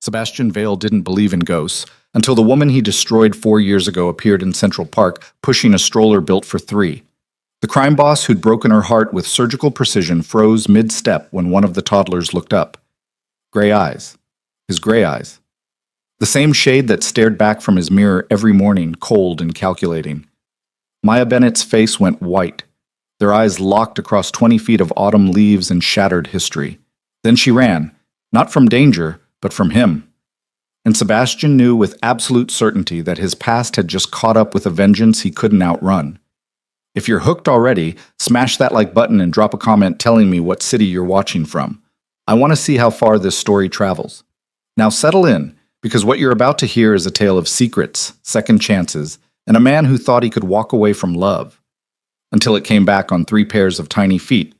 Sebastian Vale didn't believe in ghosts until the woman he destroyed 4 years ago appeared in Central Park pushing a stroller built for three. The crime boss who'd broken her heart with surgical precision froze mid-step when one of the toddlers looked up. Gray eyes. His gray eyes. The same shade that stared back from his mirror every morning, cold and calculating. Maya Bennett's face went white. Their eyes locked across 20 feet of autumn leaves and shattered history. Then she ran, not from danger, but from him. And Sebastian knew with absolute certainty that his past had just caught up with a vengeance he couldn't outrun. If you're hooked already, smash that like button and drop a comment telling me what city you're watching from. I want to see how far this story travels. Now settle in, because what you're about to hear is a tale of secrets, second chances, and a man who thought he could walk away from love, until it came back on 3 pairs of tiny feet.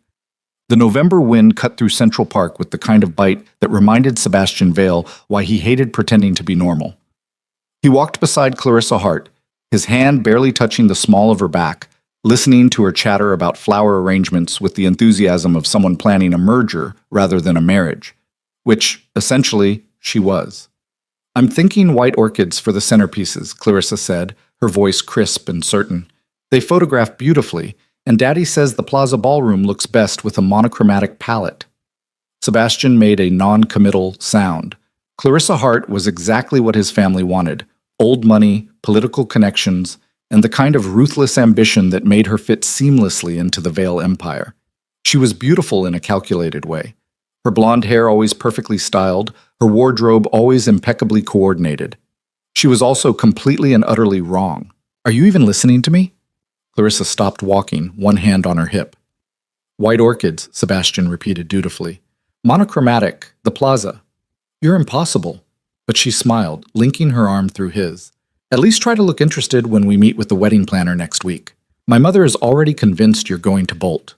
The November wind cut through Central Park with the kind of bite that reminded Sebastian Vale why he hated pretending to be normal. He walked beside Clarissa Hart, his hand barely touching the small of her back, listening to her chatter about flower arrangements with the enthusiasm of someone planning a merger rather than a marriage, which, essentially, she was. "I'm thinking white orchids for the centerpieces," Clarissa said, her voice crisp and certain. "They photograph beautifully, and Daddy says the Plaza Ballroom looks best with a monochromatic palette." Sebastian made a non-committal sound. Clarissa Hart was exactly what his family wanted: old money, political connections, and the kind of ruthless ambition that made her fit seamlessly into the Vale empire. She was beautiful in a calculated way. Her blonde hair always perfectly styled, her wardrobe always impeccably coordinated. She was also completely and utterly wrong. "Are you even listening to me?" Clarissa stopped walking, one hand on her hip. "White orchids," Sebastian repeated dutifully. "Monochromatic, the plaza." "You're impossible." But she smiled, linking her arm through his. "At least try to look interested when we meet with the wedding planner next week. My mother is already convinced you're going to bolt."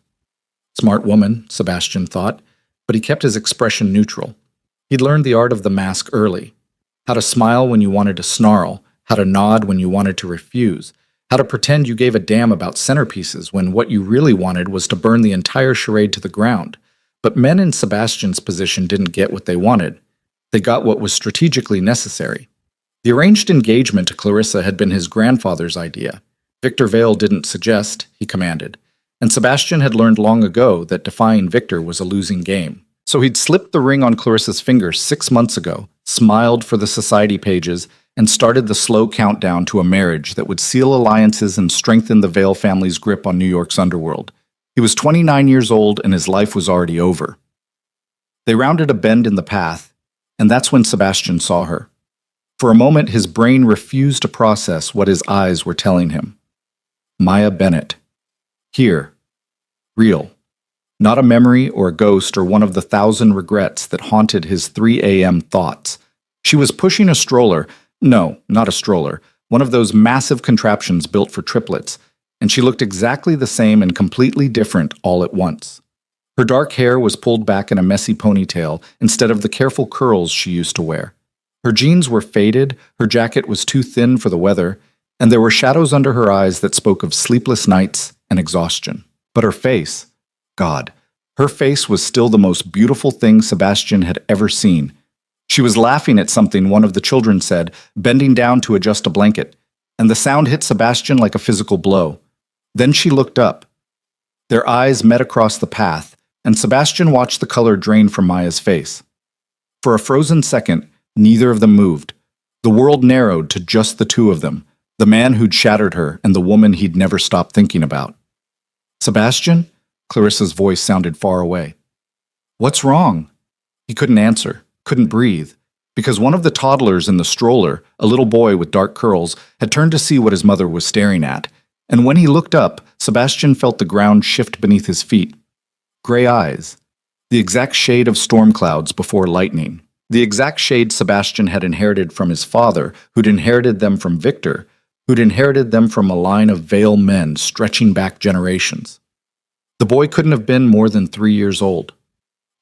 Smart woman, Sebastian thought, but he kept his expression neutral. He'd learned the art of the mask early. How to smile when you wanted to snarl, how to nod when you wanted to refuse, how to pretend you gave a damn about centerpieces when what you really wanted was to burn the entire charade to the ground. But men in Sebastian's position didn't get what they wanted. They got what was strategically necessary. The arranged engagement to Clarissa had been his grandfather's idea. Victor Vale didn't suggest, he commanded. And Sebastian had learned long ago that defying Victor was a losing game. So he'd slipped the ring on Clarissa's finger 6 months ago, smiled for the society pages, and started the slow countdown to a marriage that would seal alliances and strengthen the Vale family's grip on New York's underworld. He was 29 years old and his life was already over. They rounded a bend in the path, and that's when Sebastian saw her. For a moment, his brain refused to process what his eyes were telling him. Maya Bennett. Here. Real. Not a memory or a ghost or one of the 1,000 regrets that haunted his 3 a.m. thoughts. She was pushing a stroller. No, not a stroller. One of those massive contraptions built for triplets. And she looked exactly the same and completely different all at once. Her dark hair was pulled back in a messy ponytail instead of the careful curls she used to wear. Her jeans were faded, her jacket was too thin for the weather, and there were shadows under her eyes that spoke of sleepless nights and exhaustion. But her face, God, her face was still the most beautiful thing Sebastian had ever seen. She was laughing at something one of the children said, bending down to adjust a blanket, and the sound hit Sebastian like a physical blow. Then she looked up. Their eyes met across the path, and Sebastian watched the color drain from Maya's face. For a frozen second, neither of them moved. The world narrowed to just the two of them, the man who'd shattered her and the woman he'd never stopped thinking about. "Sebastian?" Clarissa's voice sounded far away. "What's wrong?" He couldn't answer, couldn't breathe, because one of the toddlers in the stroller, a little boy with dark curls, had turned to see what his mother was staring at, and when he looked up, Sebastian felt the ground shift beneath his feet. Gray eyes. The exact shade of storm clouds before lightning. The exact shade Sebastian had inherited from his father, who'd inherited them from Victor, who'd inherited them from a line of Vale men stretching back generations. The boy couldn't have been more than 3 years old.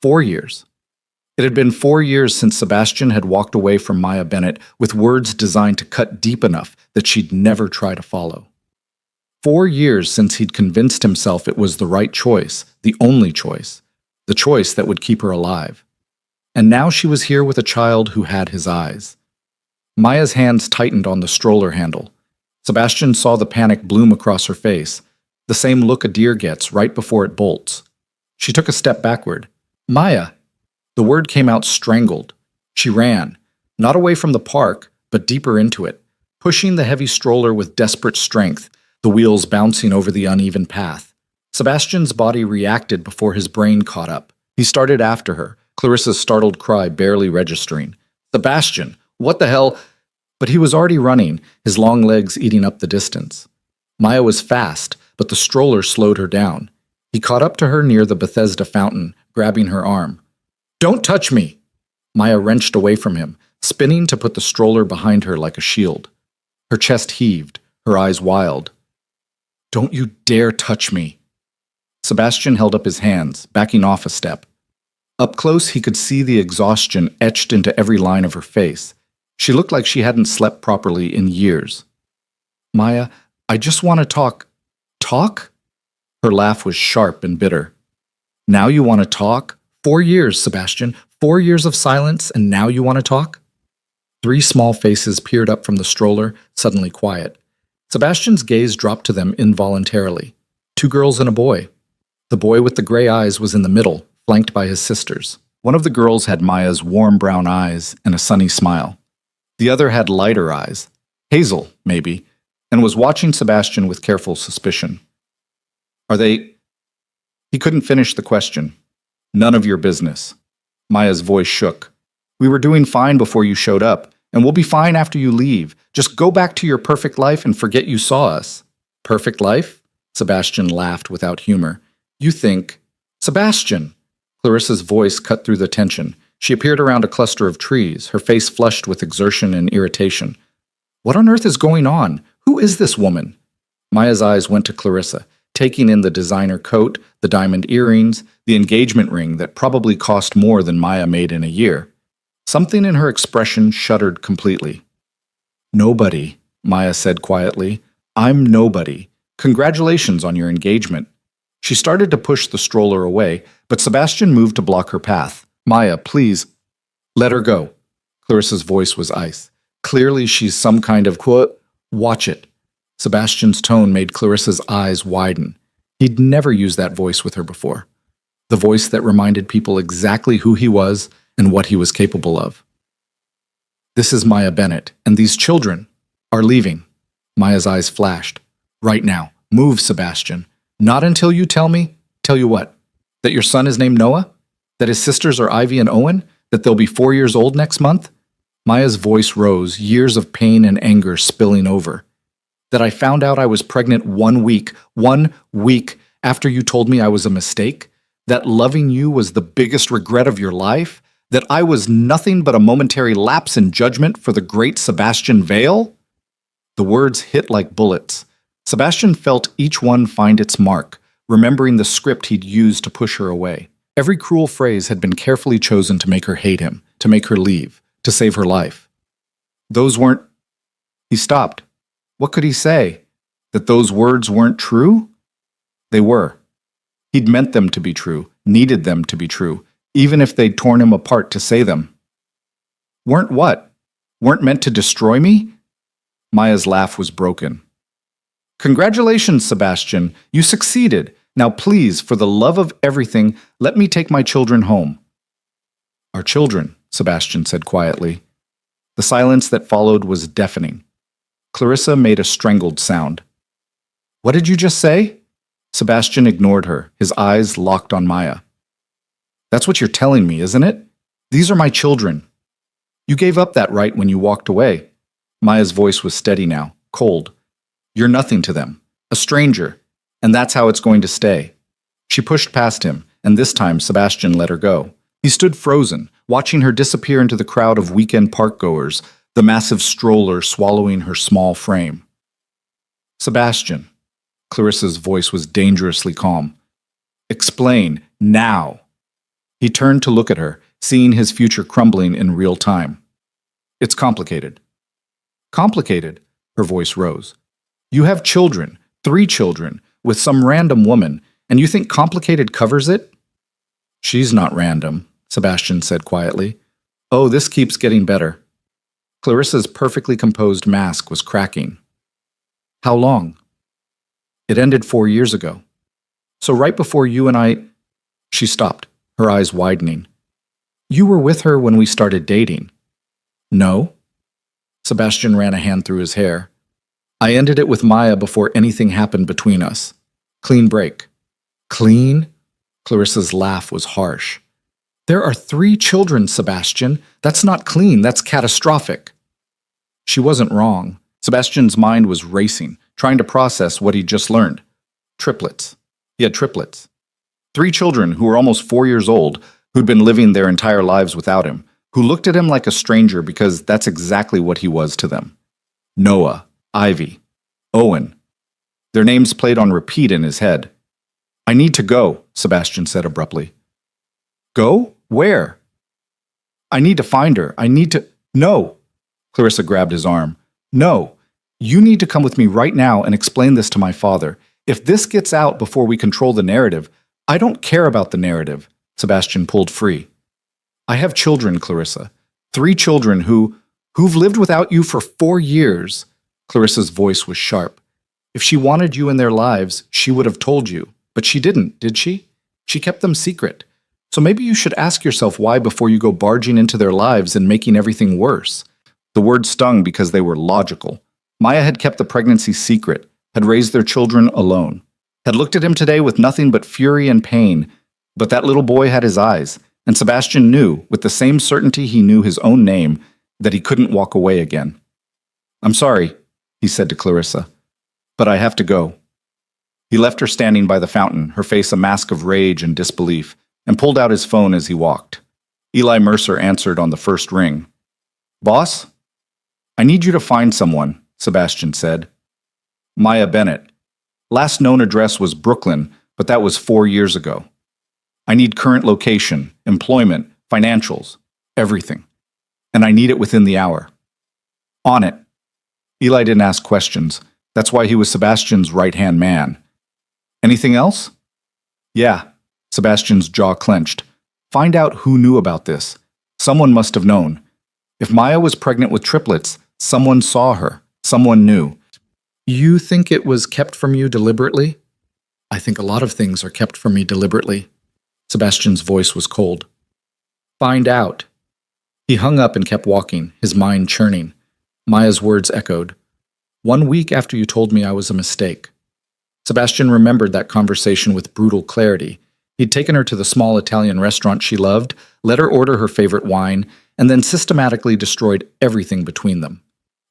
4 years. It had been 4 years since Sebastian had walked away from Maya Bennett with words designed to cut deep enough that she'd never try to follow. 4 years since he'd convinced himself it was the right choice, the only choice, the choice that would keep her alive. And now she was here with a child who had his eyes. Maya's hands tightened on the stroller handle. Sebastian saw the panic bloom across her face, the same look a deer gets right before it bolts. She took a step backward. Maya! The word came out strangled. She ran, not away from the park, but deeper into it, pushing the heavy stroller with desperate strength, the wheels bouncing over the uneven path. Sebastian's body reacted before his brain caught up. He started after her, Clarissa's startled cry barely registering. Sebastian! What the hell? But he was already running, his long legs eating up the distance. Maya was fast, but the stroller slowed her down. He caught up to her near the Bethesda fountain, grabbing her arm. Don't touch me! Maya wrenched away from him, spinning to put the stroller behind her like a shield. Her chest heaved, her eyes wild. Don't you dare touch me! Sebastian held up his hands, backing off a step. Up close, he could see the exhaustion etched into every line of her face. She looked like she hadn't slept properly in years. Maya, I just want to talk. Talk? Her laugh was sharp and bitter. Now you want to talk? 4 years, Sebastian. 4 years of silence, and now you want to talk? 3 small faces peered up from the stroller, suddenly quiet. Sebastian's gaze dropped to them involuntarily. 2 girls and a boy. The boy with the gray eyes was in the middle, flanked by his sisters. One of the girls had Maya's warm brown eyes and a sunny smile. The other had lighter eyes, hazel, maybe, and was watching Sebastian with careful suspicion. Are they... He couldn't finish the question. None of your business. Maya's voice shook. We were doing fine before you showed up, and we'll be fine after you leave. Just go back to your perfect life and forget you saw us. Perfect life? Sebastian laughed without humor. You think... Sebastian! Clarissa's voice cut through the tension. She appeared around a cluster of trees, her face flushed with exertion and irritation. What on earth is going on? Who is this woman? Maya's eyes went to Clarissa, taking in the designer coat, the diamond earrings, the engagement ring that probably cost more than Maya made in a year. Something in her expression shuddered completely. Nobody, Maya said quietly. I'm nobody. Congratulations on your engagement. She started to push the stroller away, but Sebastian moved to block her path. Maya, please. Let her go. Clarissa's voice was ice. Clearly she's some kind of quote. Watch it. Sebastian's tone made Clarissa's eyes widen. He'd never used that voice with her before. The voice that reminded people exactly who he was and what he was capable of. This is Maya Bennett, and these children are leaving. Maya's eyes flashed. Right now. Move, Sebastian. Not until you tell me. Tell you what? That your son is named Noah? That his sisters are Ivy and Owen? That they'll be 4 years old next month? Maya's voice rose, years of pain and anger spilling over. That I found out I was pregnant 1 week after you told me I was a mistake? That loving you was the biggest regret of your life? That I was nothing but a momentary lapse in judgment for the great Sebastian Vale? The words hit like bullets. Sebastian felt each one find its mark, remembering the script he'd used to push her away. Every cruel phrase had been carefully chosen to make her hate him, to make her leave, to save her life. Those weren't... He stopped. What could he say? That those words weren't true? They were. He'd meant them to be true, needed them to be true, even if they'd torn him apart to say them. Weren't what? Weren't meant to destroy me? Maya's laugh was broken. Congratulations, Sebastian. You succeeded. Now please, for the love of everything, let me take my children home. Our children, Sebastian said quietly. The silence that followed was deafening. Clarissa made a strangled sound. What did you just say? Sebastian ignored her, his eyes locked on Maya. That's what you're telling me, isn't it? These are my children. You gave up that right when you walked away. Maya's voice was steady now, cold. You're nothing to them, a stranger, and that's how it's going to stay. She pushed past him, and this time Sebastian let her go. He stood frozen, watching her disappear into the crowd of weekend park-goers, the massive stroller swallowing her small frame. Sebastian. Clarissa's voice was dangerously calm. Explain, now. He turned to look at her, seeing his future crumbling in real time. It's complicated. Complicated? Her voice rose. You have children, 3 children, with some random woman, and you think complicated covers it? She's not random, Sebastian said quietly. Oh, this keeps getting better. Clarissa's perfectly composed mask was cracking. How long? It ended 4 years ago. So right before you and I... She stopped, her eyes widening. You were with her when we started dating. No. Sebastian ran a hand through his hair. I ended it with Maya before anything happened between us. Clean break. Clean? Clarissa's laugh was harsh. There are 3 children, Sebastian. That's not clean, that's catastrophic. She wasn't wrong. Sebastian's mind was racing, trying to process what he'd just learned. Triplets. He had triplets. 3 children who were almost 4 years old, who'd been living their entire lives without him, who looked at him like a stranger because that's exactly what he was to them. Noah, Ivy, Owen. Their names played on repeat in his head. I need to go, Sebastian said abruptly. Go? Where? I need to find her. I need to... No! Clarissa grabbed his arm. No! You need to come with me right now and explain this to my father. If this gets out before we control the narrative, I don't care about the narrative. Sebastian pulled free. I have children, Clarissa. 3 children who've lived without you for 4 years. Clarissa's voice was sharp. If she wanted you in their lives, she would have told you. But she didn't, did she? She kept them secret. So maybe you should ask yourself why before you go barging into their lives and making everything worse. The words stung because they were logical. Maya had kept the pregnancy secret, had raised their children alone, had looked at him today with nothing but fury and pain, but that little boy had his eyes, and Sebastian knew, with the same certainty he knew his own name, that he couldn't walk away again. I'm sorry, he said to Clarissa, but I have to go. He left her standing by the fountain, her face a mask of rage and disbelief, and pulled out his phone as he walked. Eli Mercer answered on the first ring. Boss? I need you to find someone, Sebastian said. Maya Bennett. Last known address was Brooklyn, but that was 4 years ago. I need current location, employment, financials, everything. And I need it within the hour. On it. Eli didn't ask questions. That's why he was Sebastian's right-hand man. Anything else? Yeah. Sebastian's jaw clenched. Find out who knew about this. Someone must have known. If Maya was pregnant with triplets, someone saw her. Someone knew. You think it was kept from you deliberately? I think a lot of things are kept from me deliberately. Sebastian's voice was cold. Find out. He hung up and kept walking, his mind churning. Maya's words echoed. 1 week after you told me I was a mistake. Sebastian remembered that conversation with brutal clarity. He'd taken her to the small Italian restaurant she loved, let her order her favorite wine, and then systematically destroyed everything between them.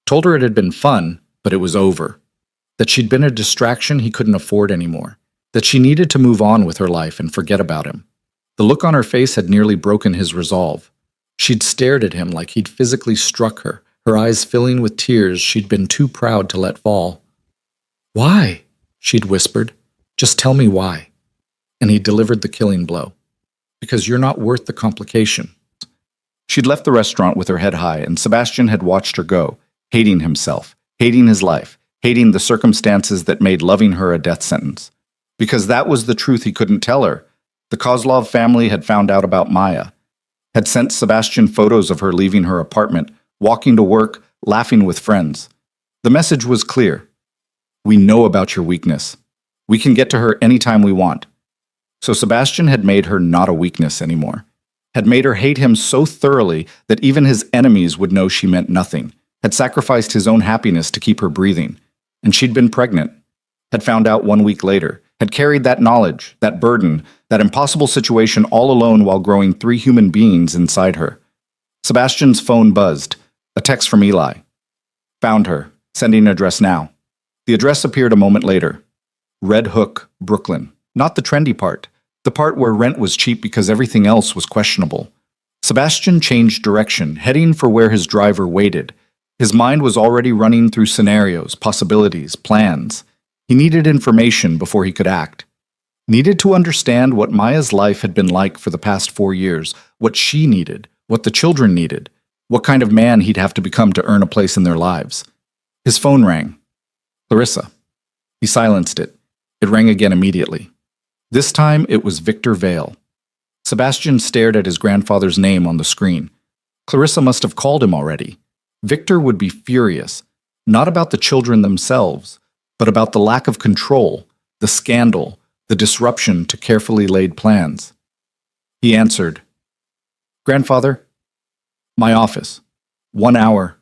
Told her it had been fun, but it was over. That she'd been a distraction he couldn't afford anymore. That she needed to move on with her life and forget about him. The look on her face had nearly broken his resolve. She'd stared at him like he'd physically struck her, her eyes filling with tears she'd been too proud to let fall. Why? She'd whispered. Just tell me why. And he delivered the killing blow. Because you're not worth the complication. She'd left the restaurant with her head high, and Sebastian had watched her go, hating himself, hating his life, hating the circumstances that made loving her a death sentence. Because that was the truth he couldn't tell her. The Kozlov family had found out about Maya, had sent Sebastian photos of her leaving her apartment, walking to work, laughing with friends. The message was clear. We know about your weakness. We can get to her anytime we want. So Sebastian had made her not a weakness anymore. Had made her hate him so thoroughly that even his enemies would know she meant nothing. Had sacrificed his own happiness to keep her breathing. And she'd been pregnant. Had found out 1 week later. Had carried that knowledge, that burden, that impossible situation all alone while growing 3 human beings inside her. Sebastian's phone buzzed. A text from Eli. Found her. Sending address now. The address appeared a moment later. Red Hook, Brooklyn. Not the trendy part. The part where rent was cheap because everything else was questionable. Sebastian changed direction, heading for where his driver waited. His mind was already running through scenarios, possibilities, plans. He needed information before he could act. Needed to understand what Maya's life had been like for the past 4 years, what she needed, what the children needed, what kind of man he'd have to become to earn a place in their lives. His phone rang. Clarissa. He silenced it. It rang again immediately. This time it was Victor Vale. Sebastian stared at his grandfather's name on the screen. Clarissa must have called him already. Victor would be furious, not about the children themselves, but about the lack of control, the scandal, the disruption to carefully laid plans. He answered, "Grandfather, my office. 1 hour."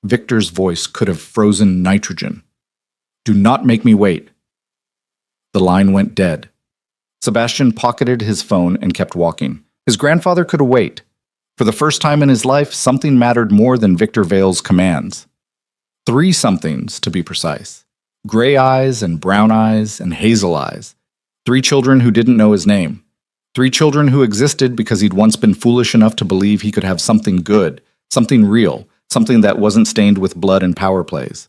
Victor's voice could have frozen nitrogen. "Do not make me wait." The line went dead. Sebastian pocketed his phone and kept walking. His grandfather could wait. For the first time in his life, something mattered more than Victor Vale's commands. 3 somethings, to be precise. Gray eyes and brown eyes and hazel eyes. 3 children who didn't know his name. 3 children who existed because he'd once been foolish enough to believe he could have something good, something real, something that wasn't stained with blood and power plays.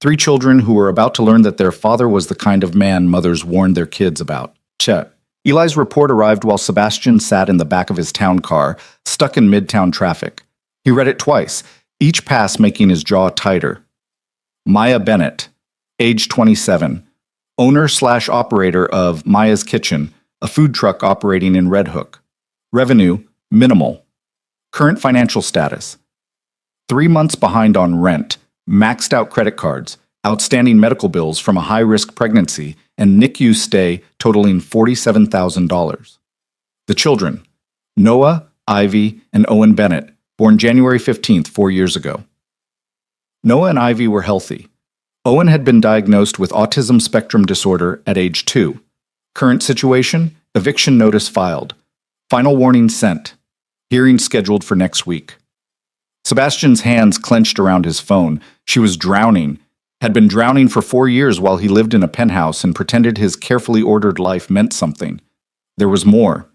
3 children who were about to learn that their father was the kind of man mothers warned their kids about. Chet. Eli's report arrived while Sebastian sat in the back of his town car, stuck in midtown traffic. He read it twice, each pass making his jaw tighter. Maya Bennett, age 27, owner/operator of Maya's Kitchen, a food truck operating in Red Hook. Revenue, minimal. Current financial status: 3 months behind on rent, maxed out credit cards, outstanding medical bills from a high-risk pregnancy, and NICU stay totaling $47,000. The children: Noah, Ivy, and Owen Bennett, born January 15th, 4 years ago. Noah and Ivy were healthy. Owen had been diagnosed with autism spectrum disorder at age 2. Current situation: eviction notice filed. Final warning sent. Hearing scheduled for next week. Sebastian's hands clenched around his phone. She was drowning, had been drowning for 4 years while he lived in a penthouse and pretended his carefully ordered life meant something. There was more.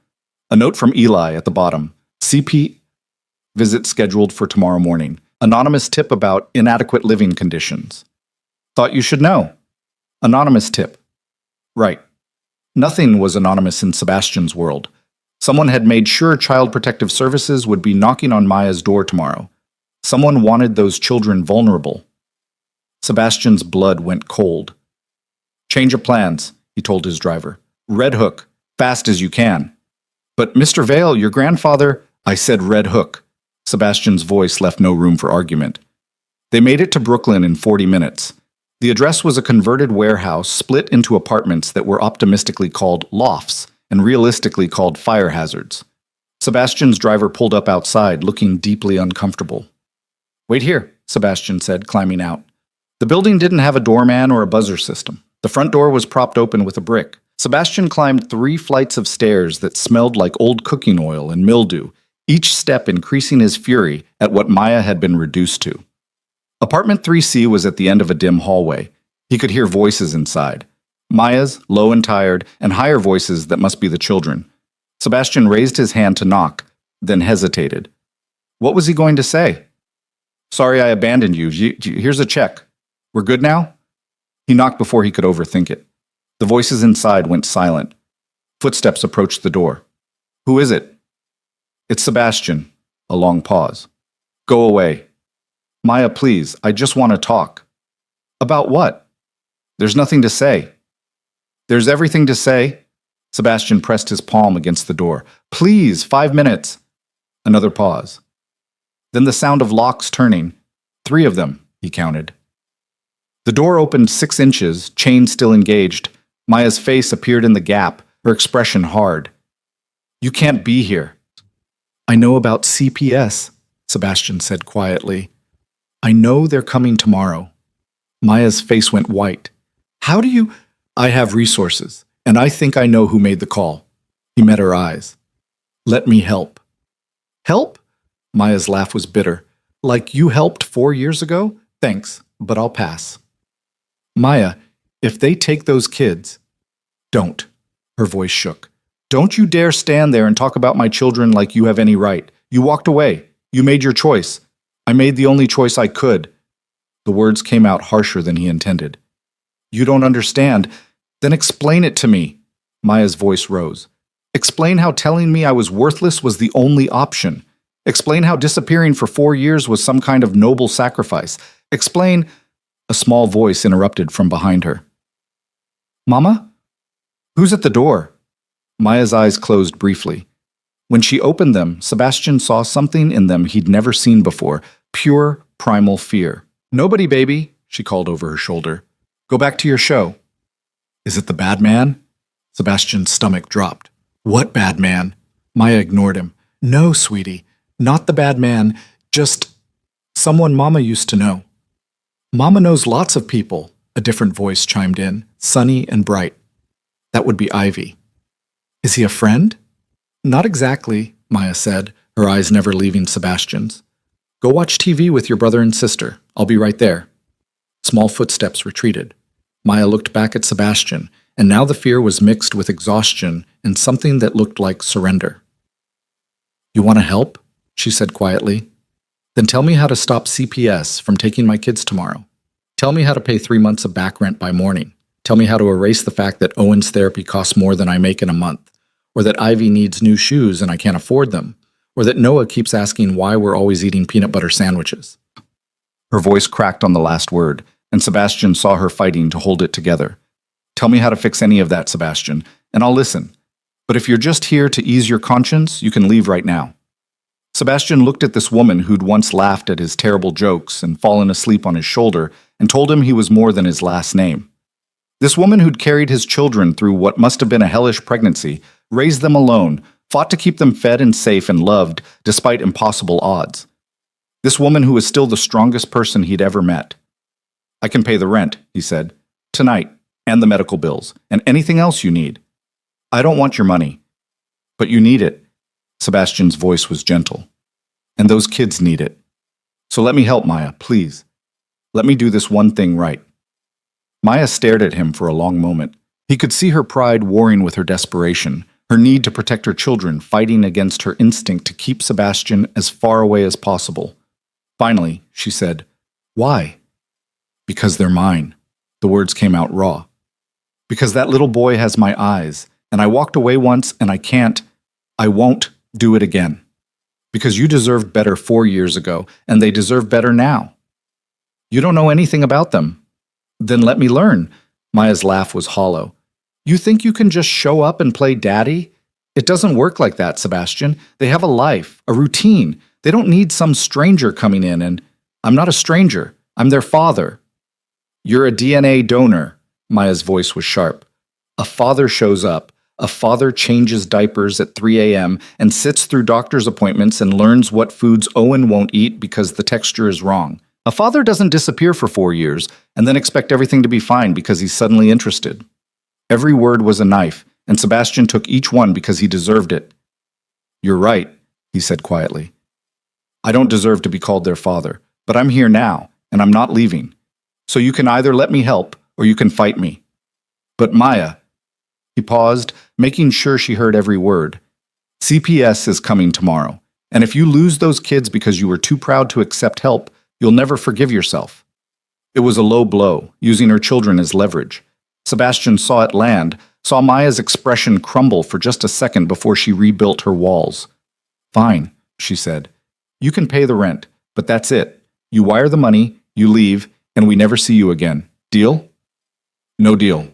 A note from Eli at the bottom. CP visit scheduled for tomorrow morning. Anonymous tip about inadequate living conditions. Thought you should know. Anonymous tip. Right. Nothing was anonymous in Sebastian's world. Someone had made sure Child Protective Services would be knocking on Maya's door tomorrow. Someone wanted those children vulnerable. Sebastian's blood went cold. "Change of plans," he told his driver. "Red Hook, fast as you can." "But Mr. Vale, your grandfather—" "I said Red Hook." Sebastian's voice left no room for argument. They made it to Brooklyn in 40 minutes. The address was a converted warehouse split into apartments that were optimistically called lofts and realistically called fire hazards. Sebastian's driver pulled up outside, looking deeply uncomfortable. "Wait here," Sebastian said, climbing out. The building didn't have a doorman or a buzzer system. The front door was propped open with a brick. Sebastian climbed 3 flights of stairs that smelled like old cooking oil and mildew, each step increasing his fury at what Maya had been reduced to. Apartment 3C was at the end of a dim hallway. He could hear voices inside. Maya's, low and tired, and higher voices that must be the children. Sebastian raised his hand to knock, then hesitated. What was he going to say? "Sorry I abandoned you. Here's a check. We're good now?" He knocked before he could overthink it. The voices inside went silent. Footsteps approached the door. "Who is it?" "It's Sebastian." A long pause. "Go away." "Maya, please, I just want to talk." "About what?" "There's nothing to say." "There's everything to say." Sebastian pressed his palm against the door. "Please, 5 minutes." Another pause. Then the sound of locks turning. 3 of them, he counted. The door opened 6 inches, chain still engaged. Maya's face appeared in the gap, her expression hard. "You can't be here." "I know about CPS," Sebastian said quietly. "I know they're coming tomorrow." Maya's face went white. "How do you—" "I have resources, and I think I know who made the call." He met her eyes. "Let me help." "Help?" Maya's laugh was bitter. "Like you helped 4 years ago? Thanks, but I'll pass." "Maya, if they take those kids—" "Don't." Her voice shook. "Don't you dare stand there and talk about my children like you have any right. You walked away. You made your choice. I made the only choice I could." The words came out harsher than he intended. "You don't understand. Then explain it to me." Maya's voice rose. "Explain how telling me I was worthless was the only option. Explain how disappearing for 4 years was some kind of noble sacrifice. Explain—" A small voice interrupted from behind her. "Mama? Who's at the door?" Maya's eyes closed briefly. When she opened them, Sebastian saw something in them he'd never seen before, pure, primal fear. "Nobody, baby," she called over her shoulder. "Go back to your show." "Is it the bad man?" Sebastian's stomach dropped. "What bad man?" Maya ignored him. "No, sweetie, not the bad man, just someone Mama used to know." "Mama knows lots of people," a different voice chimed in, sunny and bright. "That would be Ivy." "Is he a friend?" "Not exactly," Maya said, her eyes never leaving Sebastian's. "Go watch TV with your brother and sister. I'll be right there." Small footsteps retreated. Maya looked back at Sebastian, and now the fear was mixed with exhaustion and something that looked like surrender. "You want to help?" she said quietly. "Then tell me how to stop CPS from taking my kids tomorrow. Tell me how to pay 3 months of back rent by morning. Tell me how to erase the fact that Owen's therapy costs more than I make in a month, or that Ivy needs new shoes and I can't afford them, or that Noah keeps asking why we're always eating peanut butter sandwiches." Her voice cracked on the last word, and Sebastian saw her fighting to hold it together. "Tell me how to fix any of that, Sebastian, and I'll listen. But if you're just here to ease your conscience, you can leave right now." Sebastian looked at this woman who'd once laughed at his terrible jokes and fallen asleep on his shoulder and told him he was more than his last name. This woman who'd carried his children through what must have been a hellish pregnancy, raised them alone, fought to keep them fed and safe and loved despite impossible odds. This woman who was still the strongest person he'd ever met. "I can pay the rent," he said, "tonight, and the medical bills, and anything else you need. I don't want your money. But you need it." Sebastian's voice was gentle. "And those kids need it. So let me help, Maya, please. Let me do this one thing right." Maya stared at him for a long moment. He could see her pride warring with her desperation, her need to protect her children fighting against her instinct to keep Sebastian as far away as possible. Finally, she said, "Why?" "Because they're mine." The words came out raw. "Because that little boy has my eyes, and I walked away once and I won't do it again. Because you deserved better 4 years ago, and they deserve better now. You don't know anything about them." "Then let me learn." Maya's laugh was hollow. "You think you can just show up and play daddy? It doesn't work like that, Sebastian. They have a life, a routine. They don't need some stranger coming in and, I'm not a stranger. I'm their father." "You're a DNA donor." Maya's voice was sharp. "A father shows up. A father changes diapers at 3 a.m. and sits through doctor's appointments and learns what foods Owen won't eat because the texture is wrong. A father doesn't disappear for 4 years and then expect everything to be fine because he's suddenly interested." Every word was a knife, and Sebastian took each one because he deserved it. "You're right," he said quietly. "I don't deserve to be called their father, but I'm here now, and I'm not leaving. So you can either let me help, or you can fight me. But Maya," he paused, making sure she heard every word, "CPS is coming tomorrow, and if you lose those kids because you were too proud to accept help, you'll never forgive yourself." It was a low blow, using her children as leverage. Sebastian saw it land, saw Maya's expression crumble for just a second before she rebuilt her walls. "Fine," she said. "You can pay the rent, but that's it. You wire the money, you leave, and we never see you again. Deal?" "No deal."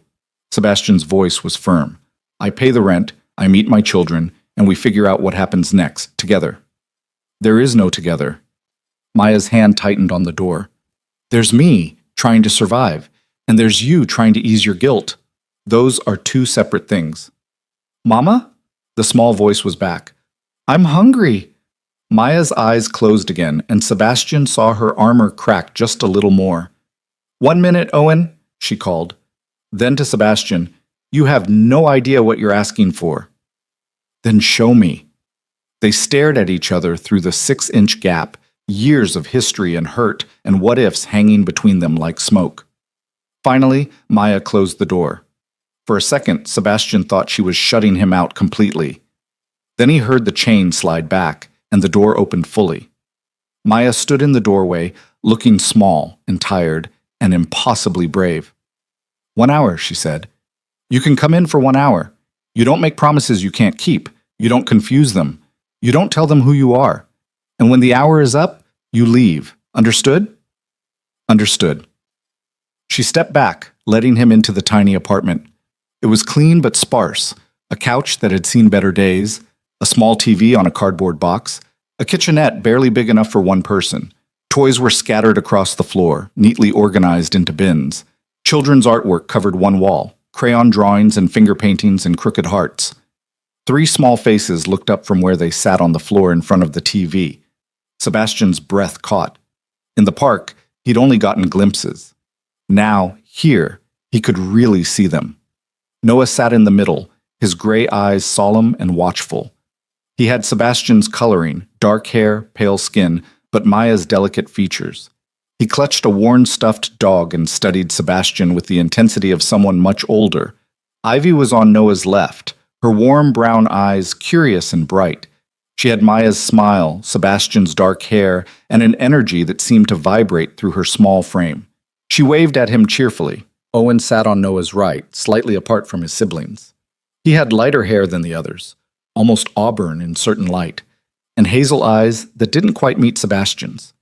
Sebastian's voice was firm. "I pay the rent, I meet my children, and we figure out what happens next, together." "There is no together." Maya's hand tightened on the door. "There's me, trying to survive, and there's you trying to ease your guilt. Those are two separate things." "Mama?" The small voice was back. "I'm hungry." Maya's eyes closed again, and Sebastian saw her armor crack just a little more. "1 minute, Owen," she called. Then to Sebastian, "You have no idea what you're asking for." "Then show me." They stared at each other through the 6-inch gap, years of history and hurt and what-ifs hanging between them like smoke. Finally, Maya closed the door. For a second, Sebastian thought she was shutting him out completely. Then he heard the chain slide back, and the door opened fully. Maya stood in the doorway, looking small and tired and impossibly brave. 1 hour, she said. "You can come in for 1 hour. You don't make promises you can't keep. You don't confuse them. You don't tell them who you are. And when the hour is up, you leave. Understood?" "Understood." She stepped back, letting him into the tiny apartment. It was clean but sparse, a couch that had seen better days, A small TV on a cardboard box, a kitchenette barely big enough for one person. Toys were scattered across the floor, neatly organized into bins. Children's artwork covered one wall, crayon drawings and finger paintings and crooked hearts. 3 small faces looked up from where they sat on the floor in front of the TV. Sebastian's breath caught. In the park, he'd only gotten glimpses. Now, here, he could really see them. Noah sat in the middle, his gray eyes solemn and watchful. He had Sebastian's coloring, dark hair, pale skin, but Maya's delicate features. He clutched a worn stuffed dog and studied Sebastian with the intensity of someone much older. Ivy was on Noah's left, her warm brown eyes curious and bright. She had Maya's smile, Sebastian's dark hair, and an energy that seemed to vibrate through her small frame. She waved at him cheerfully. Owen sat on Noah's right, slightly apart from his siblings. He had lighter hair than the others, almost auburn in certain light, and hazel eyes that didn't quite meet Sebastian's.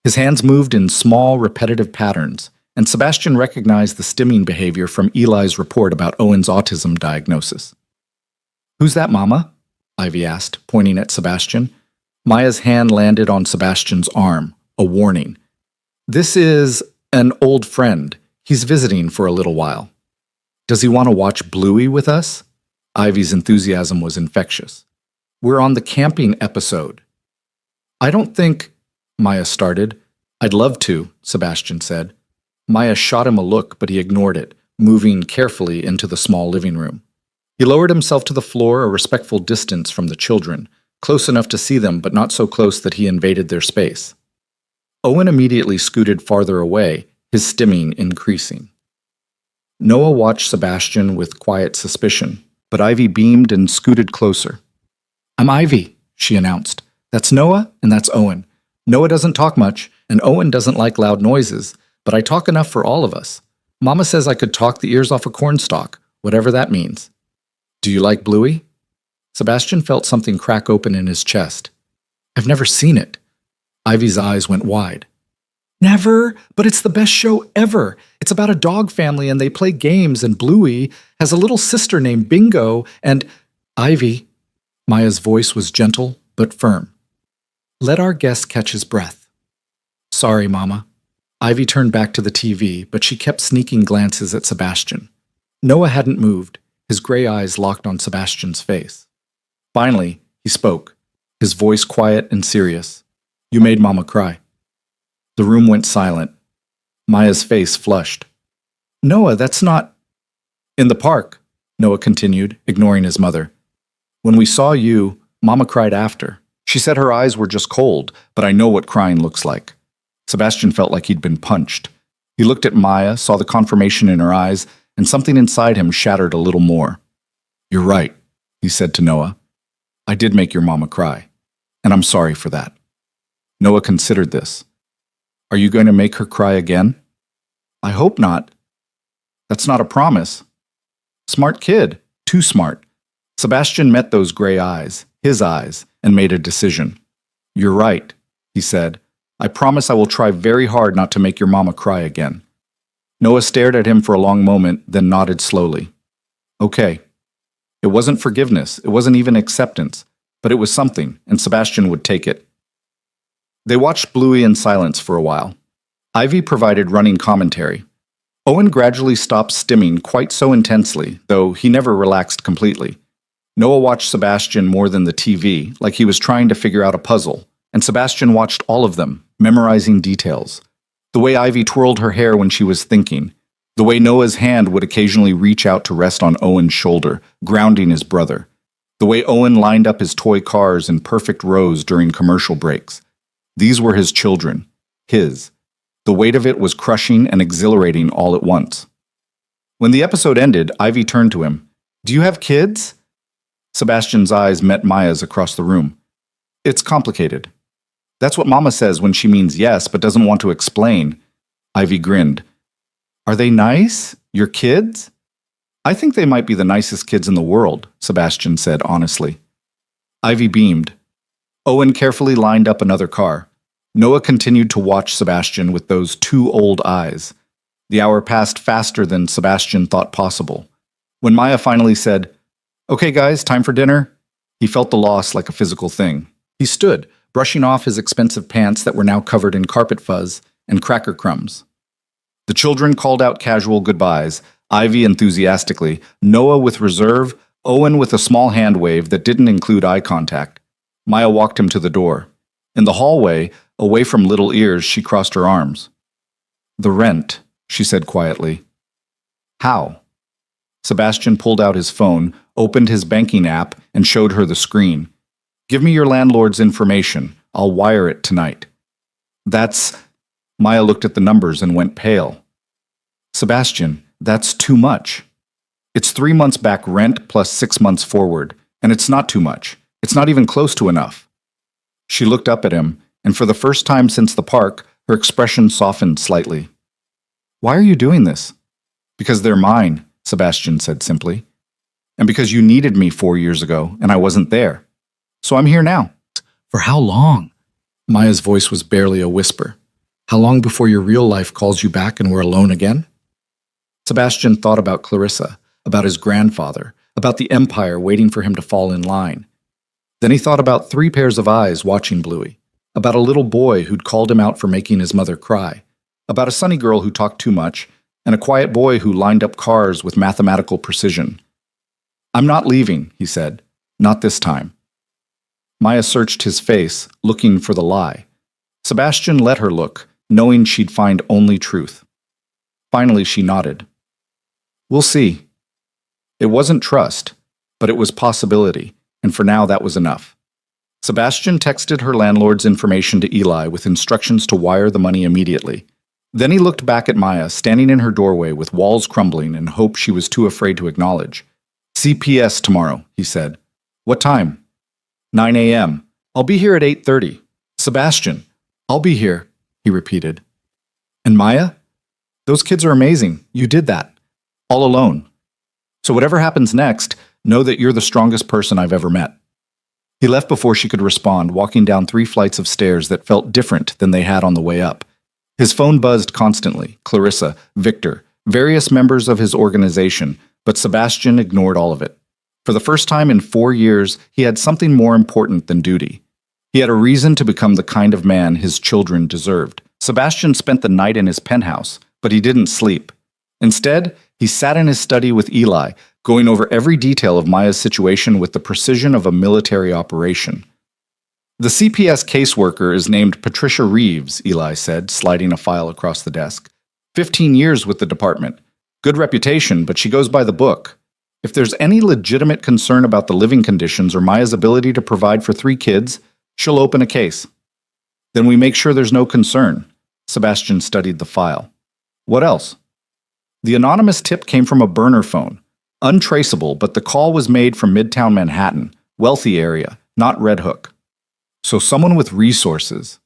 His hands moved in small, repetitive patterns, and Sebastian recognized the stimming behavior from Eli's report about Owen's autism diagnosis. "Who's that, Mama?" Ivy asked, pointing at Sebastian. Maya's hand landed on Sebastian's arm, a warning. "This is an old friend. He's visiting for a little while." "Does he want to watch Bluey with us?" Ivy's enthusiasm was infectious. "We're on the camping episode." "I don't think—" Maya started. "I'd love to," Sebastian said. Maya shot him a look, but he ignored it, moving carefully into the small living room. He lowered himself to the floor a respectful distance from the children, close enough to see them but not so close that he invaded their space. Owen immediately scooted farther away, his stimming increasing. Noah watched Sebastian with quiet suspicion, but Ivy beamed and scooted closer. "I'm Ivy," she announced. "That's Noah, and that's Owen. Noah doesn't talk much, and Owen doesn't like loud noises, but I talk enough for all of us. Mama says I could talk the ears off a cornstalk, whatever that means." "Do you like Bluey?" Sebastian felt something crack open in his chest. "I've never seen it." Ivy's eyes went wide. "Never? But it's the best show ever. It's about a dog family and they play games, and Bluey has a little sister named Bingo, and—" "Ivy," Maya's voice was gentle but firm. "Let our guest catch his breath." "Sorry, Mama." Ivy turned back to the TV, but she kept sneaking glances at Sebastian. Noah hadn't moved, his gray eyes locked on Sebastian's face. Finally, he spoke, his voice quiet and serious. "You made Mama cry." The room went silent. Maya's face flushed. "Noah, that's not—" "In the park," Noah continued, ignoring his mother. "When we saw you, Mama cried after. She said her eyes were just cold, but I know what crying looks like." Sebastian felt like he'd been punched. He looked at Maya, saw the confirmation in her eyes, and something inside him shattered a little more. "You're right," he said to Noah. "I did make your mama cry, and I'm sorry for that." Noah considered this. "Are you going to make her cry again?" "I hope not." "That's not a promise." Smart kid, too smart. Sebastian met those gray eyes, his eyes, and made a decision. "You're right," he said. "I promise I will try very hard not to make your mama cry again." Noah stared at him for a long moment, then nodded slowly. "Okay." It wasn't forgiveness, it wasn't even acceptance, but it was something, and Sebastian would take it. They watched Bluey in silence for a while. Ivy provided running commentary. Owen gradually stopped stimming quite so intensely, though he never relaxed completely. Noah watched Sebastian more than the TV, like he was trying to figure out a puzzle, and Sebastian watched all of them, memorizing details. The way Ivy twirled her hair when she was thinking, the way Noah's hand would occasionally reach out to rest on Owen's shoulder, grounding his brother, the way Owen lined up his toy cars in perfect rows during commercial breaks. These were his children, his. The weight of it was crushing and exhilarating all at once. When the episode ended, Ivy turned to him. "Do you have kids?" Sebastian's eyes met Maya's across the room. "It's complicated." "That's what Mama says when she means yes, but doesn't want to explain." Ivy grinned. "Are they nice? Your kids?" "I think they might be the nicest kids in the world," Sebastian said honestly. Ivy beamed. Owen carefully lined up another car. Noah continued to watch Sebastian with those 2 old eyes. The hour passed faster than Sebastian thought possible. When Maya finally said, "Okay guys, time for dinner," He felt the loss like a physical thing. He stood, brushing off his expensive pants that were now covered in carpet fuzz and cracker crumbs. The children called out casual goodbyes, Ivy enthusiastically, Noah with reserve, Owen with a small hand wave that didn't include eye contact. Maya walked him to the door. In the hallway, away from little ears, she crossed her arms. "The rent," she said quietly. "How?" Sebastian pulled out his phone, opened his banking app, and showed her the screen. "Give me your landlord's information. I'll wire it tonight." "That's—" Maya looked at the numbers and went pale. "Sebastian, that's too much. It's 3 months back rent plus 6 months forward, and it's not too much. It's not even close to enough." She looked up at him, and for the first time since the park, her expression softened slightly. "Why are you doing this?" "Because they're mine," Sebastian said simply. "And because you needed me 4 years ago, and I wasn't there. So I'm here now." "For how long?" Maya's voice was barely a whisper. "How long before your real life calls you back and we're alone again?" Sebastian thought about Clarissa, about his grandfather, about the empire waiting for him to fall in line. Then he thought about 3 pairs of eyes watching Bluey, about a little boy who'd called him out for making his mother cry, about a sunny girl who talked too much, and a quiet boy who lined up cars with mathematical precision. "I'm not leaving," he said. "Not this time." Maya searched his face, looking for the lie. Sebastian let her look, knowing she'd find only truth. Finally, she nodded. "We'll see." It wasn't trust, but it was possibility, and for now that was enough. Sebastian texted her landlord's information to Eli with instructions to wire the money immediately. Then he looked back at Maya, standing in her doorway with walls crumbling and hope she was too afraid to acknowledge. "CPS tomorrow," he said. "What time?" 9 a.m. "I'll be here at 8:30. "Sebastian, I'll be here," he repeated. "And Maya? Those kids are amazing. You did that. All alone. So whatever happens next, know that you're the strongest person I've ever met." He left before she could respond, walking down 3 flights of stairs that felt different than they had on the way up. His phone buzzed constantly. Clarissa, Victor, various members of his organization, but Sebastian ignored all of it. For the first time in 4 years, he had something more important than duty. He had a reason to become the kind of man his children deserved. Sebastian spent the night in his penthouse, but he didn't sleep. Instead, he sat in his study with Eli, going over every detail of Maya's situation with the precision of a military operation. "The CPS caseworker is named Patricia Reeves," Eli said, sliding a file across the desk. 15 years with the department. Good reputation, but she goes by the book. If there's any legitimate concern about the living conditions or Maya's ability to provide for 3 kids, she'll open a case. Then we make sure there's no concern." Sebastian studied the file. "What else?" "The anonymous tip came from a burner phone. Untraceable, but the call was made from Midtown Manhattan, wealthy area, not Red Hook. So someone with resources."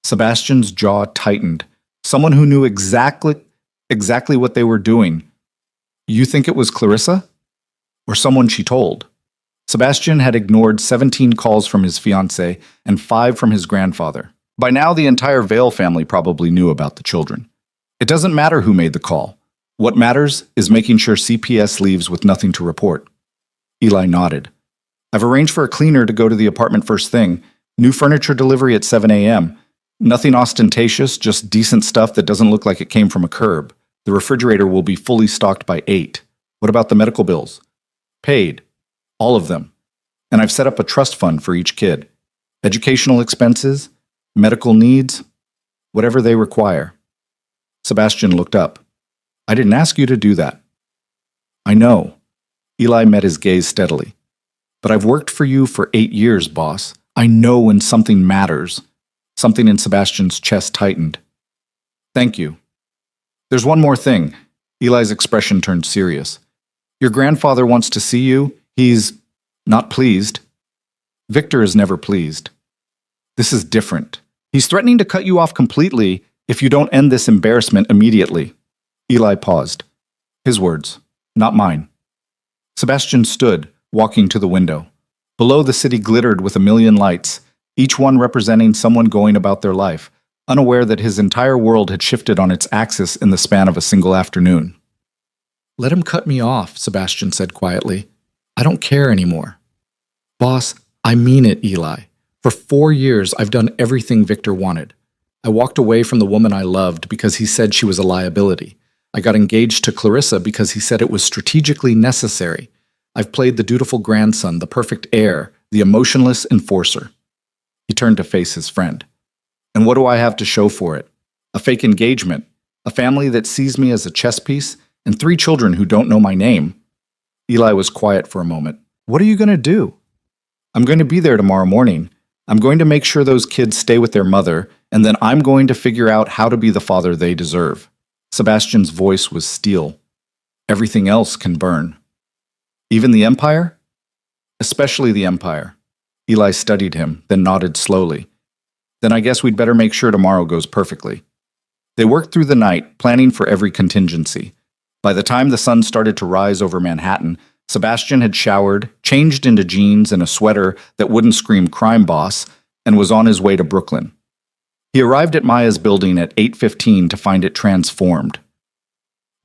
Sebastian's jaw tightened. Someone who knew exactly what they were doing. "You think it was Clarissa? Or someone she told?" Sebastian had ignored 17 calls from his fiancée and 5 from his grandfather. By now, the entire Vale family probably knew about the children. It doesn't matter who made the call. What matters is making sure CPS leaves with nothing to report. Eli nodded. "I've arranged for a cleaner to go to the apartment first thing. New furniture delivery at 7 a.m. Nothing ostentatious, just decent stuff that doesn't look like it came from a curb. The refrigerator will be fully stocked by 8. What about the medical bills?" "Paid. All of them. And I've set up a trust fund for each kid. Educational expenses, medical needs, whatever they require." Sebastian looked up. "I didn't ask you to do that." "I know." Eli met his gaze steadily. "But I've worked for you for 8 years, boss. I know when something matters." Something in Sebastian's chest tightened. "Thank you. There's one more thing." Eli's expression turned serious. "Your grandfather wants to see you. He's not pleased." "Victor is never pleased. This is different. He's threatening to cut you off completely if you don't end this embarrassment immediately." Eli paused. His words, not mine. Sebastian stood, walking to the window. Below, the city glittered with a million lights, each one representing someone going about their life, unaware that his entire world had shifted on its axis in the span of a single afternoon. "Let him cut me off," Sebastian said quietly. "I don't care anymore." "Boss, I mean it, Eli. For 4 years, I've done everything Victor wanted. I walked away from the woman I loved because he said she was a liability. I got engaged to Clarissa because he said it was strategically necessary. I've played the dutiful grandson, the perfect heir, the emotionless enforcer. He turned to face his friend. And what do I have to show for it? A fake engagement, a family that sees me as a chess piece, and 3 children who don't know my name. Eli was quiet for a moment. What are you going to do? I'm going to be there tomorrow morning. I'm going to make sure those kids stay with their mother, and then I'm going to figure out how to be the father they deserve. Sebastian's voice was steel. Everything else can burn. Even the Empire? Especially the Empire. Eli studied him, then nodded slowly. Then I guess we'd better make sure tomorrow goes perfectly. They worked through the night, planning for every contingency. By the time the sun started to rise over Manhattan, Sebastian had showered, changed into jeans and a sweater that wouldn't scream crime boss, and was on his way to Brooklyn. He arrived at Maya's building at 8:15 to find it transformed.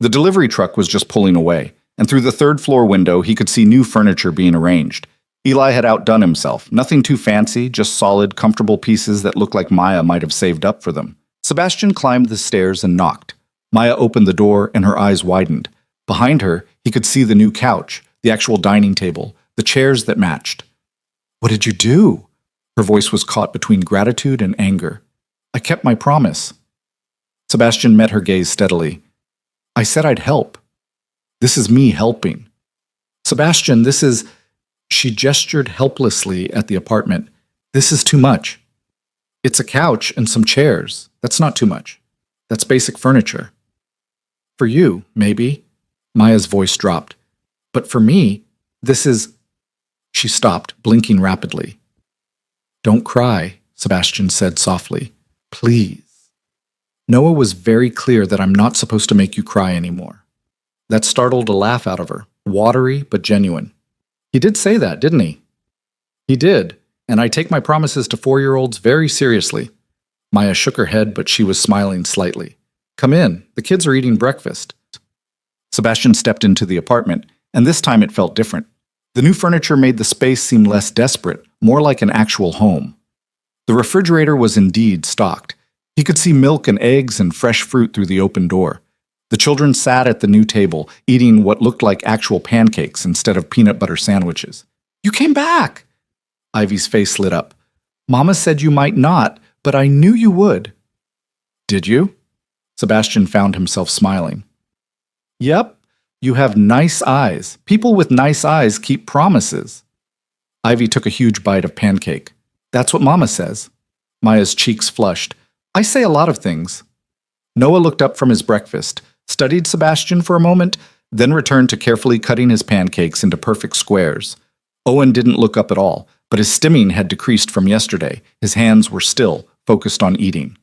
The delivery truck was just pulling away, and through the 3rd floor window he could see new furniture being arranged. Eli had outdone himself, nothing too fancy, just solid, comfortable pieces that looked like Maya might have saved up for them. Sebastian climbed the stairs and knocked. Maya opened the door and her eyes widened. Behind her, he could see the new couch, the actual dining table, the chairs that matched. What did you do? Her voice was caught between gratitude and anger. I kept my promise. Sebastian met her gaze steadily. I said I'd help. This is me helping. Sebastian, this is... She gestured helplessly at the apartment. This is too much. It's a couch and some chairs. That's not too much. That's basic furniture. For you, maybe. Maya's voice dropped. But for me, this is... She stopped, blinking rapidly. Don't cry, Sebastian said softly. Please. Noah was very clear that I'm not supposed to make you cry anymore. That startled a laugh out of her, watery but genuine. He did say that, didn't he? He did, and I take my promises to 4-year-olds very seriously. Maya shook her head, but she was smiling slightly. Come in, the kids are eating breakfast. Sebastian stepped into the apartment, and this time it felt different. The new furniture made the space seem less desperate, more like an actual home. The refrigerator was indeed stocked. He could see milk and eggs and fresh fruit through the open door. The children sat at the new table, eating what looked like actual pancakes instead of peanut butter sandwiches. You came back! Ivy's face lit up. Mama said you might not, but I knew you would. Did you? Sebastian found himself smiling. Yep, you have nice eyes. People with nice eyes keep promises. Ivy took a huge bite of pancake. That's what Mama says. Maya's cheeks flushed. I say a lot of things. Noah looked up from his breakfast, studied Sebastian for a moment, then returned to carefully cutting his pancakes into perfect squares. Owen didn't look up at all, but his stimming had decreased from yesterday. His hands were still, focused on eating.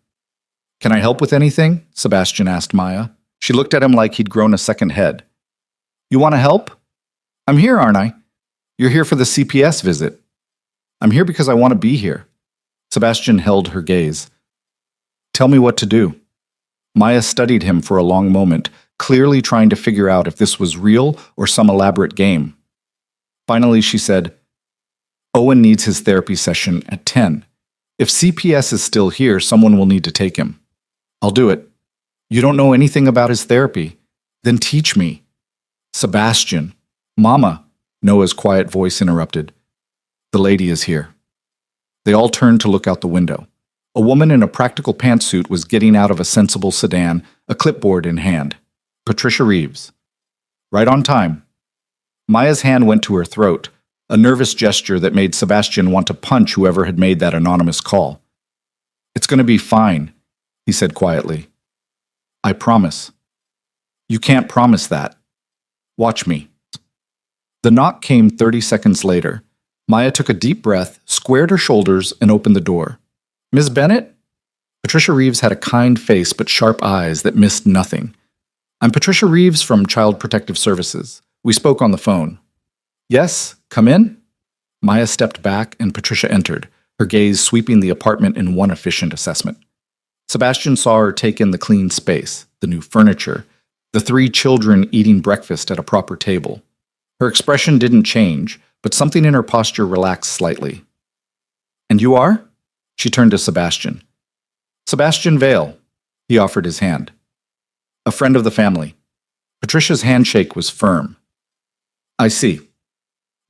Can I help with anything? Sebastian asked Maya. She looked at him like he'd grown a second head. You want to help? I'm here, aren't I? You're here for the CPS visit. I'm here because I want to be here. Sebastian held her gaze. Tell me what to do. Maya studied him for a long moment, clearly trying to figure out if this was real or some elaborate game. Finally, she said, Owen needs his therapy session at 10. If CPS is still here, someone will need to take him. I'll do it. You don't know anything about his therapy. Then teach me. Sebastian. Mama, Noah's quiet voice interrupted. The lady is here. They all turned to look out the window. A woman in a practical pantsuit was getting out of a sensible sedan, a clipboard in hand. Patricia Reeves. Right on time. Maya's hand went to her throat, a nervous gesture that made Sebastian want to punch whoever had made that anonymous call. It's going to be fine, he said quietly. I promise. You can't promise that. Watch me. The knock came 30 seconds later. Maya took a deep breath, squared her shoulders, and opened the door. Ms. Bennett? Patricia Reeves had a kind face but sharp eyes that missed nothing. I'm Patricia Reeves from Child Protective Services. We spoke on the phone. Yes, come in? Maya stepped back and Patricia entered, her gaze sweeping the apartment in one efficient assessment. Sebastian saw her take in the clean space, the new furniture, the 3 children eating breakfast at a proper table. Her expression didn't change, but something in her posture relaxed slightly. And you are? She turned to Sebastian. Sebastian Vale. He offered his hand. A friend of the family. Patricia's handshake was firm. I see.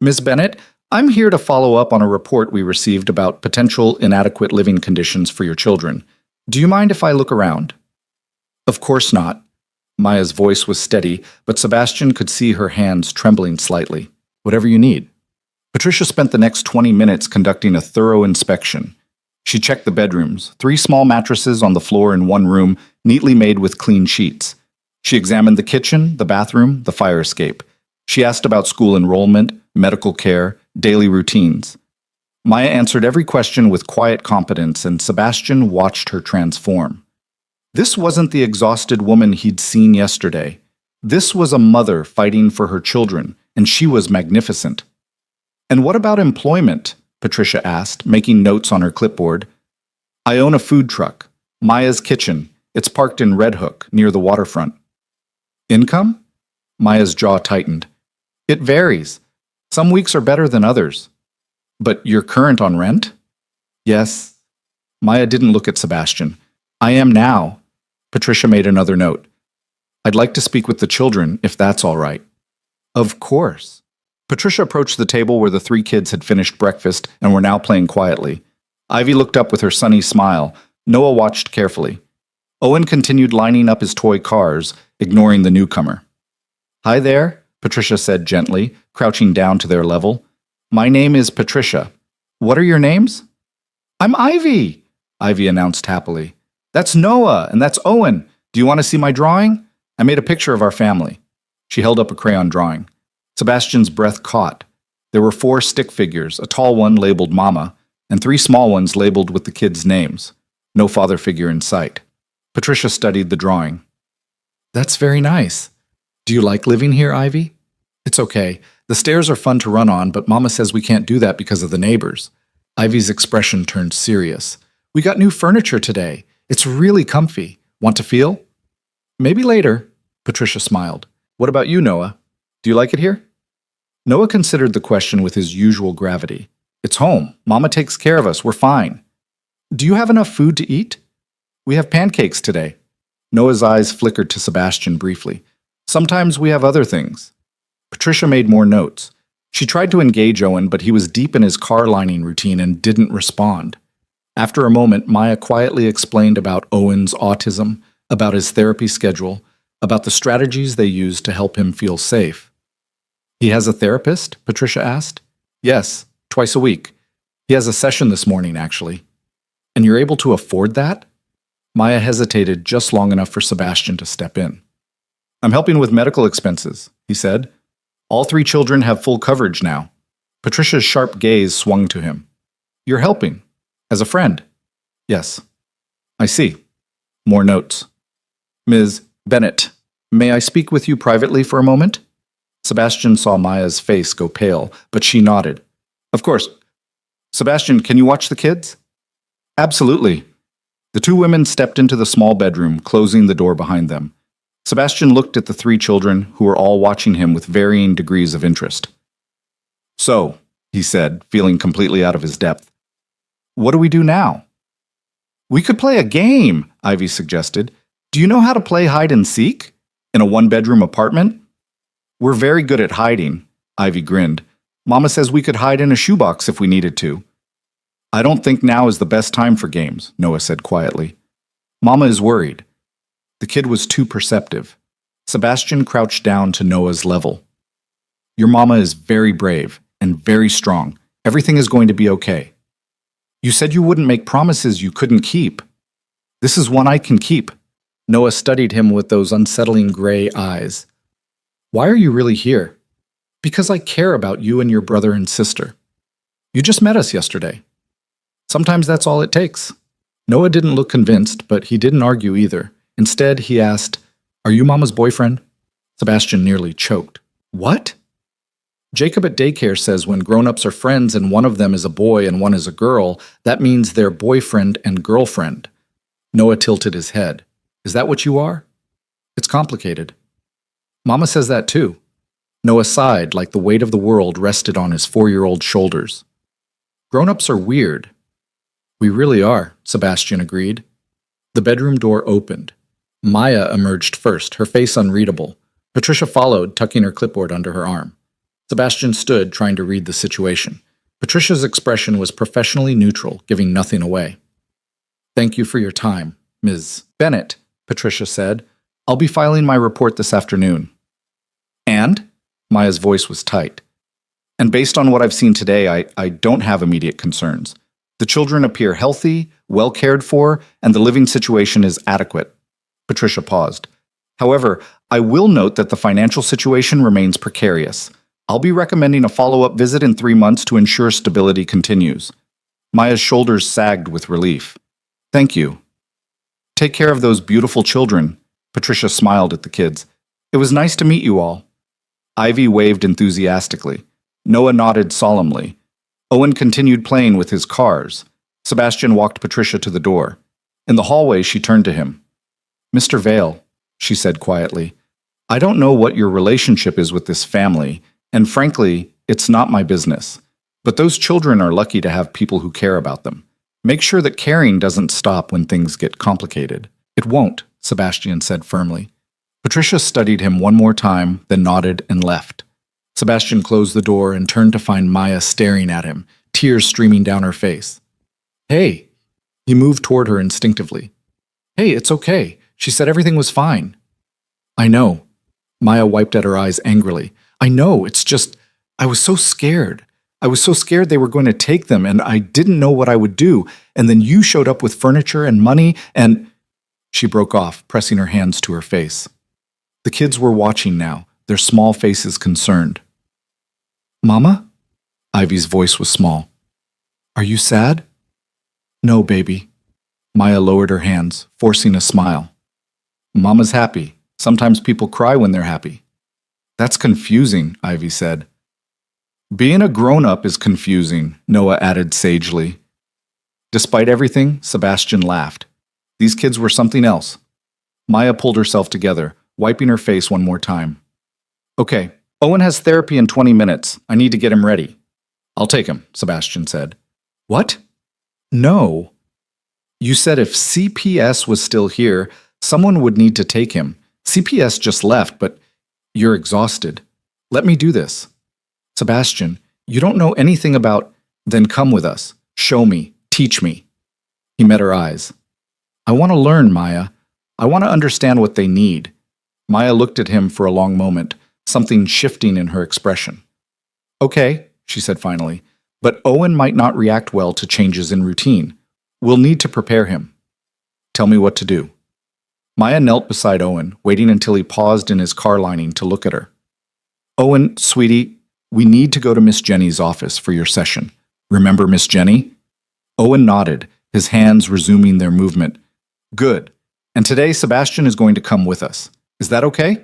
Miss Bennett, I'm here to follow up on a report we received about potential inadequate living conditions for your children. Do you mind if I look around? Of course not. Maya's voice was steady, but Sebastian could see her hands trembling slightly. Whatever you need. Patricia spent the next 20 minutes conducting a thorough inspection. She checked the bedrooms, 3 small mattresses on the floor in one room, neatly made with clean sheets. She examined the kitchen, the bathroom, the fire escape. She asked about school enrollment, medical care, daily routines. Maya answered every question with quiet competence, and Sebastian watched her transform. This wasn't the exhausted woman he'd seen yesterday. This was a mother fighting for her children, and she was magnificent. And what about employment? Patricia asked, making notes on her clipboard. I own a food truck, Maya's Kitchen. It's parked in Red Hook, near the waterfront. Income? Maya's jaw tightened. It varies. Some weeks are better than others. But you're current on rent? Yes. Maya didn't look at Sebastian. I am now. Patricia made another note. I'd like to speak with the children, if that's all right. Of course. Patricia approached the table where the 3 kids had finished breakfast and were now playing quietly. Ivy looked up with her sunny smile. Noah watched carefully. Owen continued lining up his toy cars, ignoring the newcomer. Hi there, Patricia said gently, crouching down to their level. My name is Patricia. What are your names? I'm Ivy, Ivy announced happily. That's Noah, and that's Owen. Do you want to see my drawing? I made a picture of our family. She held up a crayon drawing. Sebastian's breath caught. There were 4 stick figures, a tall one labeled Mama, and 3 small ones labeled with the kids' names. No father figure in sight. Patricia studied the drawing. That's very nice. Do you like living here, Ivy? It's okay. The stairs are fun to run on, but Mama says we can't do that because of the neighbors. Ivy's expression turned serious. We got new furniture today. It's really comfy. Want to feel? Maybe later, Patricia smiled. What about you, Noah? Do you like it here? Noah considered the question with his usual gravity. It's home. Mama takes care of us. We're fine. Do you have enough food to eat? We have pancakes today. Noah's eyes flickered to Sebastian briefly. Sometimes we have other things. Patricia made more notes. She tried to engage Owen, but he was deep in his car lining routine and didn't respond. After a moment, Maya quietly explained about Owen's autism, about his therapy schedule, about the strategies they use to help him feel safe. He has a therapist? Patricia asked. Yes, twice a week. He has a session this morning, actually. And you're able to afford that? Maya hesitated just long enough for Sebastian to step in. I'm helping with medical expenses, he said. All 3 children have full coverage now. Patricia's sharp gaze swung to him. You're helping. As a friend. Yes. I see. More notes. Ms. Bennett, may I speak with you privately for a moment? Sebastian saw Maya's face go pale, but she nodded. Of course. Sebastian, can you watch the kids? Absolutely. The 2 women stepped into the small bedroom, closing the door behind them. Sebastian looked at the 3 children, who were all watching him with varying degrees of interest. So, he said, feeling completely out of his depth, what do we do now? We could play a game, Ivy suggested. Do you know how to play hide and seek? In a 1-bedroom apartment? We're very good at hiding, Ivy grinned. Mama says we could hide in a shoebox if we needed to. I don't think now is the best time for games, Noah said quietly. Mama is worried. The kid was too perceptive. Sebastian crouched down to Noah's level. Your mama is very brave and very strong. Everything is going to be okay. You said you wouldn't make promises you couldn't keep. This is one I can keep. Noah studied him with those unsettling gray eyes. Why are you really here? Because I care about you and your brother and sister. You just met us yesterday. Sometimes that's all it takes. Noah didn't look convinced, but he didn't argue either. Instead, he asked, Are you Mama's boyfriend? Sebastian nearly choked. What? Jacob at daycare says when grown-ups are friends and one of them is a boy and one is a girl, that means they're boyfriend and girlfriend. Noah tilted his head. Is that what you are? It's complicated. Mama says that too. Noah sighed like the weight of the world rested on his 4-year-old shoulders. Grown-ups are weird, We really are, Sebastian agreed. The bedroom door opened. Maya emerged first, her face unreadable. Patricia followed, tucking her clipboard under her arm. Sebastian stood, trying to read the situation. Patricia's expression was professionally neutral, giving nothing away. Thank you for your time, Ms. Bennett, Patricia said. I'll be filing my report this afternoon. And? Maya's voice was tight. And based on what I've seen today, I don't have immediate concerns. The children appear healthy, well cared for, and the living situation is adequate. Patricia paused. However, I will note that the financial situation remains precarious. I'll be recommending a follow-up visit in 3 months to ensure stability continues. Maya's shoulders sagged with relief. Thank you. Take care of those beautiful children. Patricia smiled at the kids. It was nice to meet you all. Ivy waved enthusiastically. Noah nodded solemnly. Owen continued playing with his cars. Sebastian walked Patricia to the door. In the hallway, she turned to him. Mr. Vale, she said quietly, I don't know what your relationship is with this family, and frankly, it's not my business. But those children are lucky to have people who care about them. Make sure that caring doesn't stop when things get complicated. It won't, Sebastian said firmly. Patricia studied him one more time, then nodded and left. Sebastian closed the door and turned to find Maya staring at him, tears streaming down her face. Hey! He moved toward her instinctively. Hey, it's okay. She said everything was fine. I know. Maya wiped at her eyes angrily. I know, it's just, I was so scared. I was so scared they were going to take them, and I didn't know what I would do. And then you showed up with furniture and money, and... She broke off, pressing her hands to her face. The kids were watching now, their small faces concerned. Mama? Ivy's voice was small. Are you sad? No, baby. Maya lowered her hands, forcing a smile. Mama's happy. Sometimes people cry when they're happy. That's confusing, Ivy said. Being a grown-up is confusing, Noah added sagely. Despite everything, Sebastian laughed. These kids were something else. Maya pulled herself together, wiping her face one more time. Okay, Owen has therapy in 20 minutes. I need to get him ready. I'll take him, Sebastian said. What? No. You said if CPS was still here, someone would need to take him. CPS just left, but you're exhausted. Let me do this. Sebastian, you don't know anything about... Then come with us. Show me. Teach me. He met her eyes. I want to learn, Maya. I want to understand what they need. Maya looked at him for a long moment, something shifting in her expression. Okay, she said finally, but Owen might not react well to changes in routine. We'll need to prepare him. Tell me what to do. Maya knelt beside Owen, waiting until he paused in his car lining to look at her. Owen, sweetie, we need to go to Miss Jenny's office for your session. Remember Miss Jenny? Owen nodded, his hands resuming their movement. Good. And today Sebastian is going to come with us. Is that okay?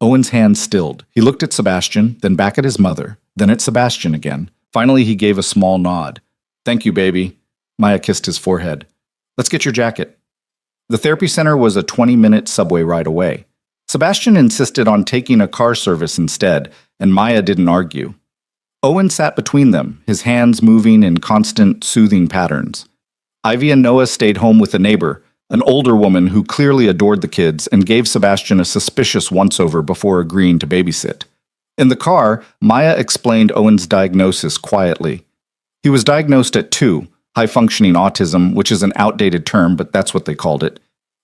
Owen's hands stilled. He looked at Sebastian, then back at his mother, then at Sebastian again. Finally, he gave a small nod. Thank you, baby. Maya kissed his forehead. Let's get your jacket. The therapy center was a 20-minute subway ride away. Sebastian insisted on taking a car service instead, and Maya didn't argue. Owen sat between them, his hands moving in constant, soothing patterns. Ivy and Noah stayed home with a neighbor, an older woman who clearly adored the kids and gave Sebastian a suspicious once-over before agreeing to babysit. In the car, Maya explained Owen's diagnosis quietly. He was diagnosed at 2, high-functioning autism, which is an outdated term, but that's what they called it.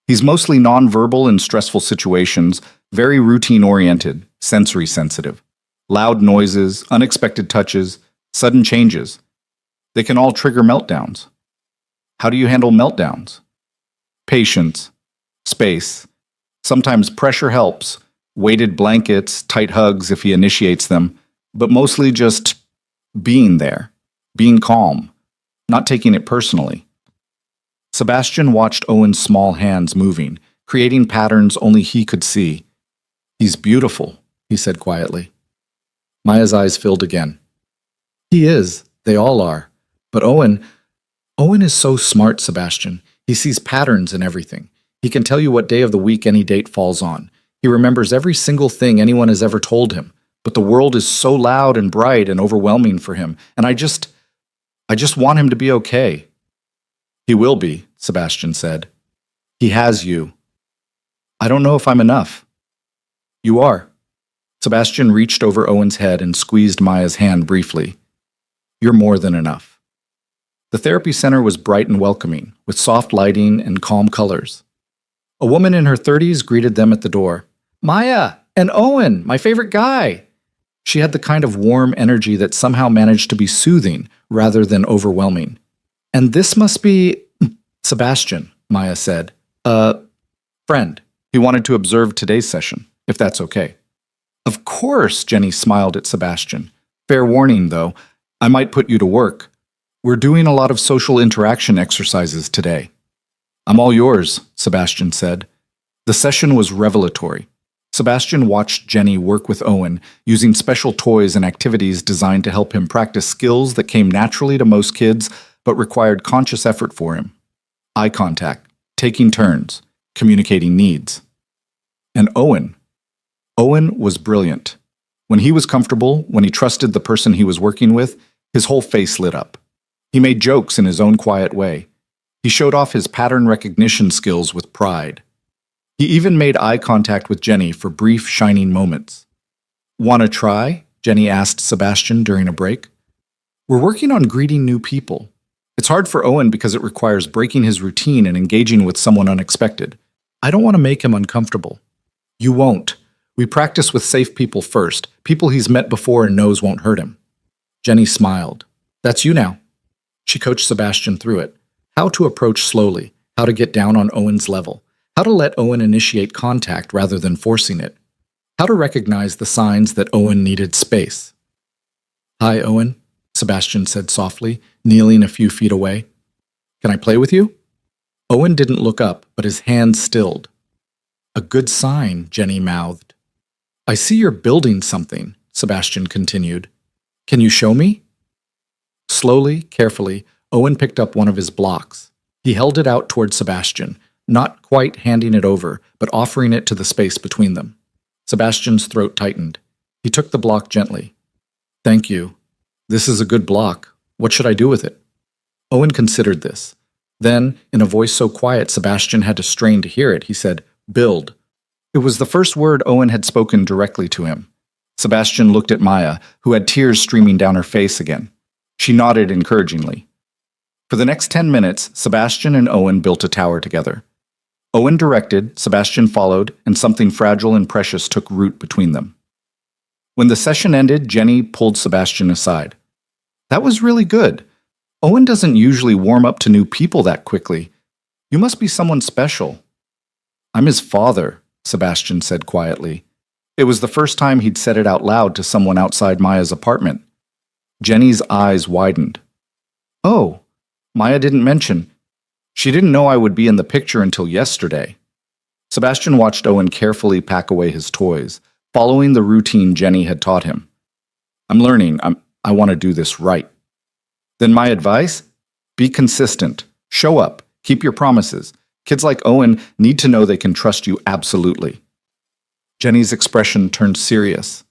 He's mostly nonverbal in stressful situations, very routine-oriented, sensory-sensitive. Loud noises, unexpected touches, sudden changes. They can all trigger meltdowns. How do you handle meltdowns? Patience, space. Sometimes pressure helps, weighted blankets, tight hugs if he initiates them, but mostly just being there, being calm, not taking it personally. Sebastian watched Owen's small hands moving, creating patterns only he could see. He's beautiful, he said quietly. Maya's eyes filled again. He is, they all are. But Owen is so smart, Sebastian. He sees patterns in everything. He can tell you what day of the week any date falls on. He remembers every single thing anyone has ever told him. But the world is so loud and bright and overwhelming for him, and I just want him to be okay. He will be, Sebastian said. He has you. I don't know if I'm enough. You are. Sebastian reached over Owen's head and squeezed Maya's hand briefly. You're more than enough. The therapy center was bright and welcoming, with soft lighting and calm colors. A woman in her 30s greeted them at the door. Maya and Owen, my favorite guy. She had the kind of warm energy that somehow managed to be soothing rather than overwhelming. And this must be Sebastian, Maya said. Friend. He wanted to observe today's session, if that's okay. Of course, Jenny smiled at Sebastian. Fair warning, though, I might put you to work. We're doing a lot of social interaction exercises today. I'm all yours, Sebastian said. The session was revelatory. Sebastian watched Jenny work with Owen, using special toys and activities designed to help him practice skills that came naturally to most kids but required conscious effort for him. Eye contact, taking turns, communicating needs. And Owen was brilliant. When he was comfortable, when he trusted the person he was working with, his whole face lit up. He made jokes in his own quiet way. He showed off his pattern recognition skills with pride. He even made eye contact with Jenny for brief, shining moments. "Want to try?" Jenny asked Sebastian during a break. "We're working on greeting new people. It's hard for Owen because it requires breaking his routine and engaging with someone unexpected. I don't want to make him uncomfortable." "You won't. We practice with safe people first, people he's met before and knows won't hurt him." Jenny smiled. "That's you now." She coached Sebastian through it. How to approach slowly, how to get down on Owen's level, how to let Owen initiate contact rather than forcing it, how to recognize the signs that Owen needed space. "Hi, Owen," Sebastian said softly, kneeling a few feet away. "Can I play with you?" Owen didn't look up, but his hand stilled. "A good sign," Jenny mouthed. "I see you're building something," Sebastian continued. "Can you show me?" Slowly, carefully, Owen picked up one of his blocks. He held it out toward Sebastian, not quite handing it over, but offering it to the space between them. Sebastian's throat tightened. He took the block gently. "Thank you. This is a good block. What should I do with it?" Owen considered this. Then, in a voice so quiet Sebastian had to strain to hear it, he said, "Build." It was the first word Owen had spoken directly to him. Sebastian looked at Maya, who had tears streaming down her face again. She nodded encouragingly. For the next 10 minutes, Sebastian and Owen built a tower together. Owen directed, Sebastian followed, and something fragile and precious took root between them. When the session ended, Jenny pulled Sebastian aside. "That was really good. Owen doesn't usually warm up to new people that quickly. You must be someone special." "I'm his father," Sebastian said quietly. It was the first time he'd said it out loud to someone outside Maya's apartment. Jenny's eyes widened. "Oh, Maya didn't mention. She didn't know I would be in the picture until yesterday." Sebastian watched Owen carefully pack away his toys, following the routine Jenny had taught him. "I'm learning. I want to do this right." "Then my advice? Be consistent. Show up. Keep your promises. Kids like Owen need to know they can trust you absolutely." Jenny's expression turned serious.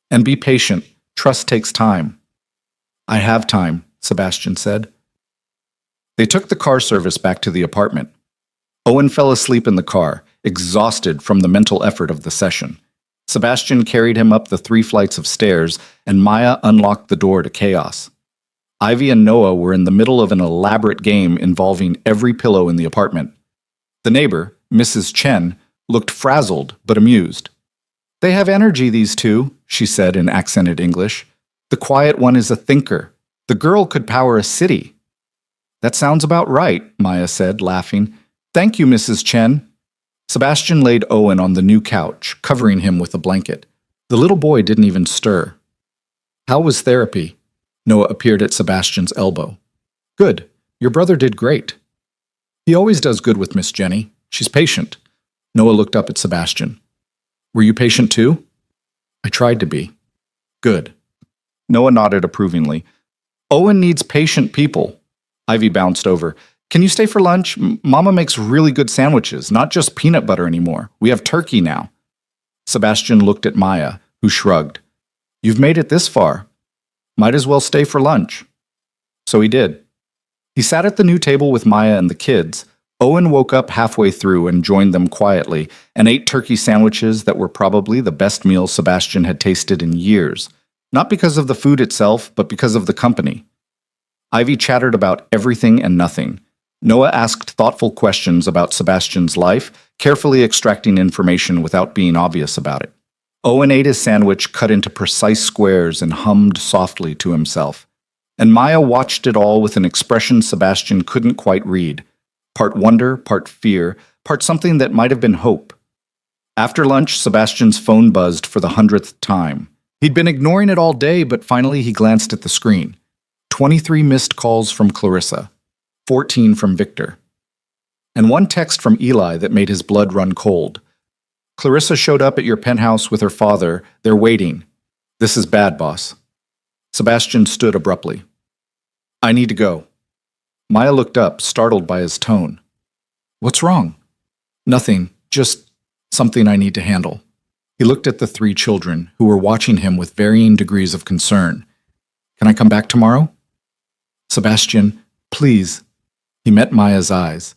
"And be patient. Trust takes time." "I have time," Sebastian said. They took the car service back to the apartment. Owen fell asleep in the car, exhausted from the mental effort of the session. Sebastian carried him up the 3 flights of stairs, and Maya unlocked the door to chaos. Ivy and Noah were in the middle of an elaborate game involving every pillow in the apartment. The neighbor, Mrs. Chen, looked frazzled but amused. "They have energy, these two," she said in accented English. "The quiet one is a thinker. The girl could power a city." "That sounds about right," Maya said, laughing. "Thank you, Mrs. Chen." Sebastian laid Owen on the new couch, covering him with a blanket. The little boy didn't even stir. "How was therapy?" Noah appeared at Sebastian's elbow. "Good. Your brother did great." "He always does good with Miss Jenny. She's patient." Noah looked up at Sebastian. "Were you patient too?" "I tried to be." "Good." Noah nodded approvingly. "Owen needs patient people." Ivy bounced over. "Can you stay for lunch? Mama makes really good sandwiches, not just peanut butter anymore. We have turkey now." Sebastian looked at Maya, who shrugged. "You've made it this far. Might as well stay for lunch." So he did. He sat at the new table with Maya and the kids. Owen woke up halfway through and joined them quietly and ate turkey sandwiches that were probably the best meal Sebastian had tasted in years, not because of the food itself, but because of the company. Ivy chattered about everything and nothing. Noah asked thoughtful questions about Sebastian's life, carefully extracting information without being obvious about it. Owen ate his sandwich cut into precise squares and hummed softly to himself. And Maya watched it all with an expression Sebastian couldn't quite read. Part wonder, part fear, part something that might have been hope. After lunch, Sebastian's phone buzzed for the 100th time. He'd been ignoring it all day, but finally he glanced at the screen. 23 missed calls from Clarissa, 14 from Victor, and one text from Eli that made his blood run cold. Clarissa showed up at your penthouse with her father. They're waiting. This is bad, boss. Sebastian stood abruptly. I need to go. Maya looked up, startled by his tone. What's wrong? Nothing, just something I need to handle. He looked at the 3 children, who were watching him with varying degrees of concern. Can I come back tomorrow? Sebastian, please. He met Maya's eyes.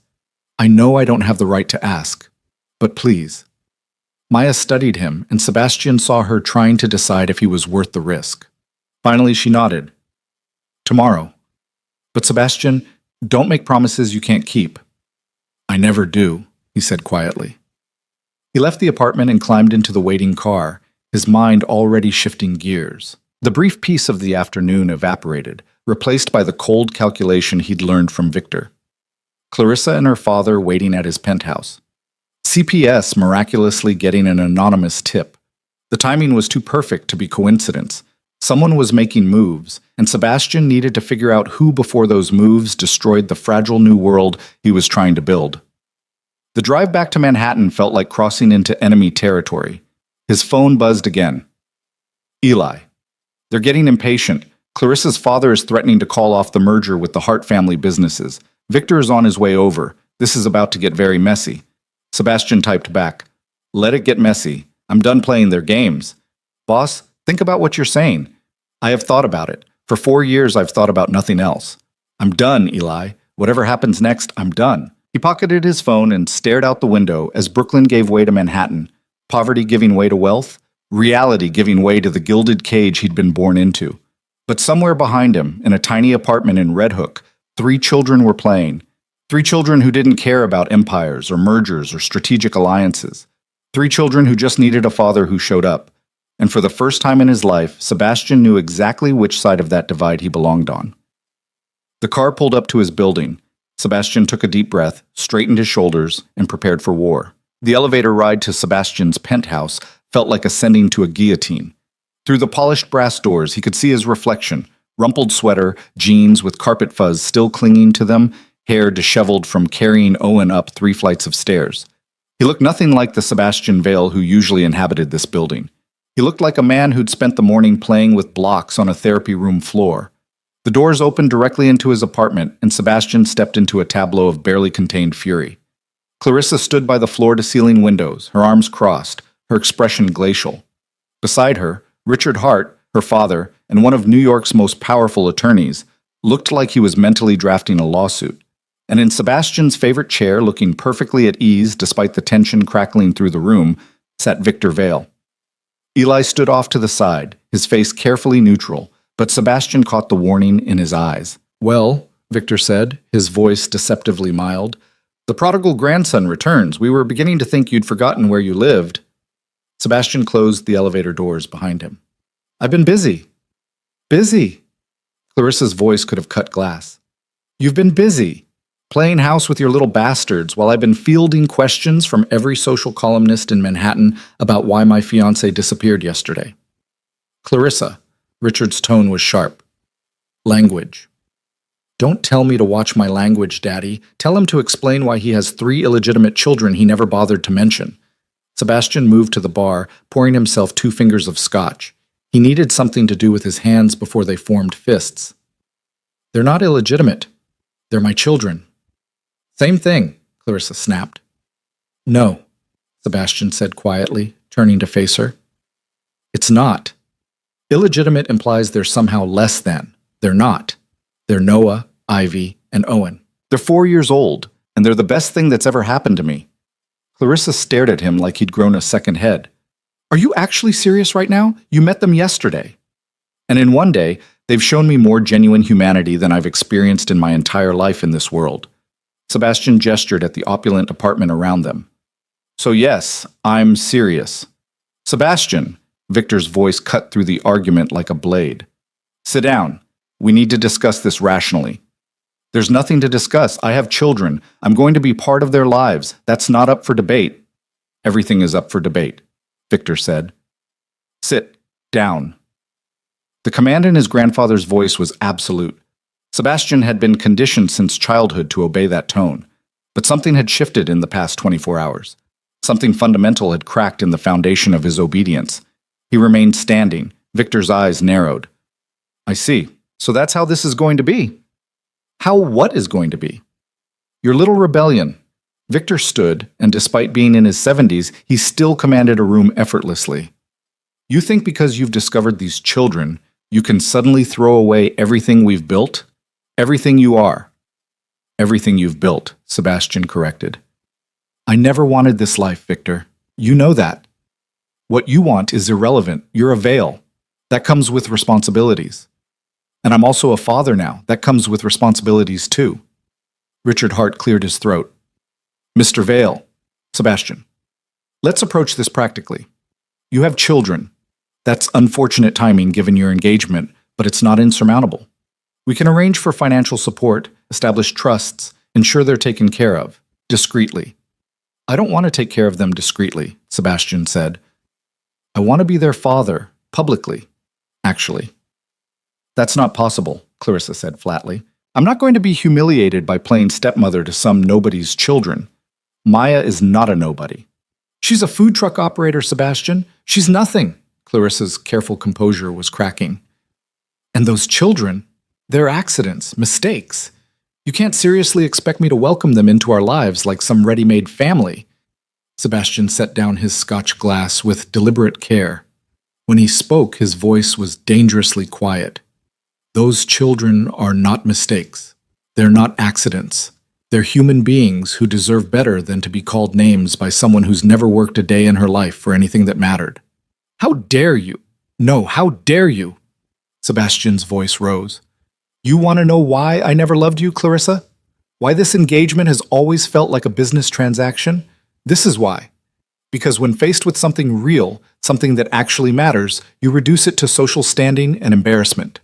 I know I don't have the right to ask, but please. Maya studied him, and Sebastian saw her trying to decide if he was worth the risk. Finally, she nodded. Tomorrow. But Sebastian, don't make promises you can't keep. I never do, he said quietly. He left the apartment and climbed into the waiting car, his mind already shifting gears. The brief peace of the afternoon evaporated, replaced by the cold calculation he'd learned from Victor. Clarissa and her father waiting at his penthouse. CPS miraculously getting an anonymous tip. The timing was too perfect to be coincidence. Someone was making moves, and Sebastian needed to figure out who before those moves destroyed the fragile new world he was trying to build. The drive back to Manhattan felt like crossing into enemy territory. His phone buzzed again. Eli. They're getting impatient. Clarissa's father is threatening to call off the merger with the Hart family businesses. Victor is on his way over. This is about to get very messy. Sebastian typed back. Let it get messy. I'm done playing their games. Boss, think about what you're saying. I have thought about it. For 4 years, I've thought about nothing else. I'm done, Eli. Whatever happens next, I'm done. He pocketed his phone and stared out the window as Brooklyn gave way to Manhattan, poverty giving way to wealth, reality giving way to the gilded cage he'd been born into. But somewhere behind him, in a tiny apartment in Red Hook, 3 children were playing. 3 children who didn't care about empires or mergers or strategic alliances. 3 children who just needed a father who showed up. And for the first time in his life, Sebastian knew exactly which side of that divide he belonged on. The car pulled up to his building. Sebastian took a deep breath, straightened his shoulders, and prepared for war. The elevator ride to Sebastian's penthouse felt like ascending to a guillotine. Through the polished brass doors, he could see his reflection, rumpled sweater, jeans with carpet fuzz still clinging to them, hair disheveled from carrying Owen up 3 flights of stairs. He looked nothing like the Sebastian Vale who usually inhabited this building. He looked like a man who'd spent the morning playing with blocks on a therapy room floor. The doors opened directly into his apartment, and Sebastian stepped into a tableau of barely contained fury. Clarissa stood by the floor-to-ceiling windows, her arms crossed, her expression glacial. Beside her, Richard Hart, her father, and one of New York's most powerful attorneys, looked like he was mentally drafting a lawsuit. And in Sebastian's favorite chair, looking perfectly at ease despite the tension crackling through the room, sat Victor Vale. Eli stood off to the side, his face carefully neutral, but Sebastian caught the warning in his eyes. Well, Victor said, his voice deceptively mild, the prodigal grandson returns. We were beginning to think you'd forgotten where you lived. Sebastian closed the elevator doors behind him. I've been busy. Busy? Clarissa's voice could have cut glass. You've been busy, playing house with your little bastards while I've been fielding questions from every social columnist in Manhattan about why my fiancée disappeared yesterday. Clarissa, Richard's tone was sharp. Language. Don't tell me to watch my language, Daddy. Tell him to explain why he has 3 illegitimate children he never bothered to mention. Sebastian moved to the bar, pouring himself 2 fingers of scotch. He needed something to do with his hands before they formed fists. They're not illegitimate. They're my children. Same thing, Clarissa snapped. No, Sebastian said quietly, turning to face her. It's not. Illegitimate implies they're somehow less than. They're not. They're Noah, Ivy, and Owen. They're 4 years old, and they're the best thing that's ever happened to me. Clarissa stared at him like he'd grown a second head. Are you actually serious right now? You met them yesterday. And in one day, they've shown me more genuine humanity than I've experienced in my entire life in this world. Sebastian gestured at the opulent apartment around them. So yes, I'm serious. Sebastian, Victor's voice cut through the argument like a blade. Sit down. We need to discuss this rationally. There's nothing to discuss. I have children. I'm going to be part of their lives. That's not up for debate. Everything is up for debate, Victor said. Sit down. The command in his grandfather's voice was absolute. Sebastian had been conditioned since childhood to obey that tone, but something had shifted in the past 24 hours. Something fundamental had cracked in the foundation of his obedience. He remained standing. Victor's eyes narrowed. I see. So that's how this is going to be. How what is going to be? Your little rebellion. Victor stood, and despite being in his 70s, he still commanded a room effortlessly. You think because you've discovered these children, you can suddenly throw away everything we've built? Everything you are. Everything you've built, Sebastian corrected. I never wanted this life, Victor. You know that. What you want is irrelevant. You're a veil. That comes with responsibilities. And I'm also a father now. That comes with responsibilities too. Richard Hart cleared his throat. Mr. Vale, Sebastian, let's approach this practically. You have children. That's unfortunate timing given your engagement, but it's not insurmountable. We can arrange for financial support, establish trusts, ensure they're taken care of, discreetly. I don't want to take care of them discreetly, Sebastian said. I want to be their father, publicly, actually. That's not possible, Clarissa said flatly. I'm not going to be humiliated by playing stepmother to some nobody's children. Maya is not a nobody. She's a food truck operator, Sebastian. She's nothing. Clarissa's careful composure was cracking. And those children, they're accidents, mistakes. You can't seriously expect me to welcome them into our lives like some ready-made family. Sebastian set down his scotch glass with deliberate care. When he spoke, his voice was dangerously quiet. Those children are not mistakes. They're not accidents. They're human beings who deserve better than to be called names by someone who's never worked a day in her life for anything that mattered. How dare you? No, how dare you? Sebastian's voice rose. You want to know why I never loved you, Clarissa? Why this engagement has always felt like a business transaction? This is why. Because when faced with something real, something that actually matters, you reduce it to social standing and embarrassment.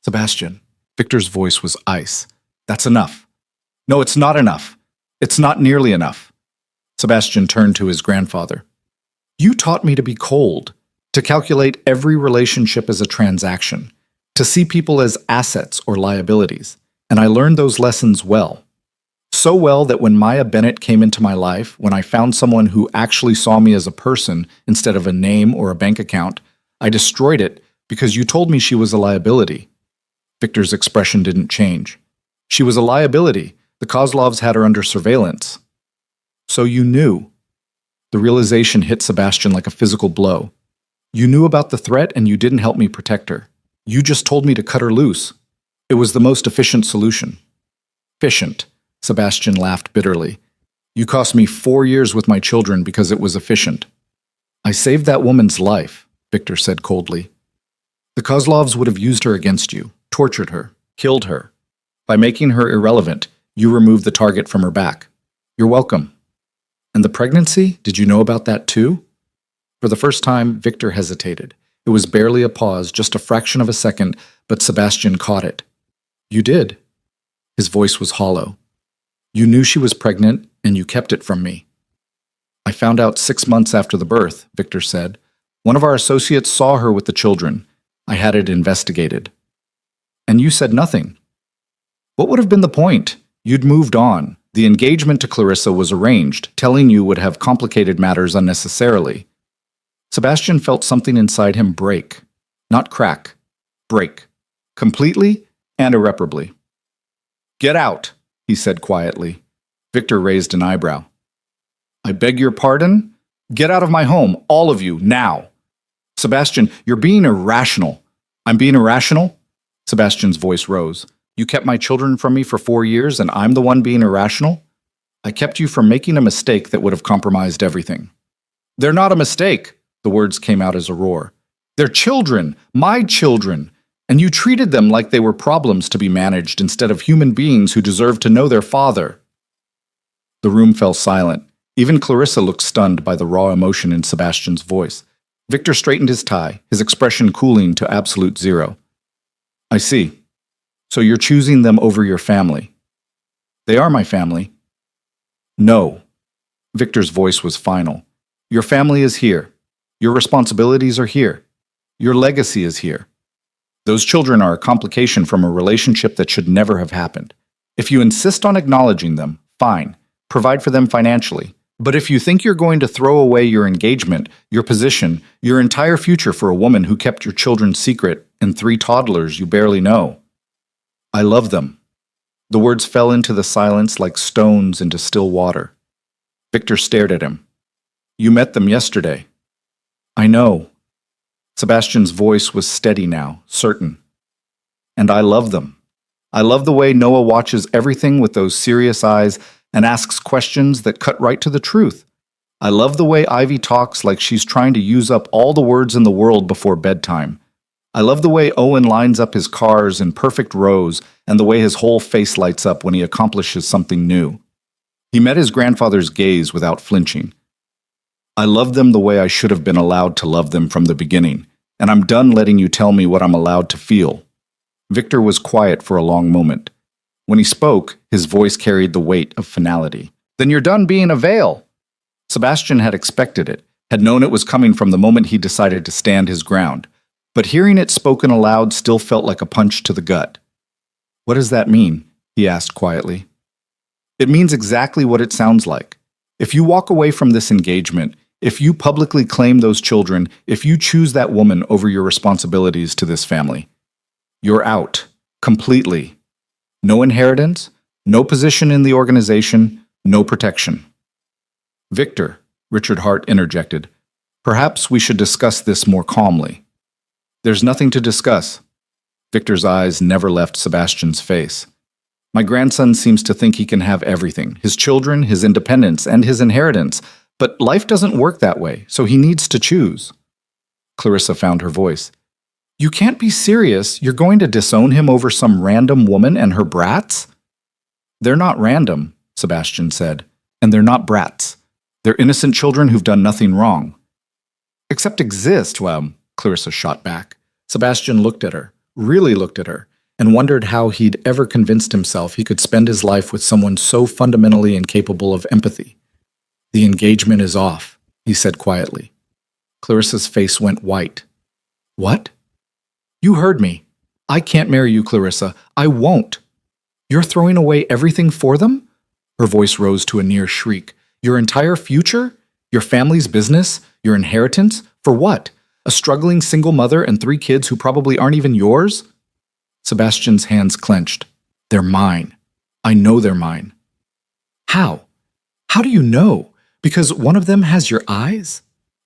Sebastian, Victor's voice was ice. That's enough. No, it's not enough. It's not nearly enough. Sebastian turned to his grandfather. You taught me to be cold, to calculate every relationship as a transaction, to see people as assets or liabilities, and I learned those lessons well. So well that when Maya Bennett came into my life, when I found someone who actually saw me as a person instead of a name or a bank account, I destroyed it because you told me she was a liability. Victor's expression didn't change. She was a liability. The Kozlovs had her under surveillance. So you knew. The realization hit Sebastian like a physical blow. You knew about the threat and you didn't help me protect her. You just told me to cut her loose. It was the most efficient solution. Efficient, Sebastian laughed bitterly. You cost me 4 years with my children because it was efficient. I saved that woman's life, Victor said coldly. The Kozlovs would have used her against you, tortured her, killed her. By making her irrelevant, you removed the target from her back. You're welcome. And the pregnancy, did you know about that too? For the first time, Victor hesitated. It was barely a pause, just a fraction of a second, but Sebastian caught it. You did. His voice was hollow. You knew she was pregnant, and you kept it from me. I found out 6 months after the birth, Victor said. One of our associates saw her with the children. I had it investigated. And you said nothing. What would have been the point? You'd moved on. The engagement to Clarissa was arranged. Telling you would have complicated matters unnecessarily. Sebastian felt something inside him break. Not crack. Break. Completely and irreparably. Get out, he said quietly. Victor raised an eyebrow. I beg your pardon? Get out of my home, all of you, now. Sebastian, you're being irrational. I'm being irrational? Sebastian's voice rose. You kept my children from me for 4 years, and I'm the one being irrational? I kept you from making a mistake that would have compromised everything. They're not a mistake, the words came out as a roar. They're children, my children, and you treated them like they were problems to be managed instead of human beings who deserve to know their father. The room fell silent. Even Clarissa looked stunned by the raw emotion in Sebastian's voice. Victor straightened his tie, his expression cooling to absolute zero. I see. So you're choosing them over your family. They are my family. No. Victor's voice was final. Your family is here. Your responsibilities are here. Your legacy is here. Those children are a complication from a relationship that should never have happened. If you insist on acknowledging them, fine. Provide for them financially. But if you think you're going to throw away your engagement, your position, your entire future for a woman who kept your children's secret and 3 toddlers you barely know, I love them. The words fell into the silence like stones into still water. Victor stared at him. You met them yesterday. I know. Sebastian's voice was steady now, certain. And I love them. I love the way Noah watches everything with those serious eyes and asks questions that cut right to the truth. I love the way Ivy talks like she's trying to use up all the words in the world before bedtime. I love the way Owen lines up his cars in perfect rows and the way his whole face lights up when he accomplishes something new. He met his grandfather's gaze without flinching. I love them the way I should have been allowed to love them from the beginning, and I'm done letting you tell me what I'm allowed to feel. Victor was quiet for a long moment. When he spoke, his voice carried the weight of finality. Then you're done being a veil. Sebastian had expected it, had known it was coming from the moment he decided to stand his ground. But hearing it spoken aloud still felt like a punch to the gut. What does that mean? He asked quietly. It means exactly what it sounds like. If you walk away from this engagement, if you publicly claim those children, if you choose that woman over your responsibilities to this family, you're out. Completely. No inheritance, no position in the organization, no protection. Victor, Richard Hart interjected, perhaps we should discuss this more calmly. There's nothing to discuss. Victor's eyes never left Sebastian's face. My grandson seems to think he can have everything, his children, his independence, and his inheritance, but life doesn't work that way, so he needs to choose. Clarissa found her voice. You can't be serious. You're going to disown him over some random woman and her brats? They're not random, Sebastian said, and they're not brats. They're innocent children who've done nothing wrong. Except exist, well, Clarissa shot back. Sebastian looked at her, really looked at her, and wondered how he'd ever convinced himself he could spend his life with someone so fundamentally incapable of empathy. The engagement is off, he said quietly. Clarissa's face went white. What? You heard me. I can't marry you, Clarissa. I won't. You're throwing away everything for them? Her voice rose to a near shriek. Your entire future? Your family's business? Your inheritance? For what? A struggling single mother and 3 kids who probably aren't even yours? Sebastian's hands clenched. They're mine. I know they're mine. How? How do you know? Because one of them has your eyes?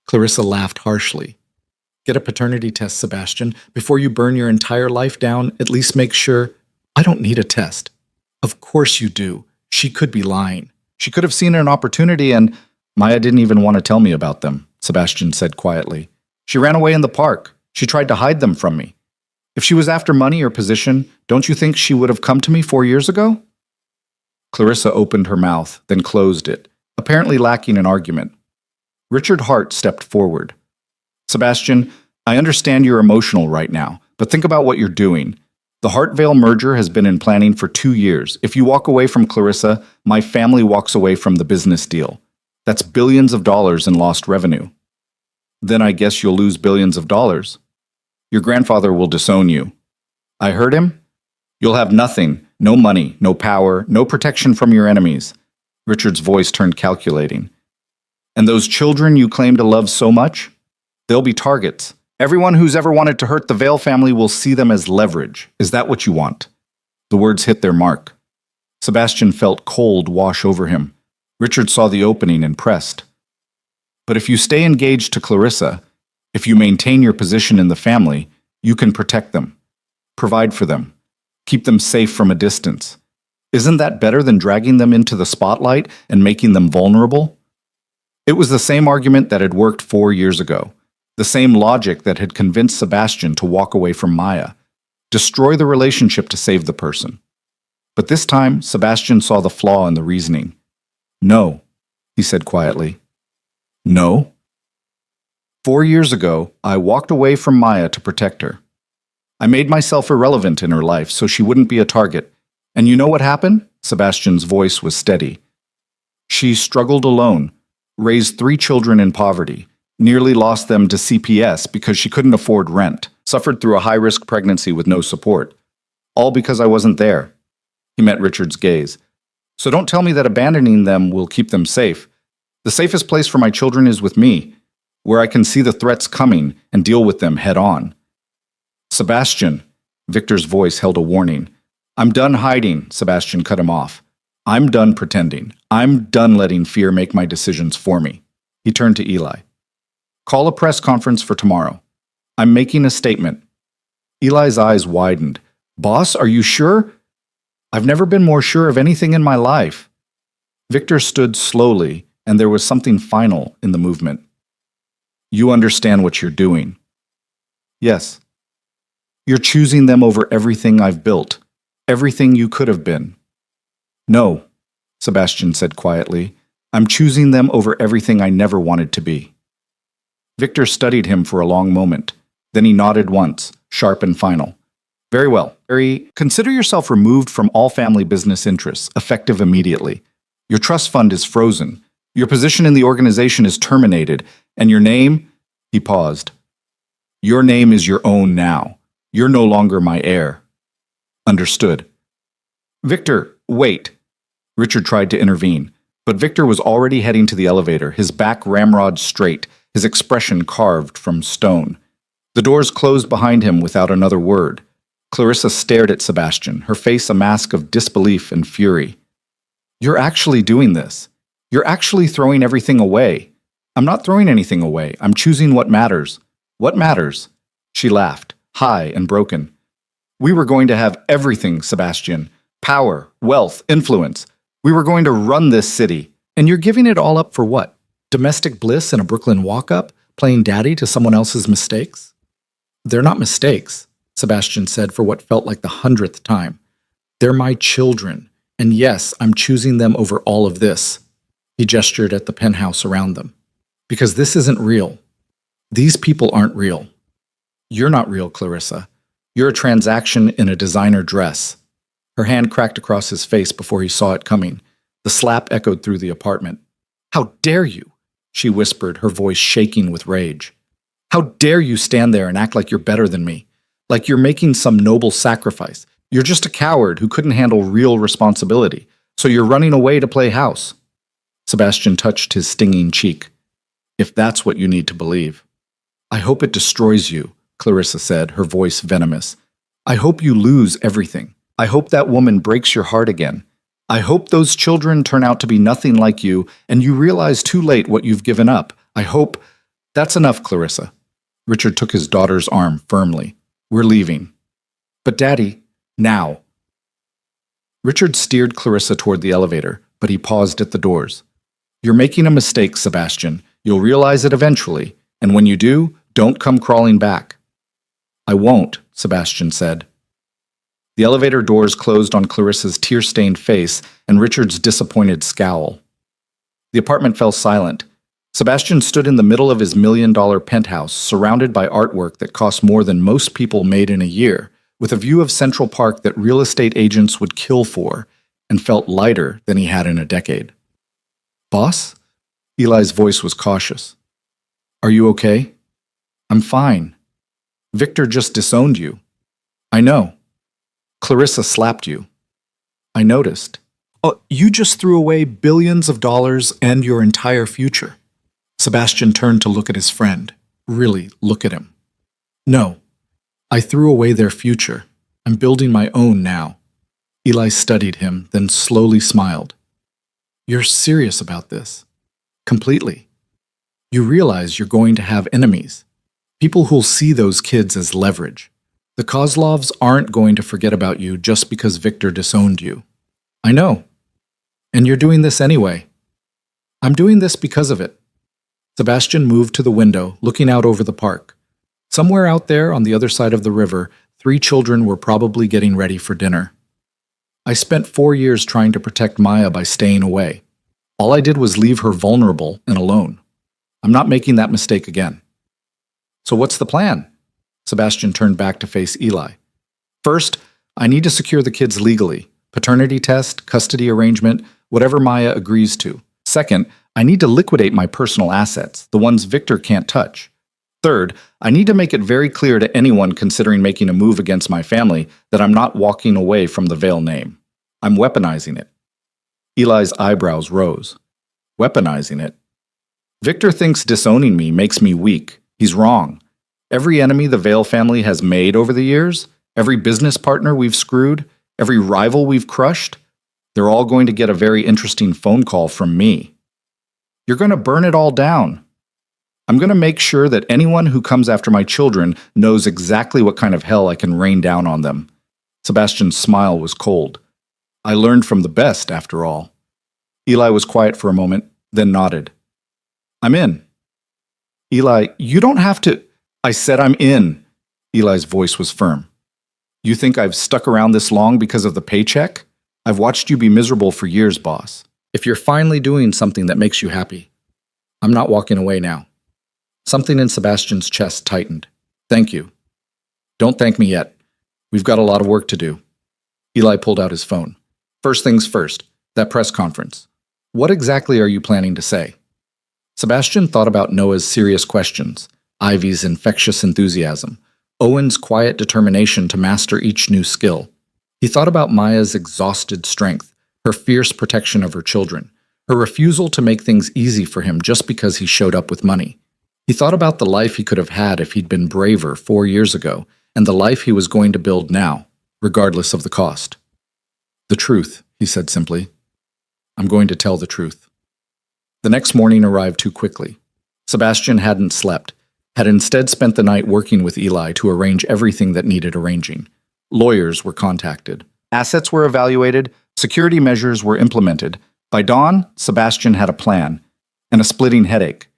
Clarissa laughed harshly. Get a paternity test, Sebastian. Before you burn your entire life down, at least make sure. I don't need a test. Of course you do. She could be lying. She could have seen an opportunity and Maya didn't even want to tell me about them, Sebastian said quietly. She ran away in the park. She tried to hide them from me. If she was after money or position, don't you think she would have come to me 4 years ago? Clarissa opened her mouth, then closed it, apparently lacking an argument. Richard Hart stepped forward. Sebastian, I understand you're emotional right now, but think about what you're doing. The Hartvale merger has been in planning for 2 years. If you walk away from Clarissa, my family walks away from the business deal. That's billions of dollars in lost revenue. Then I guess you'll lose billions of dollars. Your grandfather will disown you. I heard him? You'll have nothing, no money, no power, no protection from your enemies. Richard's voice turned calculating. And those children you claim to love so much? They'll be targets. Everyone who's ever wanted to hurt the Vale family will see them as leverage. Is that what you want? The words hit their mark. Sebastian felt cold wash over him. Richard saw the opening and pressed. But if you stay engaged to Clarissa, if you maintain your position in the family, you can protect them, provide for them. Keep them safe from a distance. Isn't that better than dragging them into the spotlight and making them vulnerable? It was the same argument that had worked 4 years ago, the same logic that had convinced Sebastian to walk away from Maya. Destroy the relationship to save the person. But this time, Sebastian saw the flaw in the reasoning. No, he said quietly. No. 4 years ago, I walked away from Maya to protect her. I made myself irrelevant in her life so she wouldn't be a target. And you know what happened? Sebastian's voice was steady. She struggled alone, raised 3 children in poverty, nearly lost them to CPS because she couldn't afford rent, suffered through a high-risk pregnancy with no support. All because I wasn't there. He met Richard's gaze. So don't tell me that abandoning them will keep them safe. The safest place for my children is with me, where I can see the threats coming and deal with them head on. Sebastian, Victor's voice held a warning. I'm done hiding, Sebastian cut him off. I'm done pretending. I'm done letting fear make my decisions for me. He turned to Eli. Call a press conference for tomorrow. I'm making a statement. Eli's eyes widened. Boss, are you sure? I've never been more sure of anything in my life. Victor stood slowly, and there was something final in the movement. You understand what you're doing. Yes. You're choosing them over everything I've built, everything you could have been. No, Sebastian said quietly. I'm choosing them over everything I never wanted to be. Victor studied him for a long moment. Then he nodded once, sharp and final. Very well. Consider yourself removed from all family business interests, effective immediately. Your trust fund is frozen. Your position in the organization is terminated. And your name? He paused. Your name is your own now. You're no longer my heir. Understood. Victor, wait. Richard tried to intervene, but Victor was already heading to the elevator, his back ramrod straight, his expression carved from stone. The doors closed behind him without another word. Clarissa stared at Sebastian, her face a mask of disbelief and fury. You're actually doing this. You're actually throwing everything away. I'm not throwing anything away. I'm choosing what matters. What matters? She laughed, high and broken. We were going to have everything, Sebastian. Power, wealth, influence. We were going to run this city. And you're giving it all up for what? Domestic bliss and a Brooklyn walk-up? Playing daddy to someone else's mistakes? They're not mistakes, Sebastian said for what felt like the 100th time. They're my children. And yes, I'm choosing them over all of this. He gestured at the penthouse around them. Because this isn't real. These people aren't real. You're not real, Clarissa. You're a transaction in a designer dress. Her hand cracked across his face before he saw it coming. The slap echoed through the apartment. How dare you? She whispered, her voice shaking with rage. How dare you stand there and act like you're better than me? Like you're making some noble sacrifice. You're just a coward who couldn't handle real responsibility. So you're running away to play house. Sebastian touched his stinging cheek. If that's what you need to believe. I hope it destroys you, Clarissa said, her voice venomous. I hope you lose everything. I hope that woman breaks your heart again. I hope those children turn out to be nothing like you and you realize too late what you've given up. I hope... That's enough, Clarissa. Richard took his daughter's arm firmly. We're leaving. But Daddy, now. Richard steered Clarissa toward the elevator, but he paused at the doors. You're making a mistake, Sebastian. You'll realize it eventually, and when you do, don't come crawling back. I won't, Sebastian said. The elevator doors closed on Clarissa's tear-stained face and Richard's disappointed scowl. The apartment fell silent. Sebastian stood in the middle of his $1 million penthouse, surrounded by artwork that cost more than most people made in a year, with a view of Central Park that real estate agents would kill for, and felt lighter than he had in a decade. Boss? Eli's voice was cautious. Are you okay? I'm fine. Victor just disowned you. I know. Clarissa slapped you. I noticed. Oh, you just threw away billions of dollars and your entire future. Sebastian turned to look at his friend. Really look at him. No. I threw away their future. I'm building my own now. Eli studied him, then slowly smiled. You're serious about this? Completely. You realize you're going to have enemies. People who'll see those kids as leverage. The Kozlovs aren't going to forget about you just because Victor disowned you. I know. And you're doing this anyway. I'm doing this because of it. Sebastian moved to the window, looking out over the park. Somewhere out there on the other side of the river, 3 children were probably getting ready for dinner. I spent 4 years trying to protect Maya by staying away. All I did was leave her vulnerable and alone. I'm not making that mistake again. So what's the plan? Sebastian turned back to face Eli. First, I need to secure the kids legally. Paternity test, custody arrangement, whatever Maya agrees to. Second, I need to liquidate my personal assets, the ones Victor can't touch. Third, I need to make it very clear to anyone considering making a move against my family that I'm not walking away from the Vale name. I'm weaponizing it. Eli's eyebrows rose. Weaponizing it? Victor thinks disowning me makes me weak. He's wrong. Every enemy the Vale family has made over the years, every business partner we've screwed, every rival we've crushed, they're all going to get a very interesting phone call from me. You're going to burn it all down. I'm going to make sure that anyone who comes after my children knows exactly what kind of hell I can rain down on them. Sebastian's smile was cold. I learned from the best, after all. Eli was quiet for a moment, then nodded. I'm in. Eli, you don't have to. I said I'm in. Eli's voice was firm. You think I've stuck around this long because of the paycheck? I've watched you be miserable for years, boss. If you're finally doing something that makes you happy, I'm not walking away now. Something in Sebastian's chest tightened. Thank you. Don't thank me yet. We've got a lot of work to do. Eli pulled out his phone. First things first, that press conference. What exactly are you planning to say? Sebastian thought about Noah's serious questions, Ivy's infectious enthusiasm, Owen's quiet determination to master each new skill. He thought about Maya's exhausted strength, her fierce protection of her children, her refusal to make things easy for him just because he showed up with money. He thought about the life he could have had if he'd been braver 4 years ago, and the life he was going to build now, regardless of the cost. The truth, he said simply. I'm going to tell the truth. The next morning arrived too quickly. Sebastian hadn't slept, had instead spent the night working with Eli to arrange everything that needed arranging. Lawyers were contacted. Assets were evaluated, security measures were implemented. By dawn, Sebastian had a plan, and a splitting headache.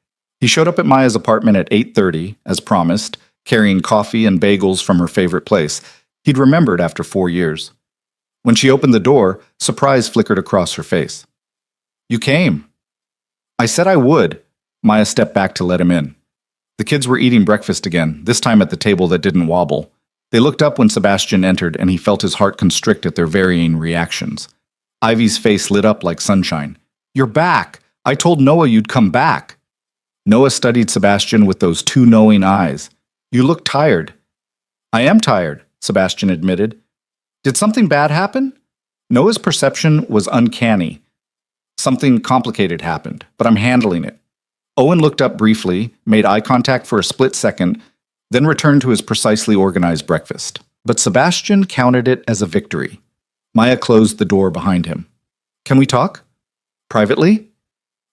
He showed up at Maya's apartment at 8:30, as promised, carrying coffee and bagels from her favorite place. He'd remembered after 4 years. When she opened the door, surprise flickered across her face. You came. I said I would. Maya stepped back to let him in. The kids were eating breakfast again, this time at the table that didn't wobble. They looked up when Sebastian entered, and he felt his heart constrict at their varying reactions. Ivy's face lit up like sunshine. You're back! I told Noah you'd come back. Noah studied Sebastian with those 2 knowing eyes. You look tired. I am tired, Sebastian admitted. Did something bad happen? Noah's perception was uncanny. Something complicated happened, but I'm handling it. Owen looked up briefly, made eye contact for a split second, then returned to his precisely organized breakfast. But Sebastian counted it as a victory. Maya closed the door behind him. Can we talk? Privately?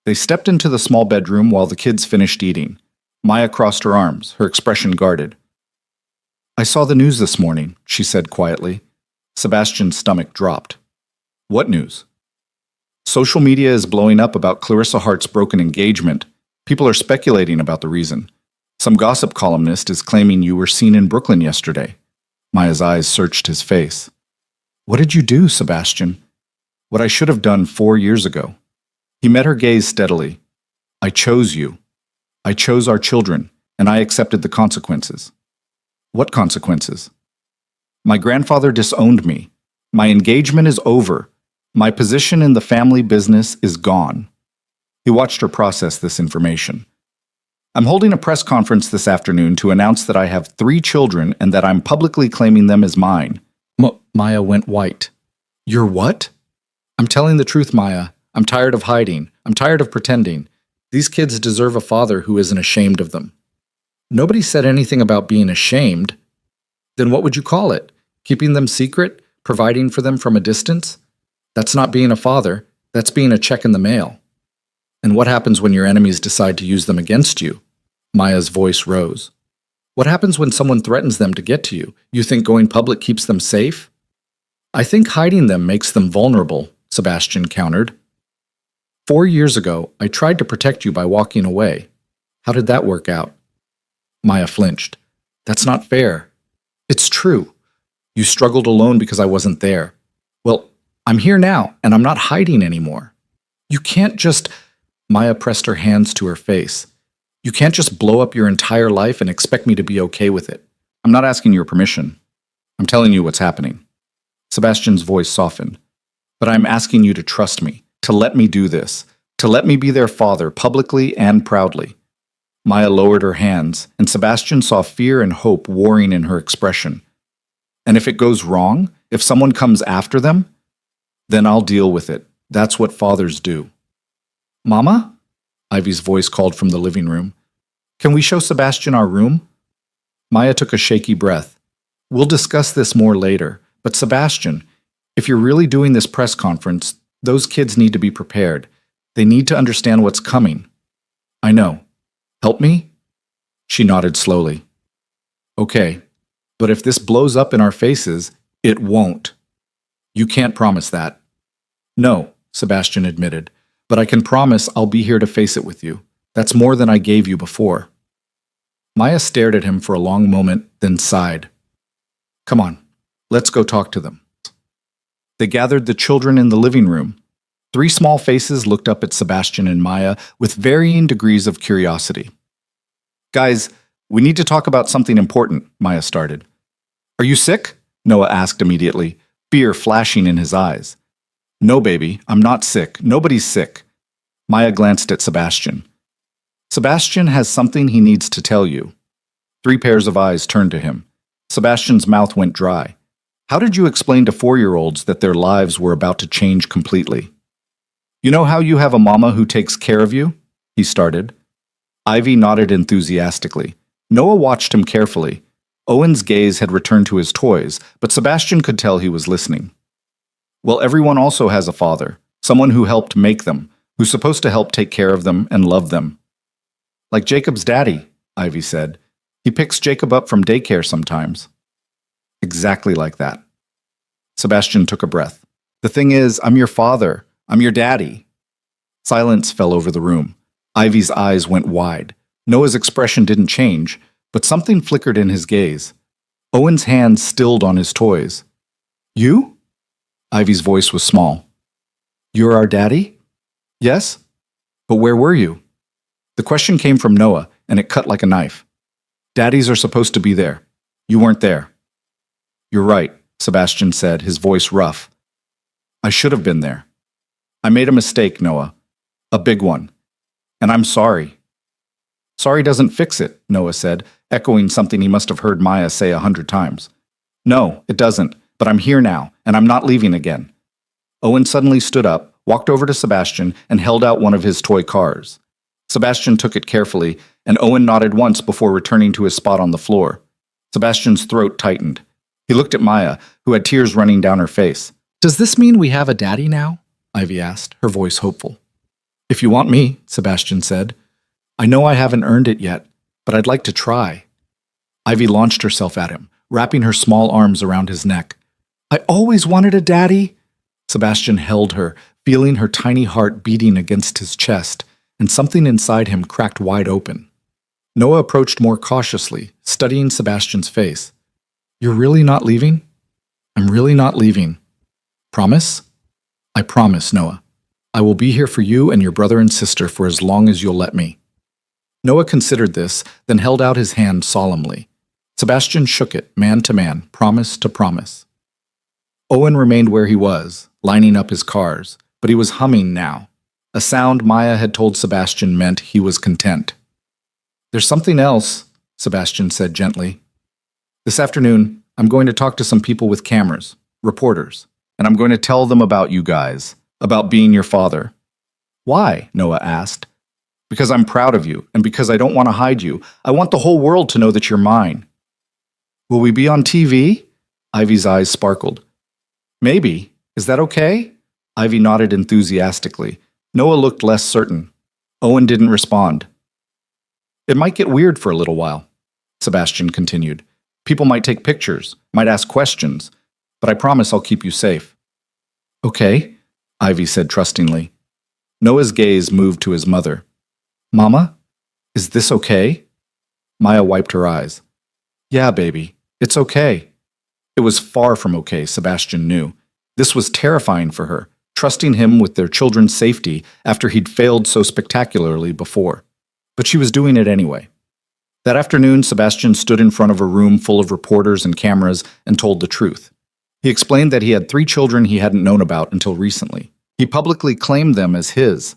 They stepped into the small bedroom while the kids finished eating. Maya crossed her arms, her expression guarded. I saw the news this morning, she said quietly. Sebastian's stomach dropped. What news? Social media is blowing up about Clarissa Hart's broken engagement. People are speculating about the reason. Some gossip columnist is claiming you were seen in Brooklyn yesterday. Maya's eyes searched his face. What did you do, Sebastian? What I should have done 4 years ago. He met her gaze steadily. I chose you. I chose our children, and I accepted the consequences. What consequences? My grandfather disowned me. My engagement is over. My position in the family business is gone. He watched her process this information. I'm holding a press conference this afternoon to announce that I have 3 children and that I'm publicly claiming them as mine. Maya went white. You're what? I'm telling the truth, Maya. I'm tired of hiding. I'm tired of pretending. These kids deserve a father who isn't ashamed of them. Nobody said anything about being ashamed. Then what would you call it? Keeping them secret? Providing for them from a distance? That's not being a father. That's being a check in the mail. And what happens when your enemies decide to use them against you? Maya's voice rose. What happens when someone threatens them to get to you? You think going public keeps them safe? I think hiding them makes them vulnerable, Sebastian countered. 4 years ago, I tried to protect you by walking away. How did that work out? Maya flinched. That's not fair. It's true. You struggled alone because I wasn't there. Well, I'm here now, and I'm not hiding anymore. You can't just... Maya pressed her hands to her face. You can't just blow up your entire life and expect me to be okay with it. I'm not asking your permission. I'm telling you what's happening. Sebastian's voice softened. But I'm asking you to trust me, to let me do this, to let me be their father publicly and proudly. Maya lowered her hands, and Sebastian saw fear and hope warring in her expression. And if it goes wrong, if someone comes after them, then I'll deal with it. That's what fathers do. Mama? Ivy's voice called from the living room. Can we show Sebastian our room? Maya took a shaky breath. We'll discuss this more later, but Sebastian, if you're really doing this press conference, those kids need to be prepared. They need to understand what's coming. I know. Help me? She nodded slowly. Okay, but if this blows up in our faces, it won't. You can't promise that. No, Sebastian admitted, but I can promise I'll be here to face it with you. That's more than I gave you before. Maya stared at him for a long moment, then sighed. Come on, let's go talk to them. They gathered the children in the living room. 3 small faces looked up at Sebastian and Maya with varying degrees of curiosity. Guys, we need to talk about something important, Maya started. Are you sick? Noah asked immediately, fear flashing in his eyes. No, baby, I'm not sick. Nobody's sick. Maya glanced at Sebastian. Sebastian has something he needs to tell you. 3 pairs of eyes turned to him. Sebastian's mouth went dry. How did you explain to 4-year-olds that their lives were about to change completely? You know how you have a mama who takes care of you? He started. Ivy nodded enthusiastically. Noah watched him carefully. Owen's gaze had returned to his toys, but Sebastian could tell he was listening. Well, everyone also has a father, someone who helped make them, who's supposed to help take care of them and love them. Like Jacob's daddy, Ivy said. He picks Jacob up from daycare sometimes. Exactly like that. Sebastian took a breath. The thing is, I'm your father. I'm your daddy. Silence fell over the room. Ivy's eyes went wide. Noah's expression didn't change, but something flickered in his gaze. Owen's hands stilled on his toys. You? Ivy's voice was small. You're our daddy? Yes? But where were you? The question came from Noah, and it cut like a knife. Daddies are supposed to be there. You weren't there. You're right, Sebastian said, his voice rough. I should have been there. I made a mistake, Noah. A big one. And I'm sorry. Sorry doesn't fix it, Noah said, echoing something he must have heard Maya say 100 times. No, it doesn't, but I'm here now, and I'm not leaving again. Owen suddenly stood up, walked over to Sebastian, and held out one of his toy cars. Sebastian took it carefully, and Owen nodded once before returning to his spot on the floor. Sebastian's throat tightened. He looked at Maya, who had tears running down her face. Does this mean we have a daddy now? Ivy asked, her voice hopeful. If you want me, Sebastian said. I know I haven't earned it yet, but I'd like to try. Ivy launched herself at him, wrapping her small arms around his neck. I always wanted a daddy. Sebastian held her, feeling her tiny heart beating against his chest, and something inside him cracked wide open. Noah approached more cautiously, studying Sebastian's face. You're really not leaving? I'm really not leaving. Promise? I promise, Noah. I will be here for you and your brother and sister for as long as you'll let me. Noah considered this, then held out his hand solemnly. Sebastian shook it, man to man, promise to promise. Owen remained where he was, lining up his cars, but he was humming now. A sound Maya had told Sebastian meant he was content. There's something else, Sebastian said gently. This afternoon, I'm going to talk to some people with cameras, reporters, and I'm going to tell them about you guys, about being your father. Why? Noah asked. Because I'm proud of you, and because I don't want to hide you. I want the whole world to know that you're mine. Will we be on TV? Ivy's eyes sparkled. Maybe. Is that okay? Ivy nodded enthusiastically. Noah looked less certain. Owen didn't respond. It might get weird for a little while. Sebastian continued. People might take pictures, might ask questions, but I promise I'll keep you safe. Okay, Ivy said trustingly. Noah's gaze moved to his mother. Mama, is this okay? Maya wiped her eyes. Yeah, baby, it's okay. It was far from okay, Sebastian knew. This was terrifying for her, trusting him with their children's safety after he'd failed so spectacularly before. But she was doing it anyway. That afternoon, Sebastian stood in front of a room full of reporters and cameras and told the truth. He explained that he had 3 children he hadn't known about until recently. He publicly claimed them as his.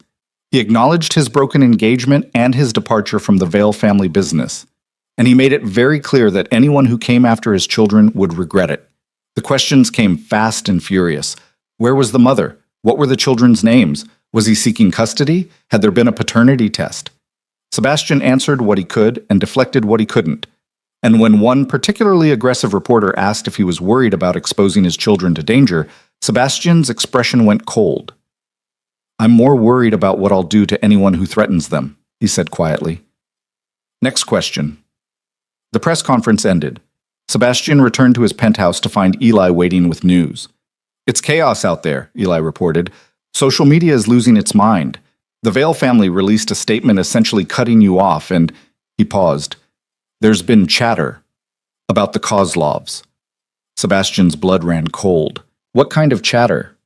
He acknowledged his broken engagement and his departure from the Vale family business. And he made it very clear that anyone who came after his children would regret it. The questions came fast and furious. Where was the mother? What were the children's names? Was he seeking custody? Had there been a paternity test? Sebastian answered what he could and deflected what he couldn't. And when one particularly aggressive reporter asked if he was worried about exposing his children to danger, Sebastian's expression went cold. I'm more worried about what I'll do to anyone who threatens them, he said quietly. Next question. The press conference ended. Sebastian returned to his penthouse to find Eli waiting with news. It's chaos out there, Eli reported. Social media is losing its mind. The Vale family released a statement essentially cutting you off, and he paused. There's been chatter about the Kozlovs. Sebastian's blood ran cold. What kind of chatter?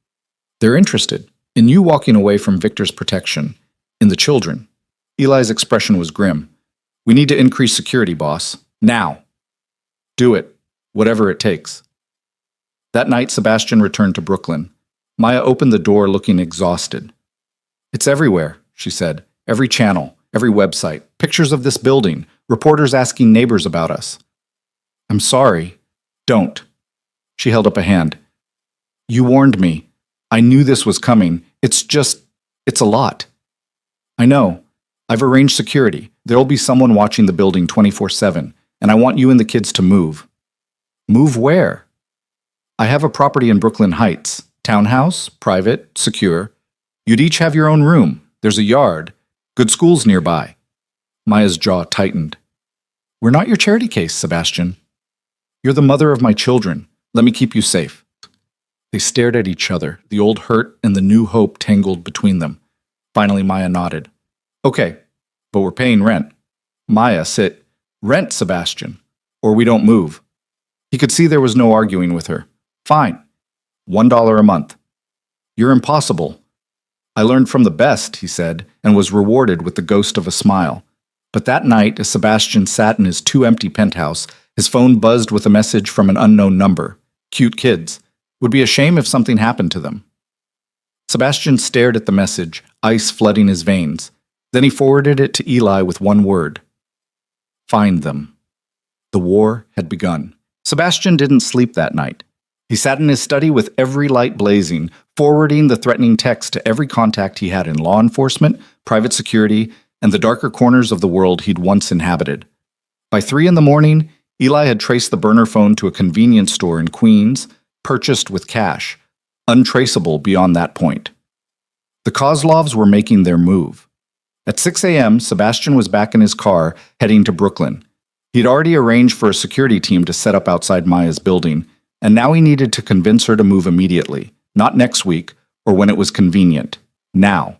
They're interested in you walking away from Victor's protection, in the children. Eli's expression was grim. We need to increase security, boss. Now. Do it, whatever it takes. That night, Sebastian returned to Brooklyn. Maya opened the door looking exhausted. It's everywhere, she said. Every channel, every website, pictures of this building, reporters asking neighbors about us. I'm sorry. Don't. She held up a hand. You warned me. I knew this was coming. It's a lot. I know. I've arranged security. There'll be someone watching the building 24/7, and I want you and the kids to move. Move where? I have a property in Brooklyn Heights. Townhouse, private, secure. You'd each have your own room. There's a yard. Good schools nearby. Maya's jaw tightened. We're not your charity case, Sebastian. You're the mother of my children. Let me keep you safe. They stared at each other, the old hurt and the new hope tangled between them. Finally, Maya nodded. Okay, but we're paying rent. Maya, sit. Rent, Sebastian, or we don't move. He could see there was no arguing with her. Fine. $1 a month. You're impossible. I learned from the best, he said, and was rewarded with the ghost of a smile. But that night, as Sebastian sat in his too-empty penthouse, his phone buzzed with a message from an unknown number. Cute kids. Would be a shame if something happened to them. Sebastian stared at the message, ice flooding his veins. Then he forwarded it to Eli with one word. Find them. The war had begun. Sebastian didn't sleep that night. He sat in his study with every light blazing, forwarding the threatening text to every contact he had in law enforcement, private security, and the darker corners of the world he'd once inhabited. By 3 a.m, Eli had traced the burner phone to a convenience store in Queens, purchased with cash, untraceable beyond that point. The Kozlovs were making their move. At 6 a.m., Sebastian was back in his car, heading to Brooklyn. He'd already arranged for a security team to set up outside Maya's building, and now he needed to convince her to move immediately, not next week or when it was convenient. Now.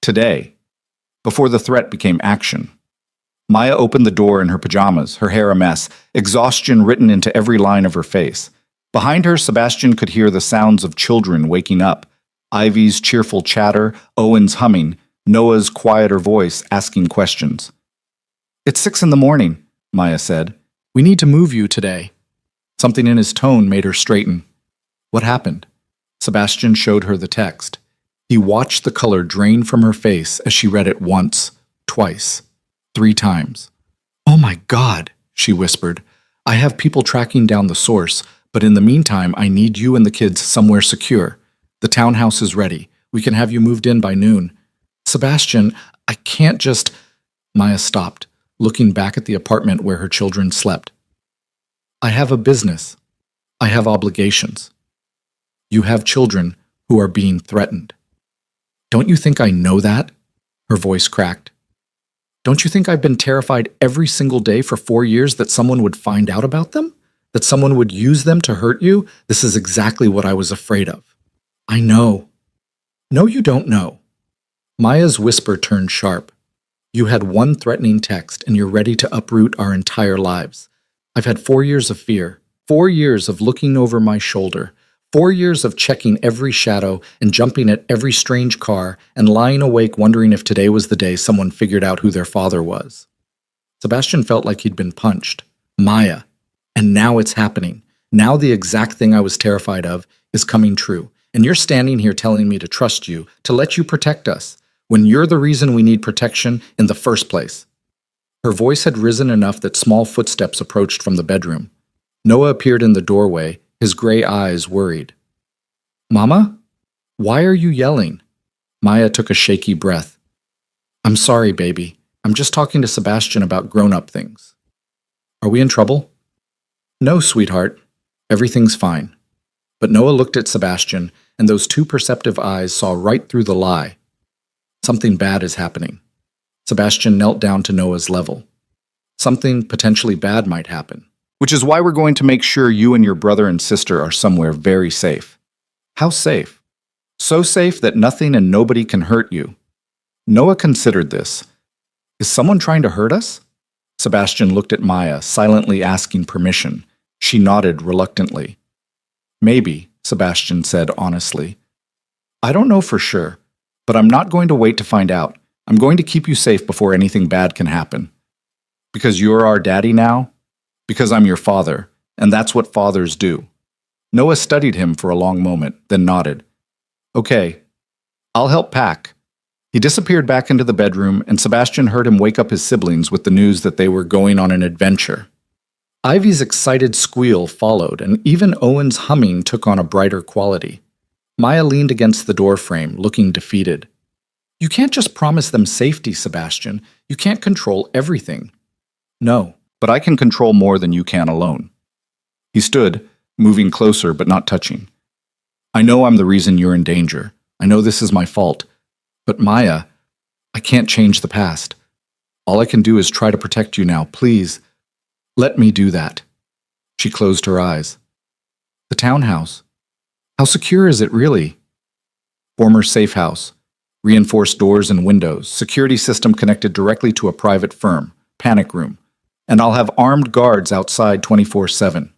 Today. Before the threat became action. Maya opened the door in her pajamas, her hair a mess, exhaustion written into every line of her face. Behind her, Sebastian could hear the sounds of children waking up, Ivy's cheerful chatter, Owen's humming, Noah's quieter voice asking questions. It's 6 a.m, Maya said. We need to move you today. Something in his tone made her straighten. What happened? Sebastian showed her the text. He watched the color drain from her face as she read it once, twice, 3 times. Oh my God, she whispered. I have people tracking down the source, but in the meantime, I need you and the kids somewhere secure. The townhouse is ready. We can have you moved in by noon. Sebastian, I can't just... Maya stopped, looking back at the apartment where her children slept. I have a business. I have obligations. You have children who are being threatened. Don't you think I know that? Her voice cracked. Don't you think I've been terrified every single day for 4 years that someone would find out about them? That someone would use them to hurt you? This is exactly what I was afraid of. I know. No, you don't know. Maya's whisper turned sharp. You had one threatening text, and you're ready to uproot our entire lives. I've had 4 years of fear, 4 years of looking over my shoulder, 4 years of checking every shadow and jumping at every strange car and lying awake wondering if today was the day someone figured out who their father was. Sebastian felt like he'd been punched. Maya. And now it's happening. Now the exact thing I was terrified of is coming true. And you're standing here telling me to trust you, to let you protect us, when you're the reason we need protection in the first place. Her voice had risen enough that small footsteps approached from the bedroom. Noah appeared in the doorway, his gray eyes worried. Mama? Why are you yelling? Maya took a shaky breath. I'm sorry, baby. I'm just talking to Sebastian about grown-up things. Are we in trouble? No, sweetheart. Everything's fine. But Noah looked at Sebastian, and those two perceptive eyes saw right through the lie. Something bad is happening. Sebastian knelt down to Noah's level. Something potentially bad might happen. Which is why we're going to make sure you and your brother and sister are somewhere very safe. How safe? So safe that nothing and nobody can hurt you. Noah considered this. Is someone trying to hurt us? Sebastian looked at Maya, silently asking permission. She nodded reluctantly. Maybe, Sebastian said honestly. I don't know for sure, but I'm not going to wait to find out. I'm going to keep you safe before anything bad can happen. Because you're our daddy now? Because I'm your father, and that's what fathers do. Noah studied him for a long moment, then nodded. Okay, I'll help pack. He disappeared back into the bedroom, and Sebastian heard him wake up his siblings with the news that they were going on an adventure. Ivy's excited squeal followed, and even Owen's humming took on a brighter quality. Maya leaned against the doorframe, looking defeated. You can't just promise them safety, Sebastian. You can't control everything. No, but I can control more than you can alone. He stood, moving closer but not touching. I know I'm the reason you're in danger. I know this is my fault. But Maya, I can't change the past. All I can do is try to protect you now. Please, let me do that. She closed her eyes. The townhouse. How secure is it really? Former safe house. Reinforced doors and windows. Security system connected directly to a private firm. Panic room. And I'll have armed guards outside 24/7.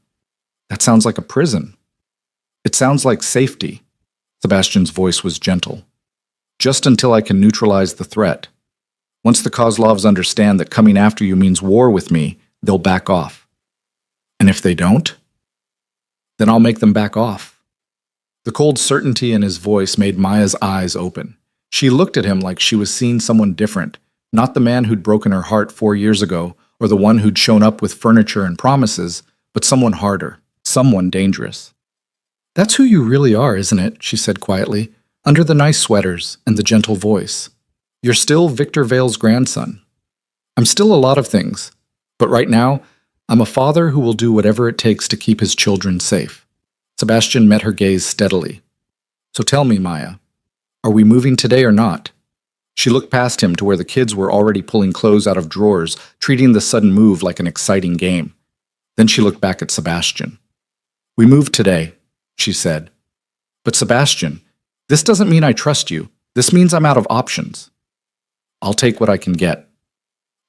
That sounds like a prison. It sounds like safety. Sebastian's voice was gentle. Just until I can neutralize the threat. Once the Kozlovs understand that coming after you means war with me, they'll back off. And if they don't, then I'll make them back off. The cold certainty in his voice made Maya's eyes open. She looked at him like she was seeing someone different, not the man who'd broken her heart 4 years ago, or the one who'd shown up with furniture and promises, but someone harder, someone dangerous. That's who you really are, isn't it? She said quietly, under the nice sweaters and the gentle voice. You're still Victor Vale's grandson. I'm still a lot of things, but right now, I'm a father who will do whatever it takes to keep his children safe. Sebastian met her gaze steadily. So tell me, Maya, are we moving today or not? She looked past him to where the kids were already pulling clothes out of drawers, treating the sudden move like an exciting game. Then she looked back at Sebastian. We moved today, she said. But Sebastian, this doesn't mean I trust you. This means I'm out of options. I'll take what I can get.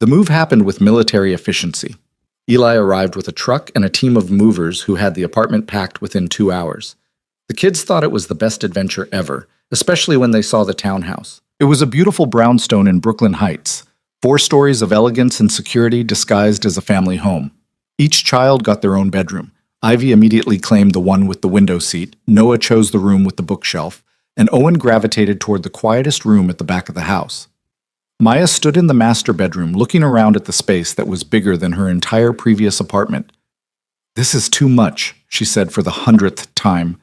The move happened with military efficiency. Eli arrived with a truck and a team of movers who had the apartment packed within 2 hours. The kids thought it was the best adventure ever, especially when they saw the townhouse. It was a beautiful brownstone in Brooklyn Heights, 4 stories of elegance and security disguised as a family home. Each child got their own bedroom. Ivy immediately claimed the one with the window seat, Noah chose the room with the bookshelf, and Owen gravitated toward the quietest room at the back of the house. Maya stood in the master bedroom, looking around at the space that was bigger than her entire previous apartment. This is too much, she said for the 100th time.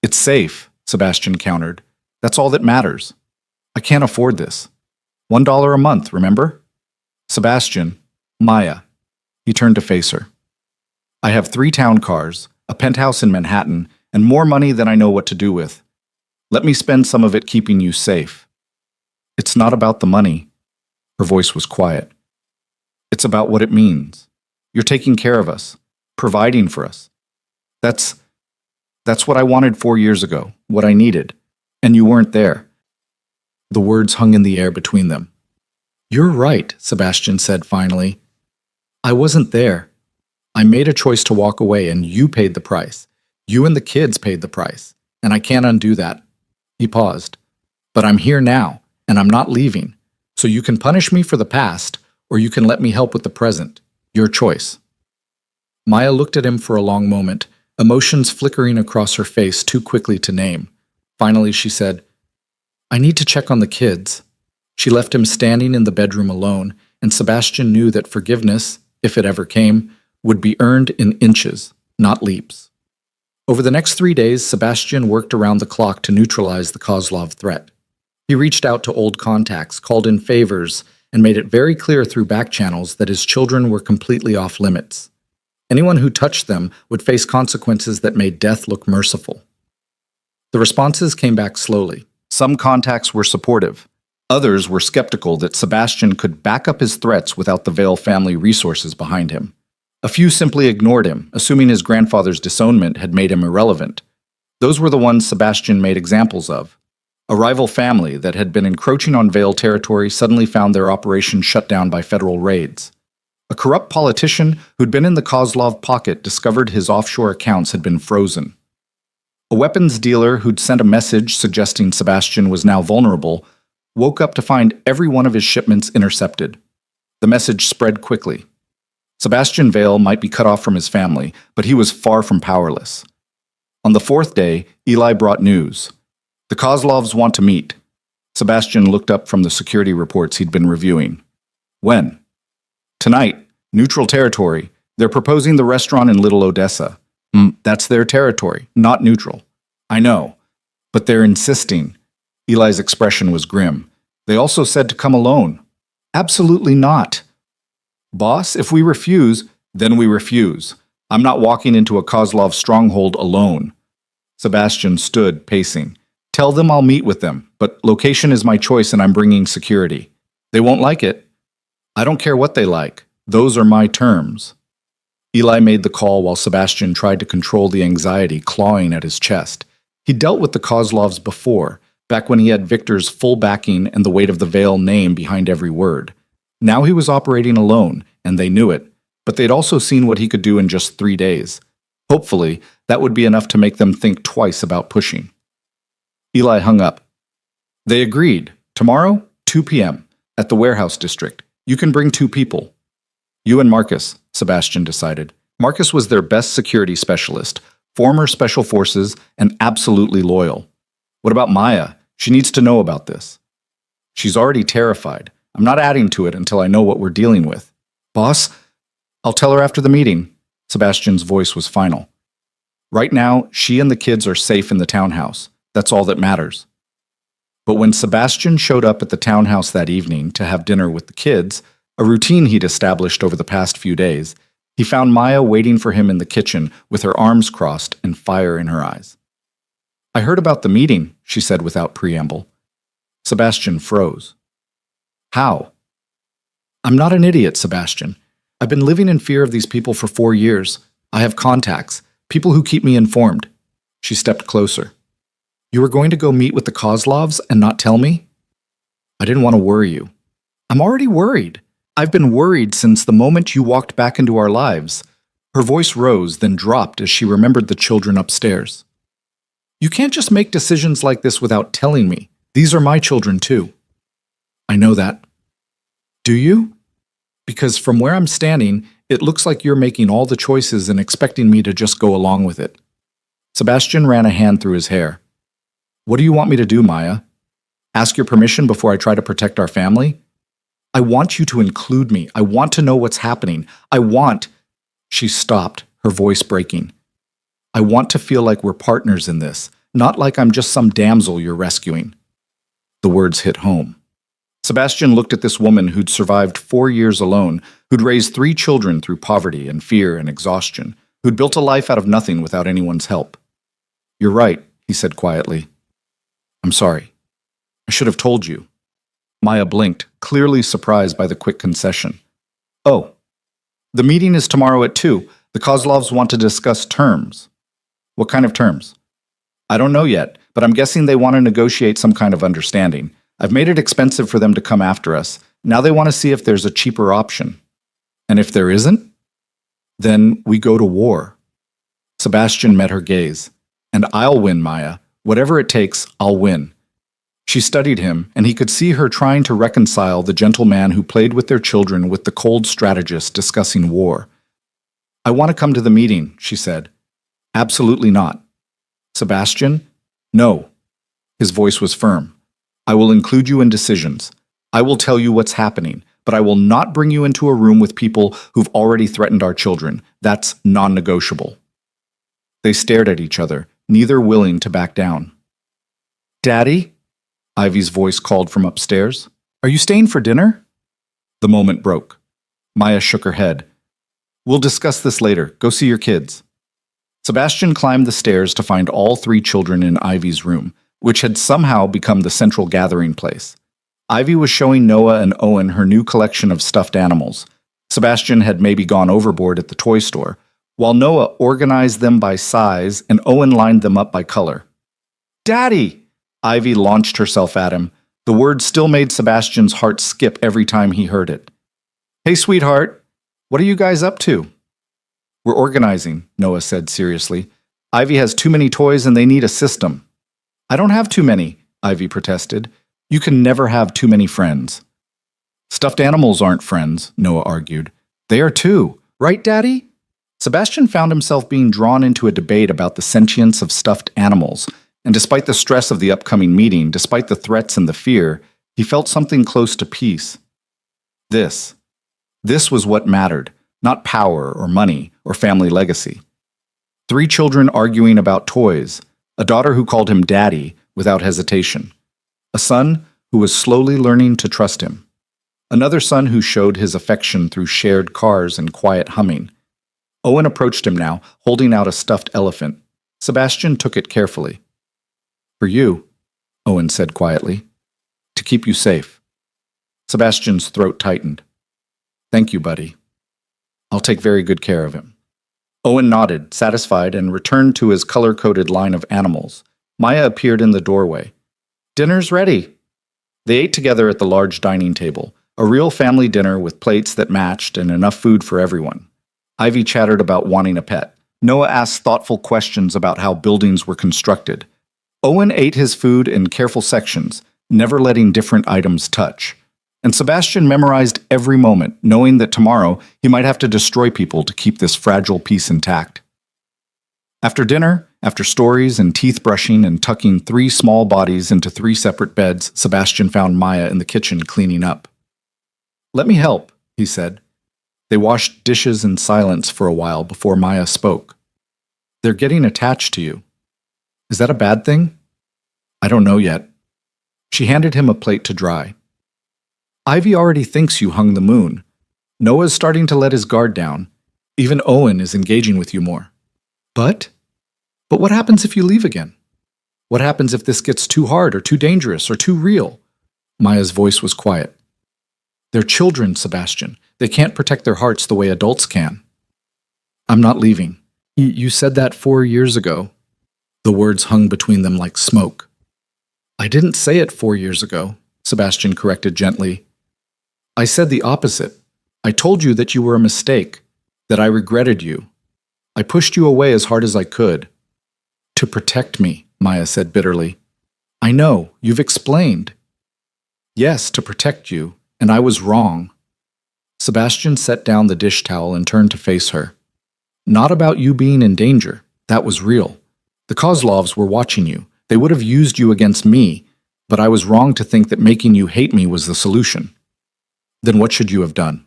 It's safe, Sebastian countered. That's all that matters. I can't afford this. $1 a month, remember? Sebastian, Maya. He turned to face her. I have 3 town cars, a penthouse in Manhattan, and more money than I know what to do with. Let me spend some of it keeping you safe. It's not about the money. Her voice was quiet. It's about what it means. You're taking care of us, providing for us. That's what I wanted 4 years ago, what I needed. And you weren't there. The words hung in the air between them. You're right, Sebastian said finally. I wasn't there. I made a choice to walk away and you paid the price. You and the kids paid the price. And I can't undo that. He paused. But I'm here now, and I'm not leaving. So you can punish me for the past, or you can let me help with the present. Your choice. Maya looked at him for a long moment, emotions flickering across her face too quickly to name. Finally, she said, I need to check on the kids. She left him standing in the bedroom alone, and Sebastian knew that forgiveness, if it ever came, would be earned in inches, not leaps. Over the next 3 days, Sebastian worked around the clock to neutralize the Kozlov threat. He reached out to old contacts, called in favors, and made it very clear through back channels that his children were completely off limits. Anyone who touched them would face consequences that made death look merciful. The responses came back slowly. Some contacts were supportive. Others were skeptical that Sebastian could back up his threats without the Vale family resources behind him. A few simply ignored him, assuming his grandfather's disownment had made him irrelevant. Those were the ones Sebastian made examples of. A rival family that had been encroaching on Vale territory suddenly found their operation shut down by federal raids. A corrupt politician who'd been in the Kozlov pocket discovered his offshore accounts had been frozen. A weapons dealer who'd sent a message suggesting Sebastian was now vulnerable woke up to find every one of his shipments intercepted. The message spread quickly. Sebastian Vale might be cut off from his family, but he was far from powerless. On the 4th day, Eli brought news. The Kozlovs want to meet. Sebastian looked up from the security reports he'd been reviewing. When? Tonight, neutral territory. They're proposing the restaurant in Little Odessa. That's their territory, not neutral. I know, but they're insisting. Eli's expression was grim. They also said to come alone. Absolutely not. Boss, if we refuse, then we refuse. I'm not walking into a Kozlov stronghold alone. Sebastian stood, pacing. Tell them I'll meet with them, but location is my choice and I'm bringing security. They won't like it. I don't care what they like. Those are my terms. Eli made the call while Sebastian tried to control the anxiety clawing at his chest. He dealt with the Kozlovs before, back when he had Victor's full backing and the weight of the Vale name behind every word. Now he was operating alone, and they knew it, but they'd also seen what he could do in just 3 days. Hopefully, that would be enough to make them think twice about pushing. Eli hung up. They agreed. Tomorrow, 2 p.m., at the warehouse district. You can bring 2 people. You and Marcus, Sebastian decided. Marcus was their best security specialist, former special forces, and absolutely loyal. What about Maya? She needs to know about this. She's already terrified. I'm not adding to it until I know what we're dealing with. Boss, I'll tell her after the meeting. Sebastian's voice was final. Right now, she and the kids are safe in the townhouse. That's all that matters. But when Sebastian showed up at the townhouse that evening to have dinner with the kids, a routine he'd established over the past few days, he found Maya waiting for him in the kitchen with her arms crossed and fire in her eyes. I heard about the meeting, she said without preamble. Sebastian froze. How? I'm not an idiot, Sebastian. I've been living in fear of these people for 4 years. I have contacts, people who keep me informed. She stepped closer. You were going to go meet with the Kozlovs and not tell me? I didn't want to worry you. I'm already worried. I've been worried since the moment you walked back into our lives. Her voice rose, then dropped as she remembered the children upstairs. You can't just make decisions like this without telling me. These are my children too. I know that. Do you? Because from where I'm standing, it looks like you're making all the choices and expecting me to just go along with it. Sebastian ran a hand through his hair. What do you want me to do, Maya? Ask your permission before I try to protect our family? I want you to include me. I want to know what's happening. She stopped, her voice breaking. I want to feel like we're partners in this, not like I'm just some damsel you're rescuing. The words hit home. Sebastian looked at this woman who'd survived 4 years alone, who'd raised 3 children through poverty and fear and exhaustion, who'd built a life out of nothing without anyone's help. You're right, he said quietly. I'm sorry. I should have told you. Maya blinked, clearly surprised by the quick concession. Oh, the meeting is tomorrow at 2. The Kozlovs want to discuss terms. What kind of terms? I don't know yet, but I'm guessing they want to negotiate some kind of understanding. I've made it expensive for them to come after us. Now they want to see if there's a cheaper option. And if there isn't? Then we go to war. Sebastian met her gaze. And I'll win, Maya. Whatever it takes, I'll win. She studied him, and he could see her trying to reconcile the gentle man who played with their children with the cold strategist discussing war. I want to come to the meeting, she said. Absolutely not. Sebastian? No. His voice was firm. I will include you in decisions. I will tell you what's happening, but I will not bring you into a room with people who've already threatened our children. That's non-negotiable. They stared at each other, neither willing to back down. Daddy? Ivy's voice called from upstairs. Are you staying for dinner? The moment broke. Maya shook her head. We'll discuss this later. Go see your kids. Sebastian climbed the stairs to find all 3 children in Ivy's room, which had somehow become the central gathering place. Ivy was showing Noah and Owen her new collection of stuffed animals. Sebastian had maybe gone overboard at the toy store, while Noah organized them by size and Owen lined them up by color. Daddy! Ivy launched herself at him. The word still made Sebastian's heart skip every time he heard it. Hey, sweetheart, what are you guys up to? We're organizing, Noah said seriously. Ivy has too many toys and they need a system. I don't have too many, Ivy protested. You can never have too many friends. Stuffed animals aren't friends, Noah argued. They are too, right, Daddy? Sebastian found himself being drawn into a debate about the sentience of stuffed animals, and despite the stress of the upcoming meeting, despite the threats and the fear, he felt something close to peace. This was what mattered, not power or money or family legacy. 3 children arguing about toys, a daughter who called him Daddy without hesitation, a son who was slowly learning to trust him, another son who showed his affection through shared cars and quiet humming. Owen approached him now, holding out a stuffed elephant. Sebastian took it carefully. For you, Owen said quietly, to keep you safe. Sebastian's throat tightened. Thank you, buddy. I'll take very good care of him. Owen nodded, satisfied, and returned to his color-coded line of animals. Maya appeared in the doorway. Dinner's ready. They ate together at the large dining table, a real family dinner with plates that matched and enough food for everyone. Ivy chattered about wanting a pet. Noah asked thoughtful questions about how buildings were constructed. Owen ate his food in careful sections, never letting different items touch. And Sebastian memorized every moment, knowing that tomorrow he might have to destroy people to keep this fragile peace intact. After dinner, after stories and teeth brushing and tucking 3 small bodies into 3 separate beds, Sebastian found Maya in the kitchen cleaning up. Let me help, he said. They washed dishes in silence for a while before Maya spoke. They're getting attached to you. Is that a bad thing? I don't know yet. She handed him a plate to dry. Ivy already thinks you hung the moon. Noah's starting to let his guard down. Even Owen is engaging with you more. But what happens if you leave again? What happens if this gets too hard or too dangerous or too real? Maya's voice was quiet. They're children, Sebastian. They can't protect their hearts the way adults can. I'm not leaving. You said that 4 years ago. The words hung between them like smoke. I didn't say it 4 years ago, Sebastian corrected gently. I said the opposite. I told you that you were a mistake, that I regretted you. I pushed you away as hard as I could. To protect me, Maya said bitterly. I know, you've explained. Yes, to protect you, and I was wrong. Sebastian set down the dish towel and turned to face her. Not about you being in danger. That was real. The Kozlovs were watching you. They would have used you against me, but I was wrong to think that making you hate me was the solution. Then what should you have done?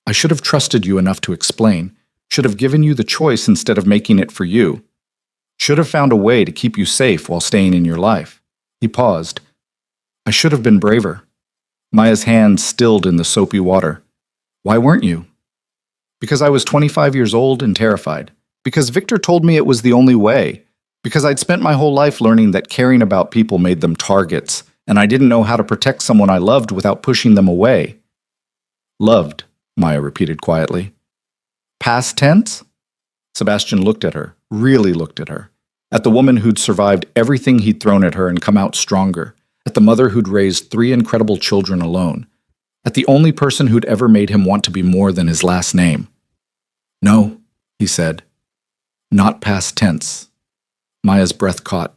I should have trusted you enough to explain, should have given you the choice instead of making it for you, should have found a way to keep you safe while staying in your life. He paused. I should have been braver. Maya's hands stilled in the soapy water. Why weren't you? Because I was 25 years old and terrified. Because Victor told me it was the only way. Because I'd spent my whole life learning that caring about people made them targets, and I didn't know how to protect someone I loved without pushing them away. Loved, Maya repeated quietly. Past tense? Sebastian looked at her, really looked at her. At the woman who'd survived everything he'd thrown at her and come out stronger. At the mother who'd raised 3 incredible children alone. At the only person who'd ever made him want to be more than his last name. No, he said. Not past tense. Maya's breath caught.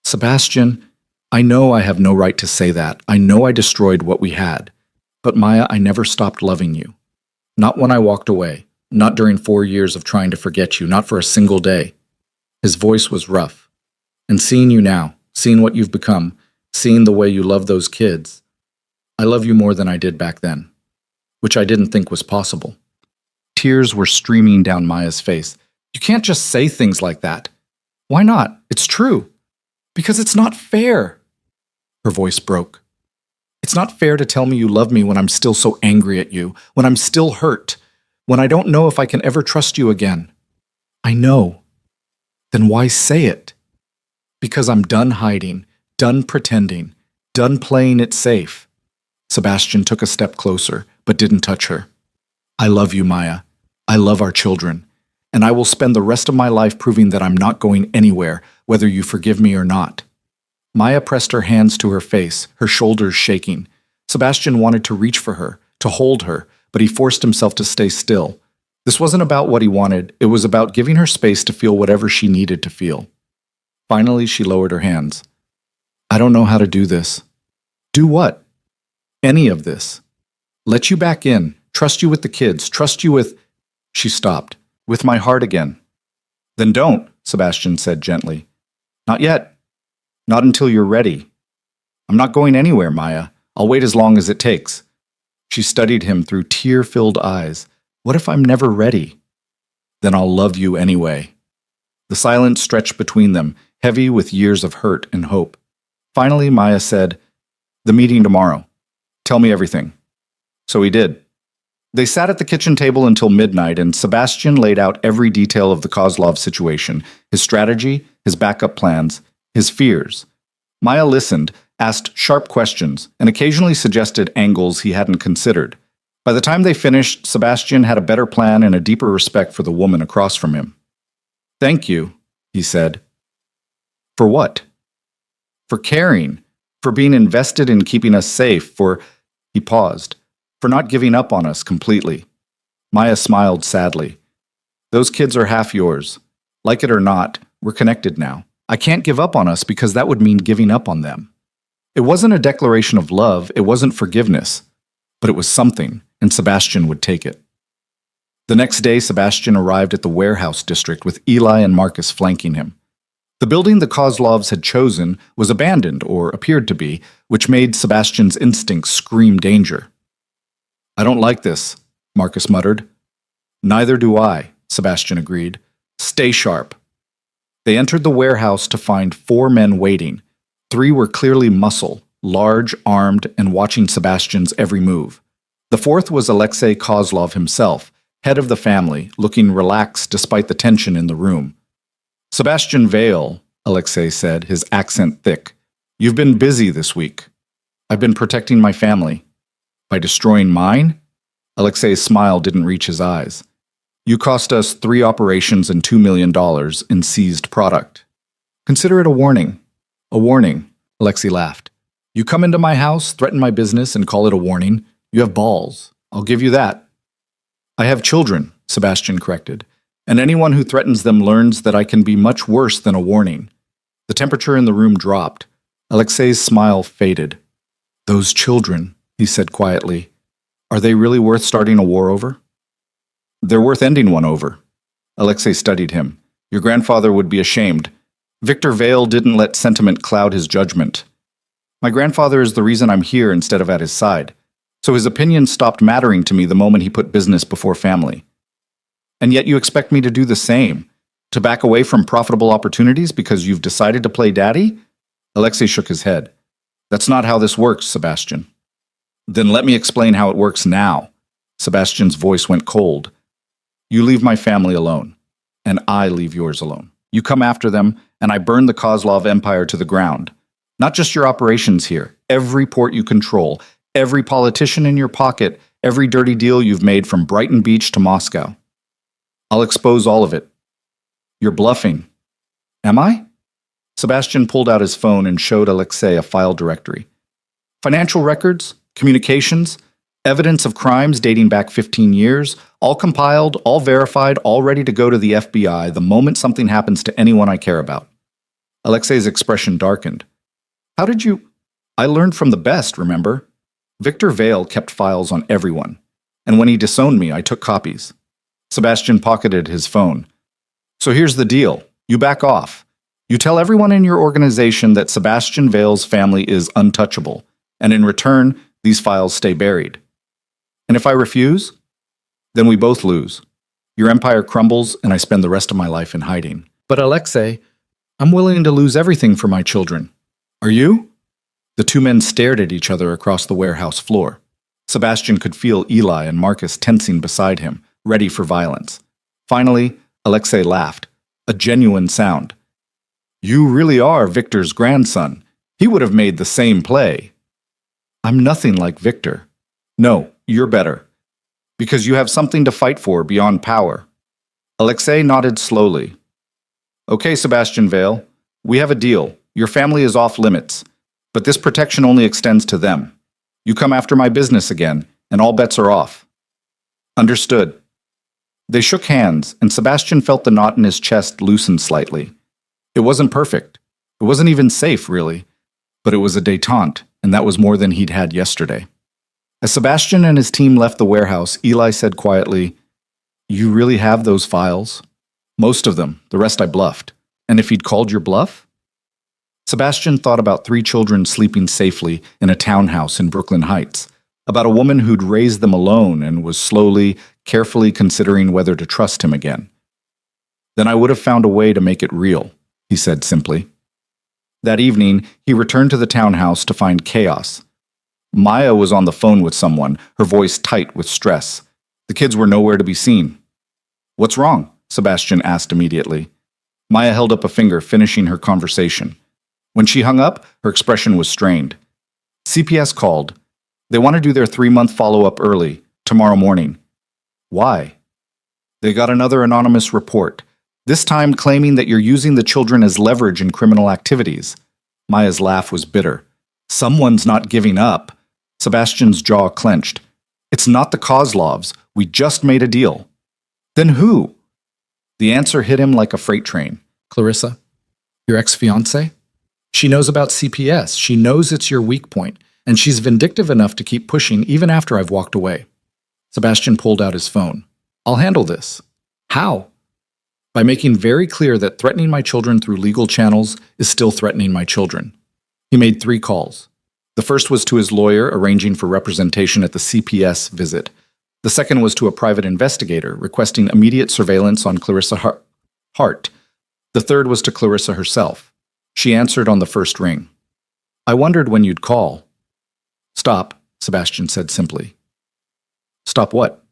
Sebastian, I know I have no right to say that. I know I destroyed what we had. But Maya, I never stopped loving you. Not when I walked away. Not during 4 years of trying to forget you. Not for a single day. His voice was rough. And seeing you now, seeing what you've become, seeing the way you love those kids, I love you more than I did back then. Which I didn't think was possible. Tears were streaming down Maya's face. You can't just say things like that. Why not? It's true. Because it's not fair. Her voice broke. It's not fair to tell me you love me when I'm still so angry at you, when I'm still hurt, when I don't know if I can ever trust you again. I know. Then why say it? Because I'm done hiding, done pretending, done playing it safe. Sebastian took a step closer, but didn't touch her. I love you, Maya. I love our children. And I will spend the rest of my life proving that I'm not going anywhere, whether you forgive me or not. Maya pressed her hands to her face, her shoulders shaking. Sebastian wanted to reach for her, to hold her, but he forced himself to stay still. This wasn't about what he wanted, it was about giving her space to feel whatever she needed to feel. Finally, she lowered her hands. I don't know how to do this. Do what? Any of this. Let you back in, trust you with the kids, trust you with... She stopped. With my heart again. Then don't, Sebastian said gently. Not yet. Not until you're ready. I'm not going anywhere, Maya. I'll wait as long as it takes. She studied him through tear-filled eyes. What if I'm never ready? Then I'll love you anyway. The silence stretched between them, heavy with years of hurt and hope. Finally, Maya said, The meeting tomorrow. Tell me everything. So he did. They sat at the kitchen table until midnight, and Sebastian laid out every detail of the Kozlov situation, his strategy, his backup plans, his fears. Maya listened, asked sharp questions, and occasionally suggested angles he hadn't considered. By the time they finished, Sebastian had a better plan and a deeper respect for the woman across from him. Thank you, he said. For what? For caring, for being invested in keeping us safe, for... He paused. For not giving up on us completely. Maya smiled sadly. Those kids are half yours. Like it or not, we're connected now. I can't give up on us because that would mean giving up on them. It wasn't a declaration of love, it wasn't forgiveness, but it was something, and Sebastian would take it. The next day, Sebastian arrived at the warehouse district with Eli and Marcus flanking him. The building the Kozlovs had chosen was abandoned, or appeared to be, which made Sebastian's instincts scream danger. I don't like this, Marcus muttered. Neither do I, Sebastian agreed. Stay sharp. They entered the warehouse to find 4 men waiting. 3 were clearly muscle, large, armed, and watching Sebastian's every move. The 4th was Alexei Kozlov himself, head of the family, looking relaxed despite the tension in the room. Sebastian Vale, Alexei said, his accent thick. You've been busy this week. I've been protecting my family. By destroying mine? Alexei's smile didn't reach his eyes. You cost us 3 operations and $2 million in seized product. Consider it a warning. A warning, Alexei laughed. You come into my house, threaten my business, and call it a warning. You have balls. I'll give you that. I have children, Sebastian corrected, and anyone who threatens them learns that I can be much worse than a warning. The temperature in the room dropped. Alexei's smile faded. Those children, he said quietly, are they really worth starting a war over? They're worth ending one over. Alexei studied him. Your grandfather would be ashamed. Victor Vale didn't let sentiment cloud his judgment. My grandfather is the reason I'm here instead of at his side, so his opinion stopped mattering to me the moment he put business before family. And yet you expect me to do the same, to back away from profitable opportunities because you've decided to play daddy? Alexei shook his head. That's not how this works, Sebastian. Then let me explain how it works now. Sebastian's voice went cold. You leave my family alone, and I leave yours alone. You come after them, and I burn the Kozlov empire to the ground. Not just your operations here, every port you control, every politician in your pocket, every dirty deal you've made from Brighton Beach to Moscow. I'll expose all of it. You're bluffing. Am I? Sebastian pulled out his phone and showed Alexei a file directory. Financial records, communications, evidence of crimes dating back 15 years, all compiled, all verified, all ready to go to the FBI the moment something happens to anyone I care about. Alexei's expression darkened. How did you... I learned from the best, remember? Victor Vale kept files on everyone, and when he disowned me, I took copies. Sebastian pocketed his phone. So here's the deal. You back off. You tell everyone in your organization that Sebastian Vale's family is untouchable, and in return, these files stay buried. And if I refuse, then we both lose. Your empire crumbles, and I spend the rest of my life in hiding. But Alexei, I'm willing to lose everything for my children. Are you? The two men stared at each other across the warehouse floor. Sebastian could feel Eli and Marcus tensing beside him, ready for violence. Finally, Alexei laughed, a genuine sound. You really are Victor's grandson. He would have made the same play. I'm nothing like Victor. No, you're better. Because you have something to fight for beyond power. Alexei nodded slowly. Okay, Sebastian Vale, we have a deal. Your family is off limits, but this protection only extends to them. You come after my business again, and all bets are off. Understood. They shook hands, and Sebastian felt the knot in his chest loosen slightly. It wasn't perfect. It wasn't even safe, really. But it was a détente, and that was more than he'd had yesterday. As Sebastian and his team left the warehouse, Eli said quietly, You really have those files? Most of them. The rest I bluffed. And if he'd called your bluff? Sebastian thought about 3 children sleeping safely in a townhouse in Brooklyn Heights, about a woman who'd raised them alone and was slowly, carefully considering whether to trust him again. Then I would have found a way to make it real, he said simply. That evening, he returned to the townhouse to find chaos. Maya was on the phone with someone, her voice tight with stress. The kids were nowhere to be seen. What's wrong? Sebastian asked immediately. Maya held up a finger, finishing her conversation. When she hung up, her expression was strained. CPS called. They want to do their 3-month follow-up early, tomorrow morning. Why? They got another anonymous report, this time claiming that you're using the children as leverage in criminal activities. Maya's laugh was bitter. Someone's not giving up. Sebastian's jaw clenched. It's not the Kozlovs. We just made a deal. Then who? The answer hit him like a freight train. Clarissa, your ex-fiancée? She knows about CPS. She knows it's your weak point, and she's vindictive enough to keep pushing even after I've walked away. Sebastian pulled out his phone. I'll handle this. How? By making very clear that threatening my children through legal channels is still threatening my children. He made 3 calls. The first was to his lawyer arranging for representation at the CPS visit. The second was to a private investigator requesting immediate surveillance on Clarissa Hart. The third was to Clarissa herself. She answered on the first ring. I wondered when you'd call. Stop, Sebastian said simply. Stop what?